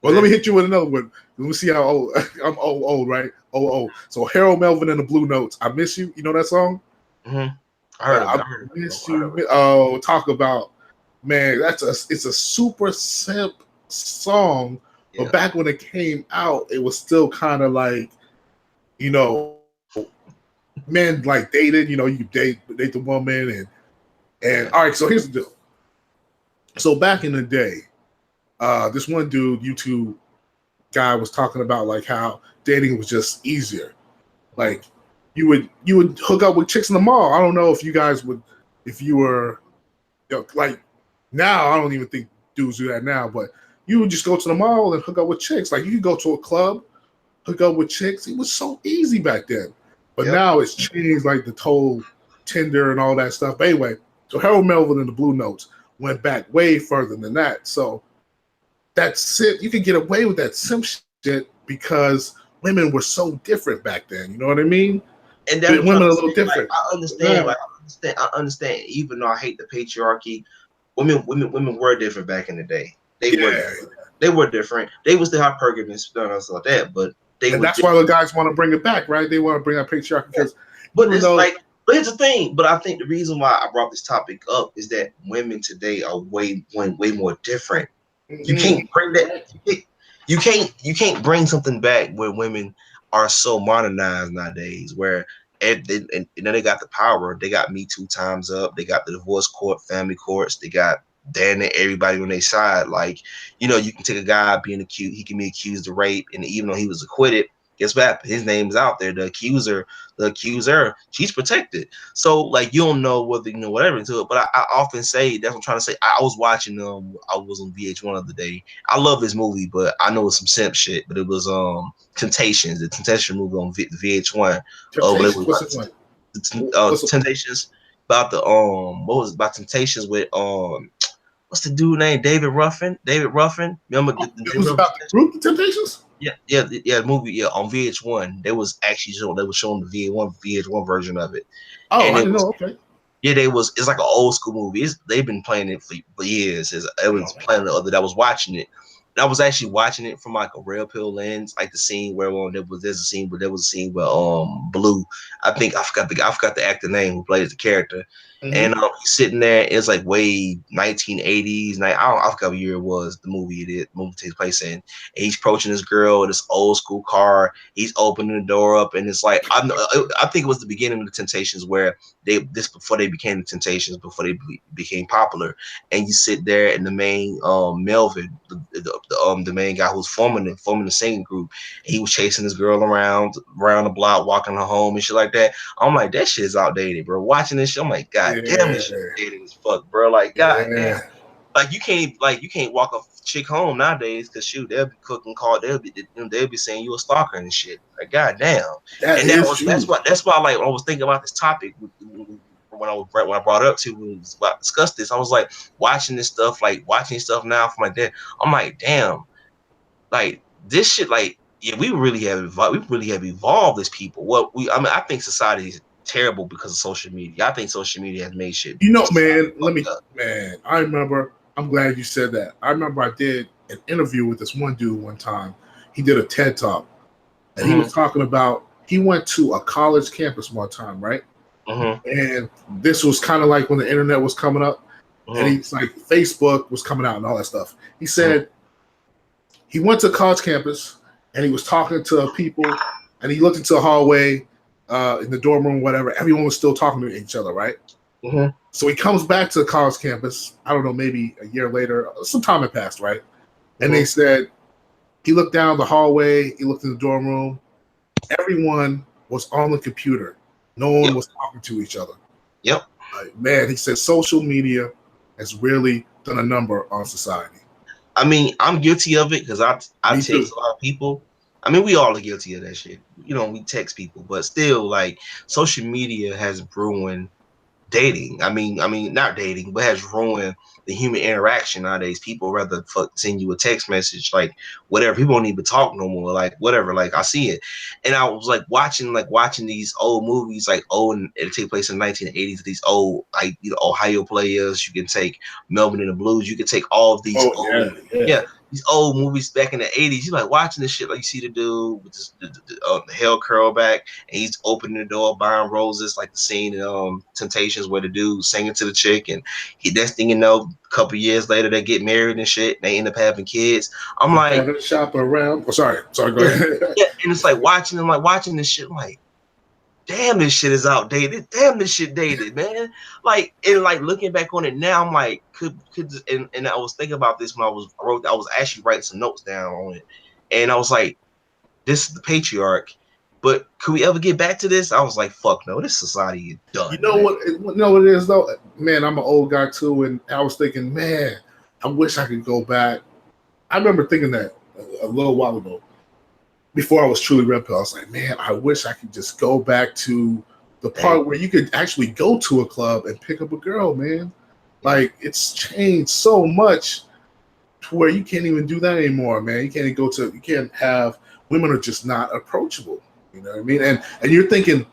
Well, let me hit you with another one. Let me see how old I'm. Old, right? So Harold Melvin and the Blue Notes. I Miss You. You know that song? Mm-hmm. I heard of it. I miss you. Oh, talk about, man. It's a super simp song. Yeah. But back when it came out, it was still kind of like, men like dated. You date the woman and all right. So here's the deal. So back in the day, this one dude, YouTube guy, was talking about like how dating was just easier. Like you would hook up with chicks in the mall. I don't know if you guys would, if you were, like now. I don't even think dudes do that now, but you would just go to the mall and hook up with chicks. Like you could go to a club, hook up with chicks. It was so easy back then. But now it's changed, like the whole Tinder and all that stuff. But anyway, so Harold Melvin and the Blue Notes went back way further than that. So that's it. You could get away with that simp shit because women were so different back then. You know what I mean? And that's women are a little different. Like, I understand. Yeah. Like I understand. Even though I hate the patriarchy, women were different back in the day. They were different. They would still have pergaments and stuff like that, but that's why the guys want to bring it back, right? They want to bring that patriarchy because, but it's like, but here's the thing. But I think the reason why I brought this topic up is that women today are way more different. You can't bring that. You can't bring something back where women are so modernized nowadays. Where and they got the power. They got Me Too times up. They got the divorce court, family courts. They got damn near everybody on their side. Like, you can take a guy being accused. He can be accused of rape, and even though he was acquitted, guess what? His name's out there. The accuser, she's protected. So like, you don't know whether whatever into it. But I often say, that's what I'm trying to say. I was watching I was on VH1 the other day. I love this movie, but I know it's some simp shit. But it was Temptations, the Temptation movie on VH1. Temptations about the what was it, about Temptations with what's the dude name? David Ruffin. Remember it was about the group, the Temptations? Yeah, the movie, on VH1. They was showing the VH1 version of it. Oh, and I didn't know. Okay. Yeah, it's like an old school movie. They've been playing it for years. It was playing the other that I was watching it. And I was actually watching it from like a red pill lens, like the scene where there was a scene where Blue, I forgot the actor name who plays the character. Mm-hmm. And he's sitting there. It's like way 1980s. I forgot what year it was. The movie takes place in. And he's approaching this girl in this old school car. He's opening the door up, and it's like I think it was the beginning of the Temptations where before they became the Temptations, before they became popular. And you sit there, and the main Melvin, the main guy who was forming the singing group, he was chasing this girl around the block, walking her home and shit like that. I'm like, that shit is outdated, bro. Watching this shit, I'm like, God damn, this shit is outdated as fuck, bro. Like, God damn. Like you can't walk a chick home nowadays because shoot, they'll be cooking call, they'll be saying you a stalker and shit. Like, God damn. That's why like I was thinking about this topic when I brought it up to when we was about to discuss this. I was like watching stuff now from my dad. I'm like, damn, like this shit, like, yeah, we really have evolved as people. I think society is terrible because of social media. I think social media has made shit. Man, I remember. I'm glad you said that. I remember I did an interview with this one dude one time. He did a TED Talk, and he was talking about he went to a college campus one time, right? And this was kind of like when the internet was coming up, and he's like, Facebook was coming out and all that stuff. He said he went to college campus and he was talking to people, and he looked into a hallway in the dorm room, whatever. Everyone was still talking to each other, right? So he comes back to the college campus. I don't know, maybe a year later, some time had passed, right? And they said he looked down the hallway, he looked in the dorm room. Everyone was on the computer. No one was talking to each other. Man, he said social media has really done a number on society. I mean, I'm guilty of it because I text a lot of people. I mean, we all are guilty of that shit. You know, we text people, but still, like, social media has ruined dating. I mean, not dating, but has ruined the human interaction nowadays. People rather send you a text message, like whatever. People don't even talk no more, like whatever. Like I see it, and I was like watching these old movies, like and it take place in the 1980s. These old, like, you know, Ohio Players. You can take Melvin and the Blues. You can take all of these these old movies back in the 80s. You're like watching this shit, like you see the dude with the hair curl back, and he's opening the door, buying roses, like the scene in Temptations where the dude singing to the chick, and next thing you know, a couple years later they get married and shit, and they end up having kids. I'm like, shop around. Oh, sorry, go ahead. Yeah, and it's like watching this shit, like, damn, this shit is outdated. Damn, this shit dated, man. Like, and like looking back on it now, I'm like, and I was thinking about this when I was actually writing some notes down on it, and I was like, this is the patriarch. But could we ever get back to this? I was like, fuck no, this society is done. You know what it is though? Man, I'm an old guy too, and I was thinking, man, I wish I could go back. I remember thinking that a little while ago, before I was truly red pill. I was like, man, I wish I could just go back to the part where you could actually go to a club and pick up a girl, man. Like, it's changed so much to where you can't even do that anymore, man. You can't have, women are just not approachable. You know what I mean? And you're thinking,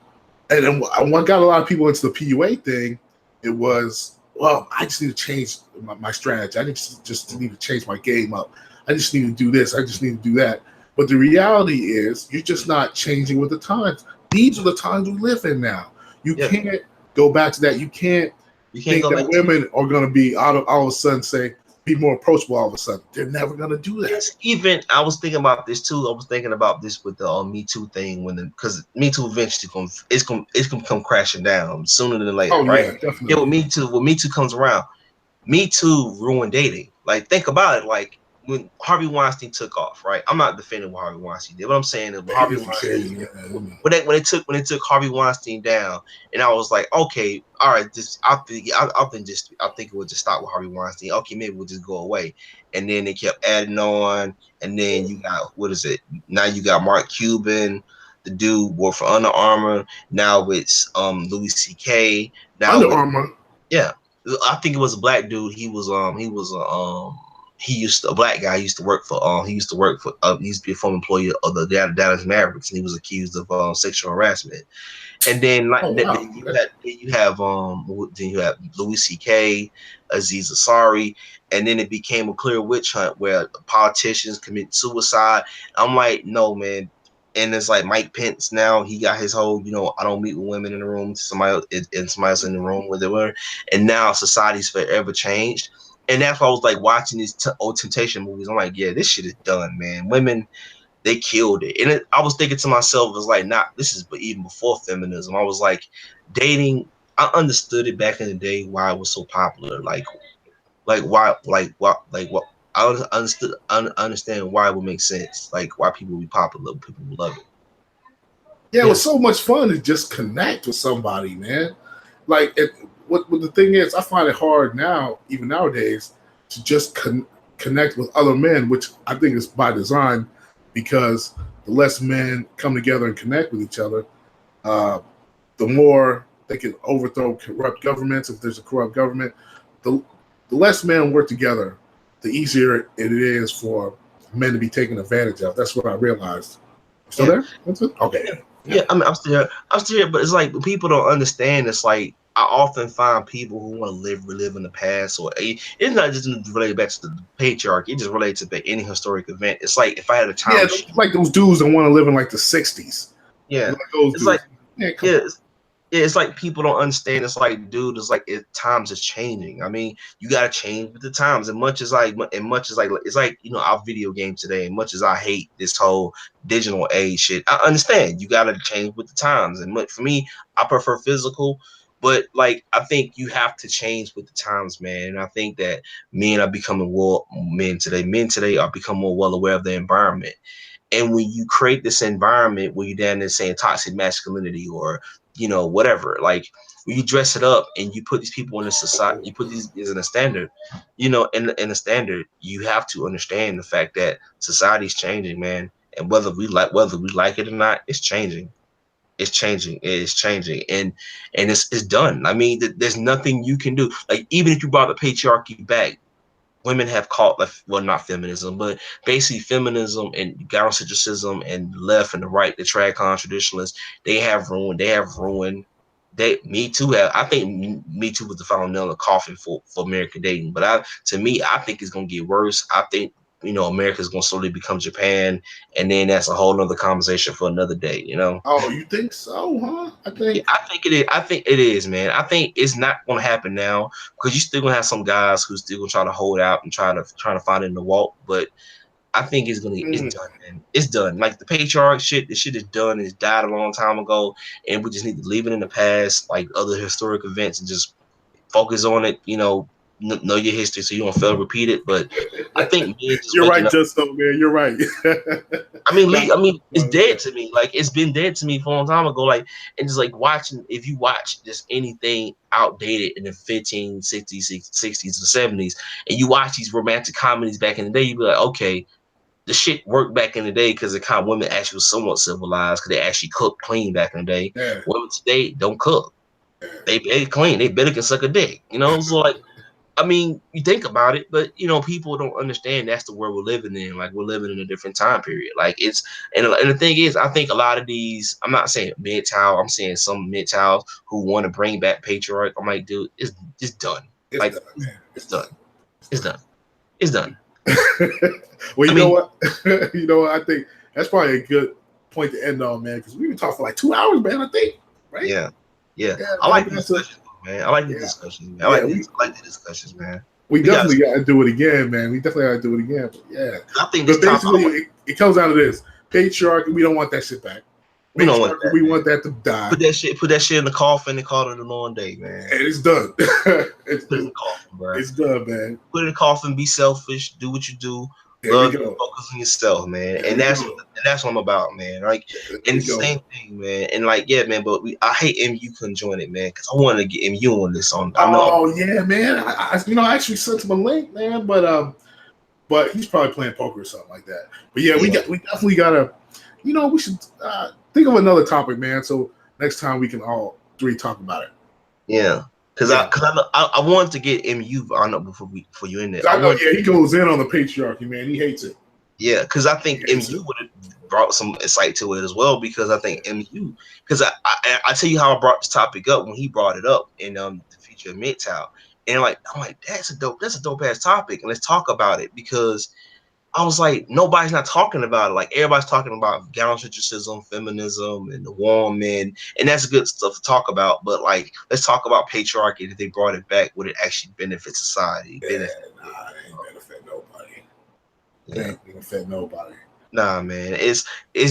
and what got a lot of people into the PUA thing, it was, well, I just need to change my strategy. I just need to change my game up. I just need to do this. I just need to do that. But the reality is, you're just not changing with the times. These are the times we live in now. You can't go back to that. You can't think that women are going to be all of a sudden be more approachable all of a sudden. They're never going to do that. Yes, even I was thinking about this too. I was thinking about this with the Me Too thing, because Me Too eventually it's gonna come crashing down sooner than later, right? Yeah, definitely. Yeah, when Me Too comes around, Me Too ruined dating. Like, think about it. Like, when Harvey Weinstein took off, right? I'm not defending what Harvey Weinstein did. What I'm saying is, Harvey Weinstein, when they took Harvey Weinstein down, and I was like, okay, all right, I think it would just stop with Harvey Weinstein. Okay, maybe we'll just go away. And then they kept adding on, and then you got, what is it? Now you got Mark Cuban, the dude worked for Under Armour. Now it's Louis C.K. Now Under Armour. Yeah, I think it was a black dude. A black guy. He used to be a former employee of the Dallas Mavericks, and he was accused of sexual harassment. And then you have Louis C.K., Aziz Ansari, and then it became a clear witch hunt where politicians commit suicide. I'm like, no, man. And it's like Mike Pence now, he got his whole, I don't meet with women in the room, somebody else in the room where they were. And now society's forever changed. And that's why I was like watching these old Temptation movies. I'm like, yeah, this shit is done, man. Women, they killed it. And I was thinking to myself, it was like, even before feminism. I was like, dating, I understood it back in the day why it was so popular. I understand why it would make sense. Like, why people would be popular, people would love it. Yeah, it was so much fun to just connect with somebody, man. Like, what the thing is, I find it hard now, even nowadays, to just connect with other men, which I think is by design, because the less men come together and connect with each other, the more they can overthrow corrupt governments. If there's a corrupt government, the less men work together, the easier it is for men to be taken advantage of. That's what I realized. Still there? That's it? Okay. Yeah, I mean, I'm still here, but it's like people don't understand. It's like, I often find people who want to relive in the past, or it's not just related back to the patriarchy. It just relates to any historic event. It's like, if I had a time machine, like those dudes that want to live in like the '60s. Yeah, like those it's dudes. Like, it's like people don't understand. It's like, dude, it's like times is changing. I mean, you gotta change with the times. And much as like it's like, our video game today. And much as I hate this whole digital age shit, I understand you gotta change with the times. And for me, I prefer physical. But like, I think you have to change with the times, man. And I think that men are becoming more men today. Men today are becoming more well aware of their environment. And when you create this environment where you're down there saying toxic masculinity or, whatever, like when you dress it up and you put these people in a society, you put these in a standard, in a standard, you have to understand the fact that society's changing, man. And whether we like it or not, it's changing. It's changing. It's changing. And it's done. I mean, there's nothing you can do. Like, even if you brought the patriarchy back, women have called, like, well, not feminism, but basically feminism and gynocentrism and the left and the right, the trad traditionalists, they have ruined. Me Too have. I think Me Too was the final nail in the coffin for American dating. But to me, I think it's gonna get worse. I think, America's gonna slowly become Japan, and then that's a whole nother conversation for another day. Oh, you think so, huh? I Yeah, think. I think it is. I think it is, man. I think it's not going to happen now because you still gonna have some guys who still gonna try to hold out and try to find it in the walk. But I think it's Mm, done, man. It's done. Like the patriarch shit, the shit is done. It's died a long time ago, and we just need to leave it in the past, like other historic events, and just focus on it. Know your history so you don't fail repeat it. But I think men just you're waking right, up. Justo, man. You're right. I mean, Nah, it's no, dead yeah. to me. Like, it's been dead to me for a long time ago. Like, and just like watching, if you watch just anything outdated in the 15, 60s, 60s, or 70s, and you watch these romantic comedies back in the day, you be like, okay, the shit worked back in the day because the kind of women actually was somewhat civilized because they actually cooked clean back in the day. Yeah, Women today don't cook. yeah. They barely clean. They better can suck a dick. So like, I mean, you think about it, but people don't understand that's the world we're living in. Like, we're living in a different time period. Like, and the thing is, I think a lot of these, I'm not saying mid-town, I'm saying some mid-towns who want to bring back patriarch. I'm like, dude, it's done. It's Like, done, man. it's It's done. done. It's It's done. It's done. done. Well, I you know mean, what? You know what? I think that's probably a good point to end on, man, because we've been talking for like 2 hours, man. I think, right? yeah, yeah. Yeah, I man. like these That's a discussions, man. I like these yeah, discussions, man. yeah. I like the discussions, man. We We got. definitely got to do it again, man. We definitely got to do it again. But yeah, I think this but topic. basically, it comes down to this: patriarchy. We don't want that shit back. We don't want Patriarchy. that, We man. want that to die, Put that shit in the coffin and call it a long day, man. and it's done. it's, Put it in it's the coffin, bro. it's done, man. Put it in the coffin. Be selfish. Do what you do. There we Love you. go. Focus on yourself, man. There And we that's go. and that's what I'm about, man. Like, There and we it's the go. same thing, man. And like, yeah, man. But I hate MU couldn't join it, man, because I wanted to get MU on this. I know. Oh yeah, man. I actually sent him a link, man. But he's probably playing poker or something like that. But yeah, Yeah, we definitely gotta. We should think of another topic, man. So next time we can all three talk about it. yeah. Yeah, I wanted to get MU on up before you in there. I I know. want. Yeah, he goes in on the patriarchy, man. He hates it. Yeah, because I He think hates MU it. would have brought some insight to it as well. Because I think MU, because I tell you how I brought this topic up when he brought it up in the feature of Midtown, and like, I'm like, that's a dope ass topic, and let's talk about it. Because I was like, nobody's not talking about it. Like, everybody's talking about gynocentrism, feminism, and the woman, and that's good stuff to talk about. But like, let's talk about patriarchy. If they brought it back, would it actually benefit society? Yeah, Benefit? nah, it ain't benefit nobody. It Yeah. ain't benefit nobody. Nah, man, it's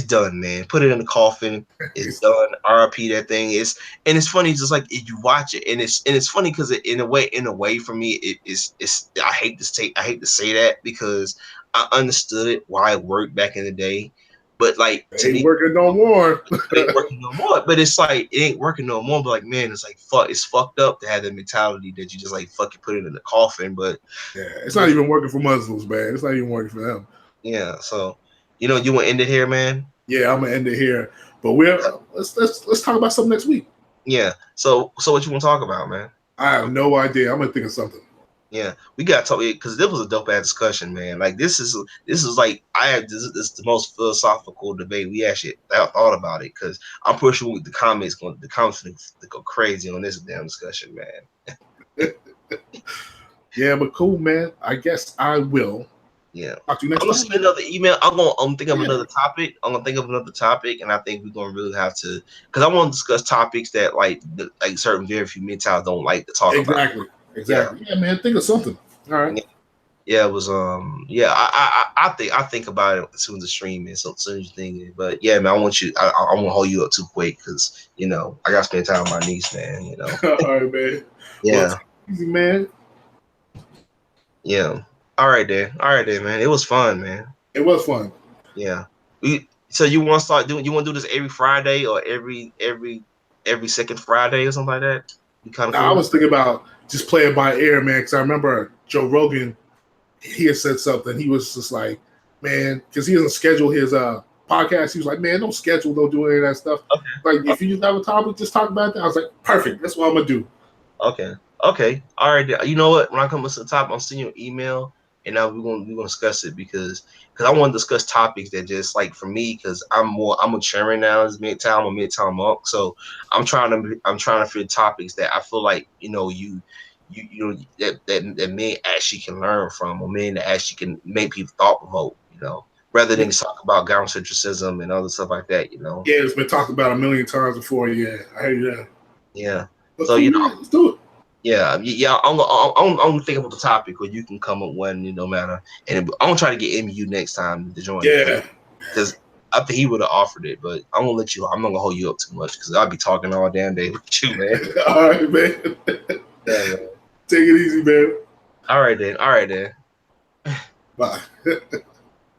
done, man. Put it in the coffin. It's It's done. RIP that thing. It's funny, just like if you watch it, and it's funny because in a way for me, it's I hate to say that because I understood it why it worked back in the day, but like it to ain't me, working no more. it ain't working no more. But it's like it ain't working no more. But like, man, it's like it's fucked up to have that mentality that you just like fucking put it in the coffin. But Yeah, it's not even working for Muslims, man. It's not even working for them. yeah, so you want to end it here, man. Yeah, I'm gonna end it here. But we're let's talk about something next week. Yeah. So what you want to talk about, man? I have no idea. I'm gonna think of something. Yeah, we gotta talk because this was a dope ass discussion, man. Like this is like this is the most philosophical debate we actually thought about it because I'm pretty sure the comments gonna go crazy on this damn discussion, man. Yeah, but cool, man. I guess I will Yeah. Talk to you I'm next gonna time. send another email. I'm think of Yeah. another topic. I'm gonna think of another topic, and I think we're gonna really have to, because I want to discuss topics that like certain very few mentals don't like to talk about. Exactly. Yeah. Exactly. Yeah, man. Think of something. All right. Yeah. Yeah, it was yeah. I think about it as soon as the stream is, so as soon as you think it. But yeah, man, I want you. I won't hold you up too quick because I got to spend time with my niece, man. All right, man. Well, Yeah, take it easy, man. yeah. All right, then, man. It was fun, man. It was fun. Yeah. So you want to start doing? You want to do this every Friday or every second Friday or something like that? Be kind of Now, I cool. was thinking about just playing by ear, man, because I remember Joe Rogan, he had said something. He was just like, man, because he doesn't schedule his podcast. He was like, man, don't schedule, don't do any of that stuff. Like, if you just have a topic, just talk about that. I was like, perfect. That's what I'm going to do. Okay. Okay. All right. You know what? When I come to the top, I'll send you an email, and now we're gonna discuss it because I want to discuss topics that just like for me because I'm maturing now as midtown or midtown monk, so I'm trying to fit topics that I feel like that men actually can learn from, or men that actually can make people thought provoke, rather than just talk about centricism and other stuff like that. Yeah, it's been talked about a million times before. Yeah, I hear you. Yeah. But So cool, man. Let's do it. yeah, yeah. I'm thinking about the topic where you can come up one, no matter. And I'm gonna try to get MU next time to join it Yeah. because I think he would have offered it, but I'm gonna let you. I'm not gonna hold you up too much because I'll be talking all damn day with you, man. All right, man. Yeah, man. Take it easy, man. All right then. All right then. Bye.